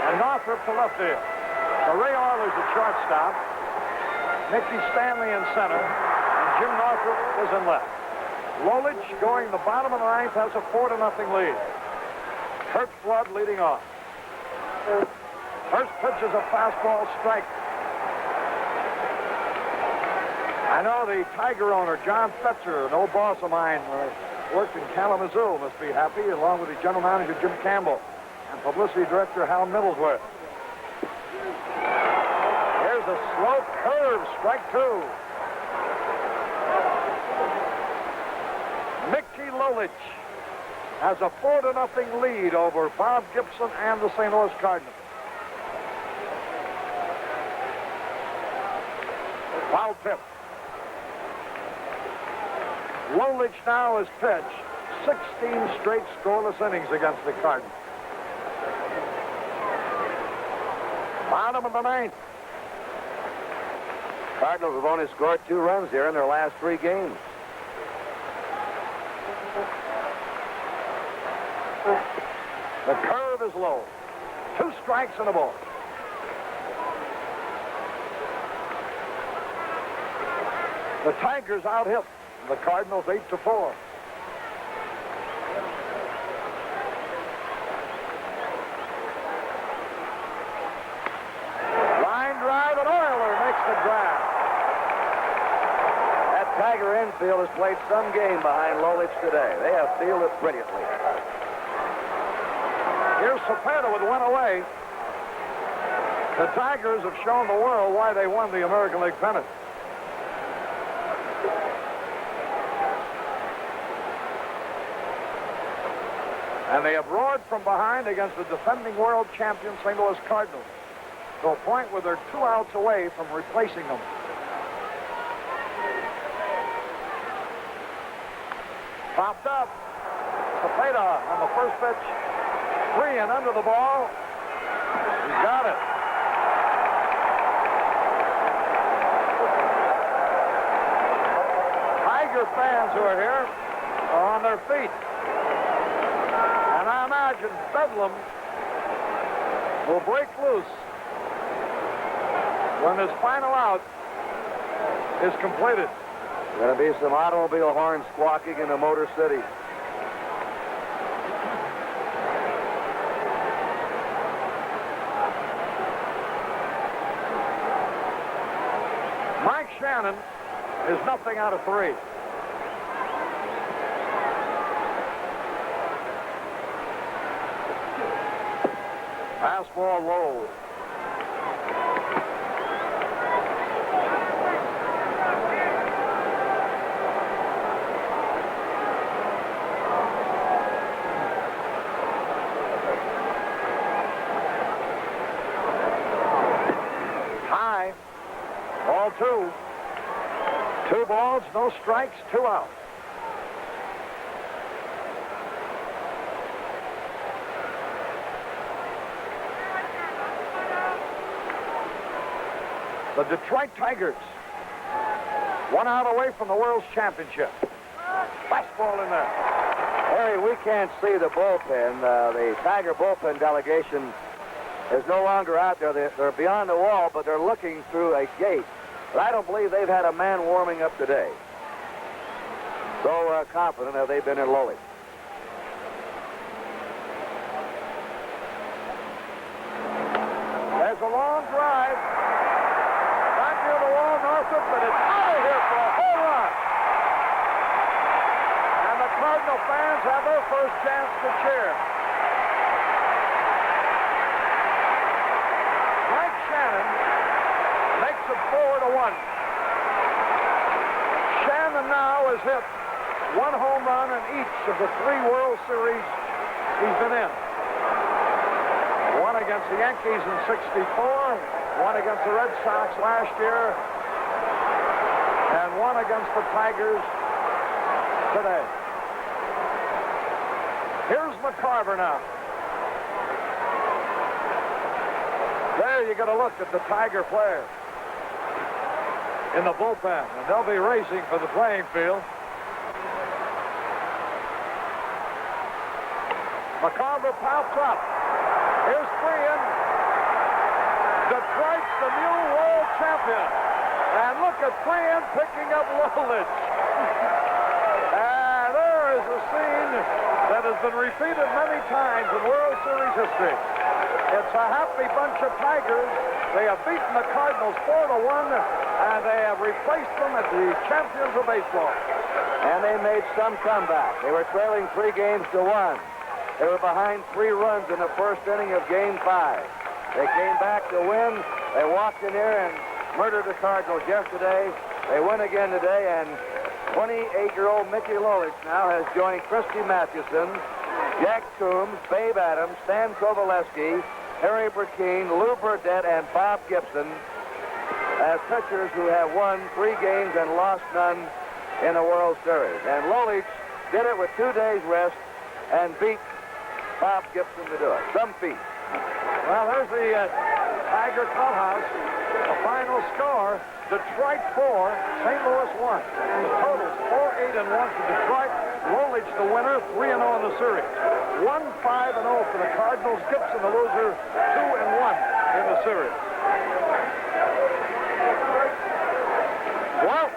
And Northrop to left field. So Ray Euler's at shortstop. Mickey Stanley in center. And Jim Northrop is in left. Lolich, going the bottom of the 9th, has a 4-0 lead. Kurt Flood leading off. First pitch is a fastball strike. I know the Tiger owner, John Fetzer, an old boss of mine, worked in Kalamazoo, must be happy, along with his general manager, Jim Campbell, and publicity director, Hal Middlesworth. Here's a slow curve, strike 2. Mickey Lolich has a 4-0 lead over Bob Gibson and the St. Louis Cardinals. Foul tip. Lolich now is pitched. 16 straight scoreless innings against the Cardinals. Bottom of the ninth. Cardinals have only scored 2 runs here in their last 3 games. The curve is low. 2 strikes and a ball. The Tigers out-hit the Cardinals 8-4. Line drive, and Euler makes the grab. That Tiger infield has played some game behind Lolich today. They have fielded brilliantly. Here's Cepeda with one away. The Tigers have shown the world why they won the American League pennant. And they have roared from behind against the defending world champion St. Louis Cardinals to a point where they're 2 outs away from replacing them. Popped up. Cepeda on the first pitch. 3 and under the ball. He's got it. Tiger fans who are here are on their feet. And I imagine Bedlam will break loose when this final out is completed. Going to be some automobile horns squawking in the Motor City. Mike Shannon is nothing out of 3. Fastball low. High. Ball 2. 2 balls, no strikes, 2 outs. The Detroit Tigers, 1 out away from the World's Championship. Fastball in there. Harry, we can't see the bullpen. The Tiger bullpen delegation is no longer out there. They're beyond the wall, but they're looking through a gate. But I don't believe they've had a man warming up today. So confident have they been in Lolich. There's a long drive. Back near the wall, Northup, but it's out of here for a home run. And the Cardinal fans have their first chance to cheer. Mike Shannon makes it 4-1. Shannon now has hit 1 home run in each of the 3 World Series he's been in. 1 against the Yankees in '64, 1 against the Red Sox last year, and 1 against the Tigers today. Here's McCarver now. There you get a look at the Tiger players in the bullpen, and they'll be racing for the playing field. McCarver pops up. Here's Freehan. Detroit's the new world champion. And look at Freehan picking up Lolich. And there is a scene that has been repeated many times in World Series history. It's a happy bunch of Tigers. They have beaten the Cardinals 4-1, and they have replaced them as the champions of baseball. And they made some comeback. They were trailing 3 games to 1. They were behind 3 runs in the first inning of Game 5. They came back to win. They walked in here and murdered the Cardinals yesterday. They win again today, and 28-year-old Mickey Lolich now has joined Christy Mathewson, Jack Coombs, Babe Adams, Stan Kovaleski, Harry Burkeen, Lou Burdett, and Bob Gibson as pitchers who have won 3 games and lost none in the World Series. And Lolich did it with 2 days rest and beat Bob Gibson to do it. Some feat. Well, there's the Tiger Clubhouse. The final score, Detroit 4, St. Louis 1. The total's 4-8-1 for Detroit. Woolwich the winner, 3-0 in the series. 1-5-0 for the Cardinals. Gibson the loser, 2-1 in the series. Well,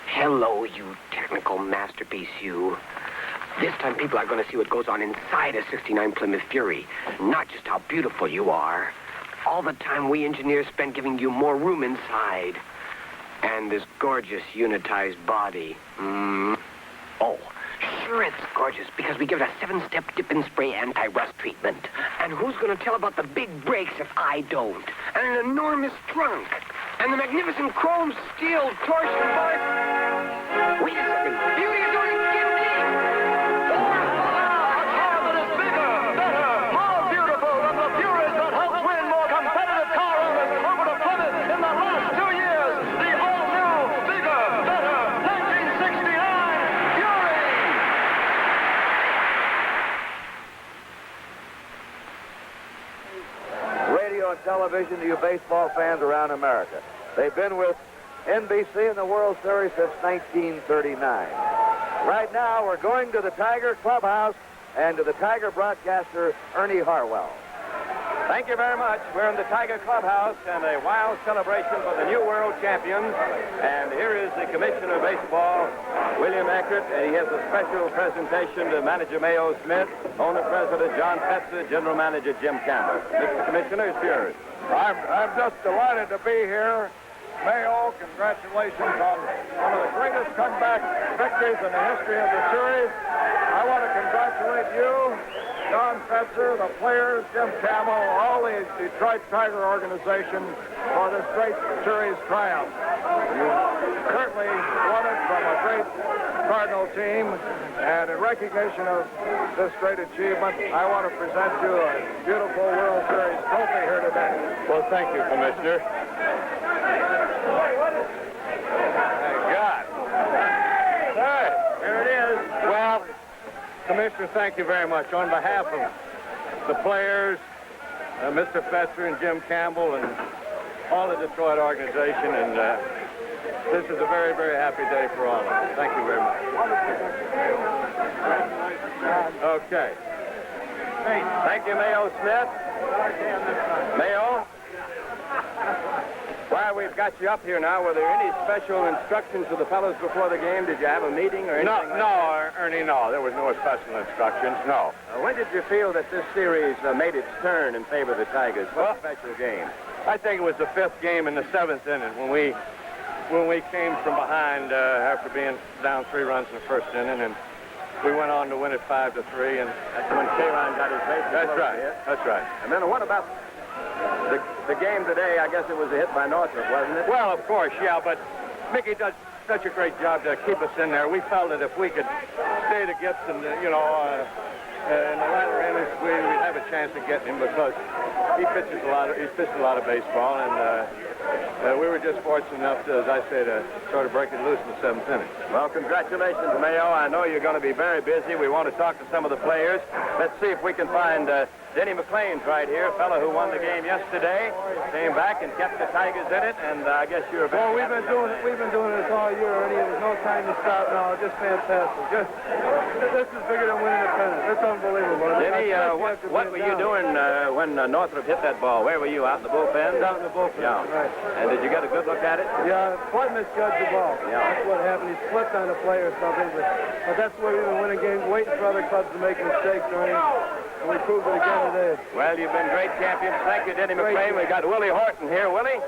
Hello, you technical masterpiece, you. This time people are going to see what goes on inside a 69 Plymouth Fury, not just how beautiful you are. All the time we engineers spent giving you more room inside. And this gorgeous unitized body. Oh, sure it's gorgeous because we give it a 7-step dip and spray anti-rust treatment. And who's going to tell about the big brakes if I don't? And an enormous trunk. And the magnificent chrome steel torsion bar. Wait a second. Beauty is doing Gimli. a car that is bigger, better, more beautiful than the Furies that helped win more competitive car owners over to Plymouth in the last 2 years. The all-new, bigger, better 1969 Fury. Radio and television to you baseball fans around America. They've been with NBC in the World Series since 1939. Right now, we're going to the Tiger Clubhouse and to the Tiger broadcaster, Ernie Harwell. Thank you very much. We're in the Tiger Clubhouse and a wild celebration for the new world champions. And here is the Commissioner of Baseball, William Eckert, and he has a special presentation to Manager Mayo Smith, Owner-President John Fetzer, General Manager Jim Campbell. Mr. Commissioner, it's yours. I'm just delighted to be here. Mayo, congratulations on one of the greatest comeback victories in the history of the series. I want to congratulate you, John Fetzer, the players, Jim Campbell, all the Detroit Tiger organization for this great series triumph. You certainly won it from a great Cardinal team, and in recognition of this great achievement, I want to present you a beautiful World Series trophy here today. Well, thank you, Commissioner. Thank God. Hey, here it is. Well, Commissioner, thank you very much. On behalf of the players, Mr. Fetzer and Jim Campbell and all the Detroit organization, and this is a very, very happy day for all of us. Thank you very much. Okay. Thank you, Mayo Smith. Mayo? While we've got you up here now, were there any special instructions to the fellows before the game? Did you have a meeting or anything? No, Ernie, no. There was no special instructions, no. When did you feel that this series made its turn in favor of the Tigers? What special game? I think it was the 5th game in the 7th inning when we came from behind after being down 3 runs in the 1st inning, and we went on to win it 5-3. And that's when Kayron got his base. That's right. That's right. And then what about the game today? I guess it was a hit by Northrop, wasn't it? Well, of course, yeah, but Mickey does such a great job to keep us in there. We felt that if we could stay to Gibson, in the latter innings, we'd have a chance of getting him because he pitches a lot of baseball, and we were just fortunate enough to, as I say, to sort of break it loose in the 7th inning. Well, congratulations, Mayo. I know you're going to be very busy. We want to talk to some of the players. Let's see if we can find Denny McClain's right here, a fellow who won the game yesterday, came back and kept the Tigers in it, and I guess you're. Well, we've been doing this all year, Ernie. There's no time to stop now. Just fantastic. This is bigger than winning the pennant. It's unbelievable. Denny, what were you doing when Northrop hit that ball? Where were you? Out in the bullpen? Out in the bullpen. Yeah. Right. And did you get a good look at it? Yeah, Floyd misjudged the ball. Yeah. That's what happened. He slipped on a play or something, but that's the way we've been winning games, waiting for other clubs to make mistakes, Ernie. And we proved it again today. Well, you've been great champions. Thank you, Denny McClain. We got Willie Horton here. Willie?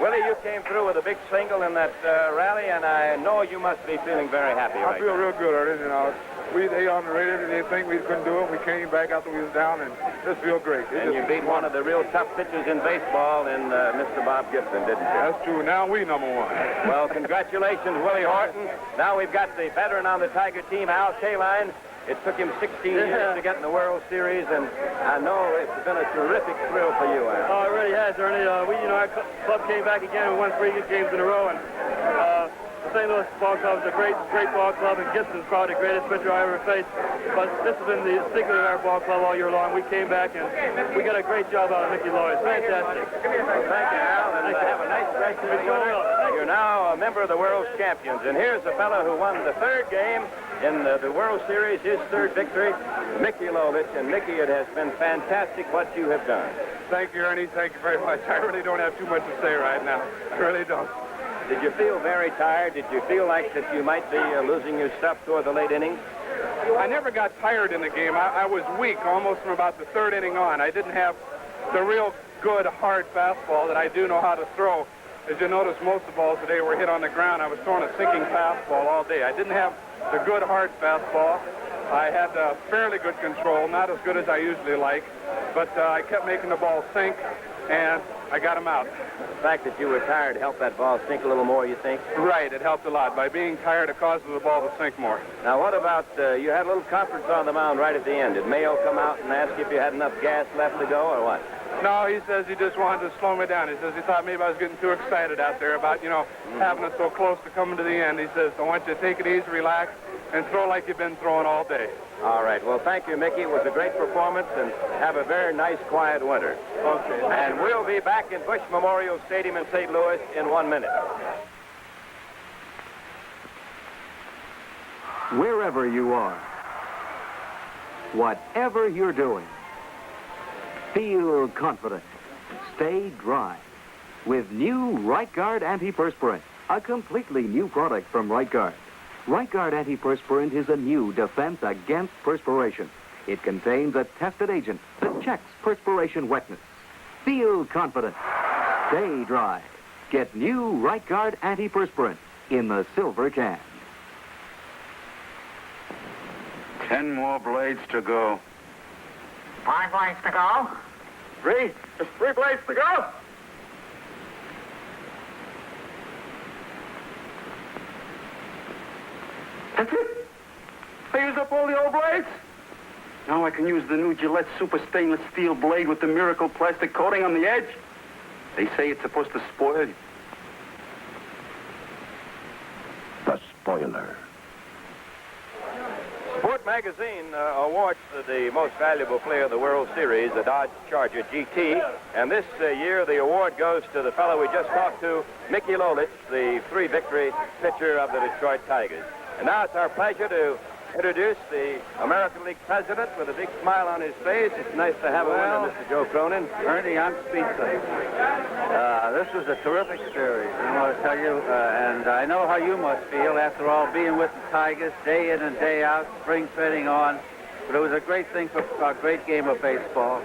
Willie, you came through with a big single in that rally, and I know you must be feeling very happy I right feel now. real good, Ernie. You know, they underrated it. They think we couldn't do it. We came back after we was down, and just feel great. And you beat one of the real tough pitchers in baseball in Mr. Bob Gibson, didn't you? That's true. Now we number one. Well, congratulations, Willie Horton. Now we've got the veteran on the Tiger team, Al Kaline. It took him 16 years to get in the World Series, and I know it's been a terrific thrill for you, Al. Oh, it really has, Ernie. Our club came back again and won 3 games in a row, and the St. Louis Ball Club is a great ball club, and Gibson's probably the greatest pitcher I ever faced. But this has been the secret of our ball club all year long. We came back, and we got a great job out of Mickey Lloyd. Fantastic. Well, thank you, Al, and have a nice rest of your winter. You're now a member of the World's Champions, and here's a fellow who won the 3rd game in the World Series, his 3rd victory, Mickey Lolich. And Mickey, it has been fantastic what you have done. Thank you, Ernie. Thank you very much. I really don't have too much to say right now. I really don't. Did you feel very tired? Did you feel like that you might be losing your stuff toward the late innings? I never got tired in the game. I was weak almost from about the 3rd inning on. I didn't have the real good, hard fastball that I do know how to throw. As you notice, most of the balls today were hit on the ground. I was throwing a sinking fastball all day. I didn't have the good, hard fastball. I had fairly good control, not as good as I usually like, but I kept making the ball sink, and I got him out. The fact that you were tired helped that ball sink a little more, you think? Right, it helped a lot. By being tired, it causes the ball to sink more. Now, what about, you had a little conference on the mound right at the end. Did Mayo come out and ask you if you had enough gas left to go, or what? No, he says he just wanted to slow me down. He says he thought maybe I was getting too excited out there about, having it so close to coming to the end. He says, I want you to take it easy, relax, and throw like you've been throwing all day. All right. Well, thank you, Mickey. It was a great performance, and have a very nice, quiet winter. Okay. And we'll be back in Bush Memorial Stadium in St. Louis in 1 minute. Wherever you are, whatever you're doing, feel confident. Stay dry with new Right Guard Antiperspirant, a completely new product from Right Guard. Right Guard Antiperspirant is a new defense against perspiration. It contains a tested agent that checks perspiration wetness. Feel confident. Stay dry. Get new Right Guard Antiperspirant in the silver can. 10 more blades to go. 5 blades to go. 3. Just 3 blades to go. That's it. I used up all the old blades. Now I can use the new Gillette Super Stainless Steel blade with the miracle plastic coating on the edge. They say it's supposed to spoil you. The spoiler. Sport Magazine awards the most valuable player of the World Series, the Dodge Charger GT. And this year, the award goes to the fellow we just talked to, Mickey Lolich, the 3-victory pitcher of the Detroit Tigers. And now it's our pleasure to introduce the American League president with a big smile on his face. It's nice to have him with Mr. Joe Cronin. Ernie, I'm speechless. This was a terrific series, I want to tell you, and I know how you must feel after all being with the Tigers day in and day out, spring training on. But it was a great thing for a great game of baseball.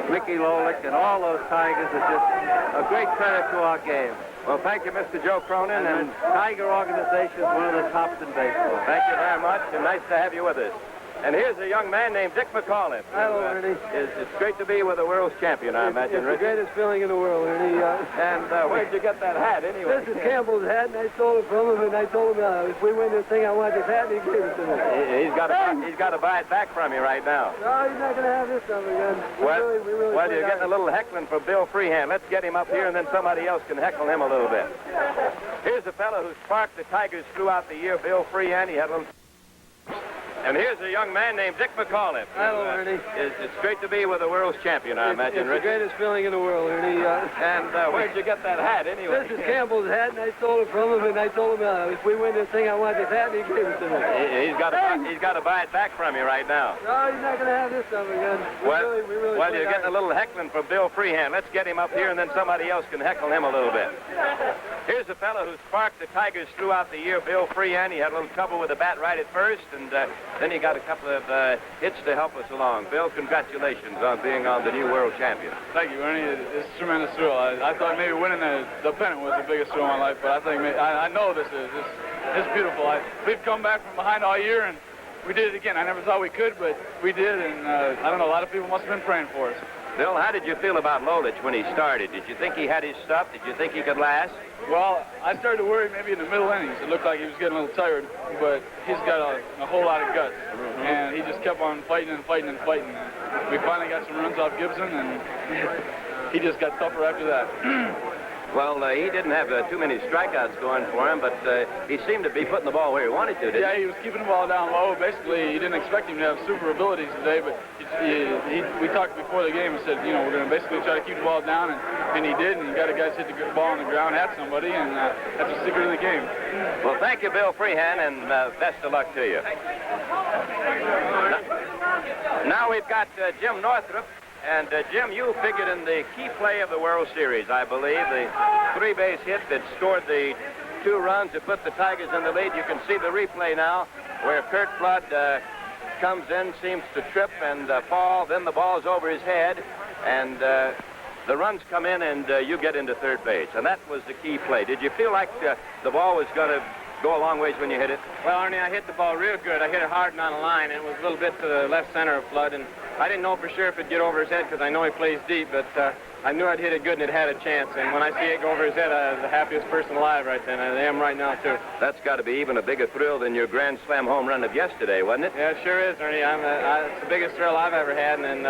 Mickey Lolich and all those Tigers are just a great credit to our game. Well, thank you, Mr. Joe Cronin. And the Tiger organization is one of the tops in baseball. Thank you very much, and nice to have you with us. And here's a young man named Dick McAuliffe. Hello, Ernie. It's great to be with a world's champion, I imagine, It's the Richard. greatest feeling in the world, Ernie. And where'd you get that hat, anyway? This is Campbell's hat, and I stole it from him, and I told him if we win this thing, I want this hat, and he gave it to me. He's got to buy it back from you right now. No, he's not going to have this stuff again. We really You're getting a little heckling from Bill Freehand. Let's get him up here, and then somebody else can heckle him a little bit. Here's a fellow who sparked the Tigers throughout the year, Bill Freehand. He had a little... And here's a young man named Dick McAuliffe. Hello, Ernie. It's great to be with a world's champion, I imagine, It's the Richard. greatest feeling in the world, Ernie. And where'd you get that hat, anyway? This is Campbell's hat, and I stole it from him, and I told him if we win this thing, I want this hat, and he gave it to me. He's got to buy it back from you right now. No, he's not going to have this stuff again. We really you're getting a little heckling from Bill Freehand. Let's get him up here, and then somebody else can heckle him a little bit. Here's a fellow who sparked the Tigers throughout the year, Bill Freehand. He had a little trouble with the bat right at first, and Then you got a couple of hits to help us along. Bill, congratulations on being on the new world champion. Thank you, Ernie. It's a tremendous thrill. I thought maybe winning the pennant was the biggest thrill in my life, but I think I know this is. It's beautiful. We've come back from behind all year, and we did it again. I never thought we could, but we did, and I don't know, a lot of people must have been praying for us. Bill, how did you feel about Lolich when he started? Did you think he had his stuff? Did you think he could last? Well, I started to worry maybe in the middle innings. It looked like he was getting a little tired, but he's got a whole lot of guts, and he just kept on fighting and fighting and fighting. And we finally got some runs off Gibson, and he just got tougher after that. Well, he didn't have too many strikeouts going for him, but he seemed to be putting the ball where he wanted to, didn't he? Yeah, he was keeping the ball down low. Basically, he didn't expect him to have super abilities today, but we talked before the game and said, you know, we're going to basically try to keep the ball down, and he did, and he got a guy hit the ball on the ground at somebody, and that's the secret of the game. Well, thank you, Bill Freehan, and best of luck to you. Now we've got Jim Northrup. And, Jim, you figured in the key play of the World Series, I believe, the three-base hit that scored the 2 runs that put the Tigers in the lead. You can see the replay now where Curt Flood comes in, seems to trip and fall. Then the ball's over his head, and the runs come in, and you get into third base. And that was the key play. Did you feel like the ball was going to go a long ways when you hit it? Well, Ernie, I hit the ball real good. I hit it hard and on the line, and it was a little bit to the left center of Flood, and I didn't know for sure if it'd get over his head because I know he plays deep, but I knew I'd hit it good and it had a chance. And when I see it go over his head, I was the happiest person alive right then. I am right now, too. That's got to be even a bigger thrill than your Grand Slam home run of yesterday, wasn't it? Yeah, it sure is, Ernie. It's the biggest thrill I've ever had, and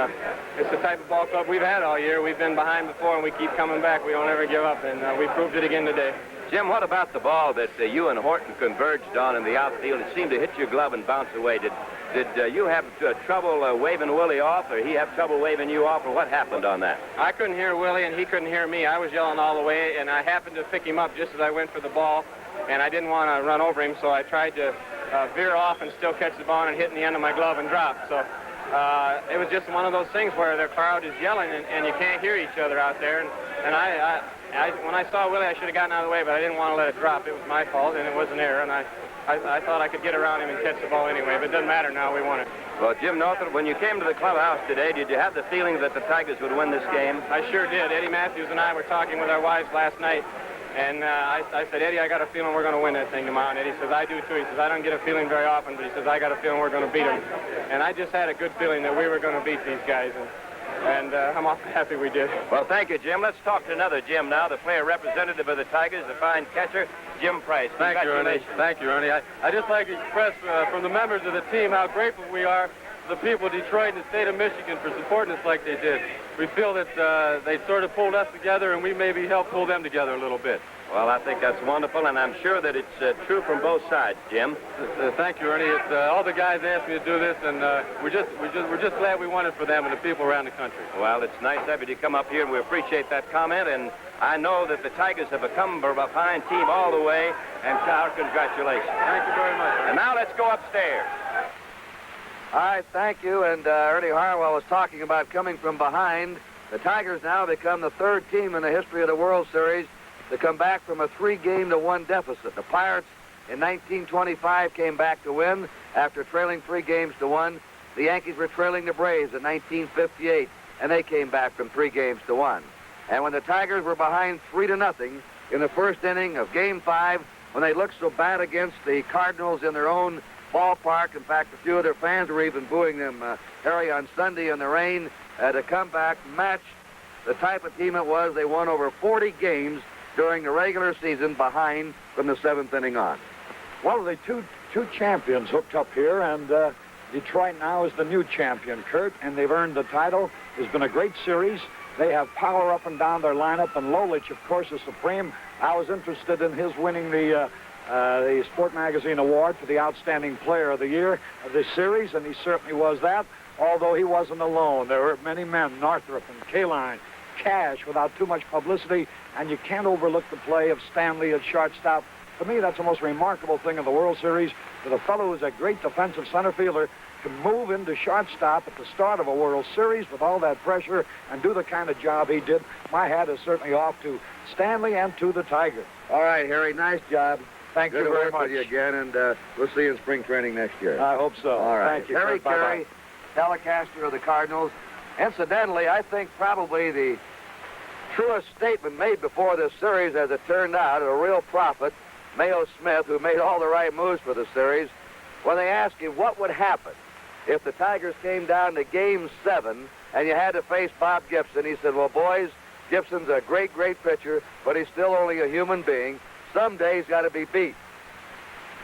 it's the type of ball club we've had all year. We've been behind before, and we keep coming back. We don't ever give up, and we proved it again today. Jim, what about the ball that you and Horton converged on in the outfield? It seemed to hit your glove and bounce away. Did you have trouble waving Willie off, or he have trouble waving you off, or what happened on that? I couldn't hear Willie, and he couldn't hear me. I was yelling all the way, and I happened to pick him up just as I went for the ball, and I didn't want to run over him, so I tried to veer off and still catch the ball and hit in the end of my glove and drop. So it was just one of those things where the crowd is yelling, and you can't hear each other out there. And when I saw Willie, I should have gotten out of the way, but I didn't want to let it drop. It was my fault, and it was an error, and I thought I could get around him and catch the ball anyway, but it doesn't matter now. We won it. Well, Jim Northrup, when you came to the clubhouse today, did you have the feeling that the Tigers would win this game? I sure did. Eddie Matthews and I were talking with our wives last night, and I said, Eddie, I got a feeling we're going to win that thing tomorrow. And Eddie says, I do too. He says, I don't get a feeling very often, but he says, I got a feeling we're going to beat them. And I just had a good feeling that we were going to beat these guys. And I'm awfully happy we did. Well, thank you, Jim. Let's talk to another Jim now, the player representative of the Tigers, the fine catcher, Jim Price. Thank you, Ernie. Thank you, Ernie. I just like to express from the members of the team how grateful we are to the people of Detroit and the state of Michigan for supporting us like they did. We feel that they sort of pulled us together, and we maybe helped pull them together a little bit. Well, I think that's wonderful, and I'm sure that it's true from both sides, Jim. Thank you, Ernie. All the guys asked me to do this, and we're just glad we won it for them and the people around the country. Well, it's nice of you to come up here, and we appreciate that comment. And I know that the Tigers have come a fine team all the way, and our congratulations. Thank you very much. And now let's go upstairs. All right, thank you. And Ernie Harwell was talking about coming from behind. The Tigers now become the 3rd team in the history of the World Series to come back from a 3-game-to-1 deficit. The Pirates in 1925 came back to win after trailing 3 games to 1. The Yankees were trailing the Braves in 1958, and they came back from 3 games to 1. And when the Tigers were behind 3-0 in the first inning of Game 5, when they looked so bad against the Cardinals in their own ballpark, in fact, a few of their fans were even booing them, Harry, on Sunday in the rain, to come back, matched the type of team it was. They won over 40 games during the regular season behind from the 7th inning on. Well, the two champions hooked up here, and Detroit now is the new champion, Curt, and they've earned the title. It's been a great series. They have power up and down their lineup, and Lolich, of course, is supreme. I was interested in his winning the Sport Magazine Award for the Outstanding Player of the Year of this series, and he certainly was that, although he wasn't alone. There were many men, Northrup and Kaline, Cash, without too much publicity, and you can't overlook the play of Stanley at shortstop. To me, that's the most remarkable thing in the World Series, that a fellow who's a great defensive center fielder can move into shortstop at the start of a World Series with all that pressure and do the kind of job he did. My hat is certainly off to Stanley and to the Tigers. All right, Harry, nice job. Thank Good you to very work much. with you again, and we'll see you in spring training next year. I hope so. All right. Thank you. Harry Bye-bye. Carey, Telecaster of the Cardinals. Incidentally, I think probably the truest statement made before this series, as it turned out, a real prophet, Mayo Smith, who made all the right moves for the series, when they asked him what would happen if the Tigers came down to Game 7 and you had to face Bob Gibson. He said, well, boys, Gibson's a great, great pitcher, but he's still only a human being. Someday he's got to be beat.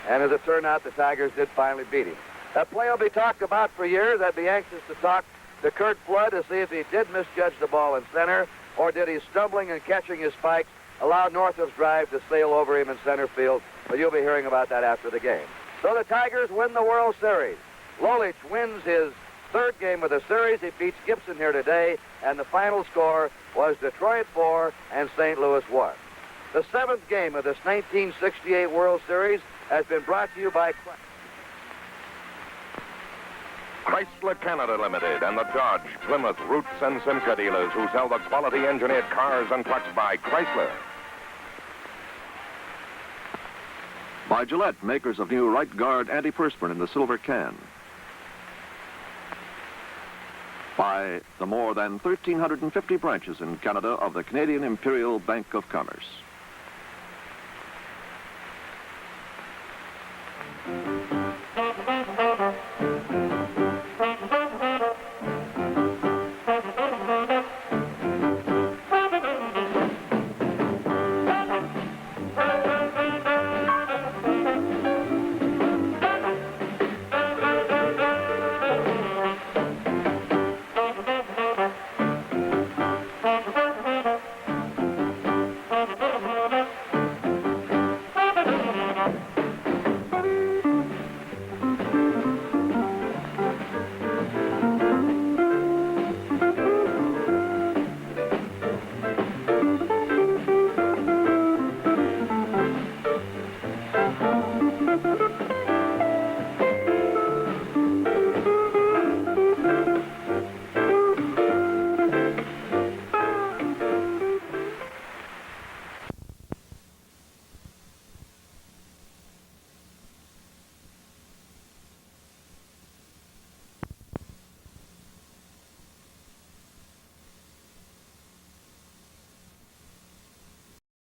And as it turned out, the Tigers did finally beat him. That play will be talked about for years. I'd be anxious to talk to Curt Flood to see if he did misjudge the ball in center, or did he, stumbling and catching his spikes, allow Northup's drive to sail over him in center field. But you'll be hearing about that after the game. So the Tigers win the World Series. Lolich wins his third game of the series. He beats Gibson here today, and the final score was Detroit 4 and St. Louis 1. The seventh game of this 1968 World Series has been brought to you by Chrysler Canada Limited and the Dodge, Plymouth, Roots, and Simca dealers who sell the quality engineered cars and trucks by Chrysler. By Gillette, makers of new Right Guard antiperspirant in the silver can. By the more than 1,350 branches in Canada of the Canadian Imperial Bank of Commerce.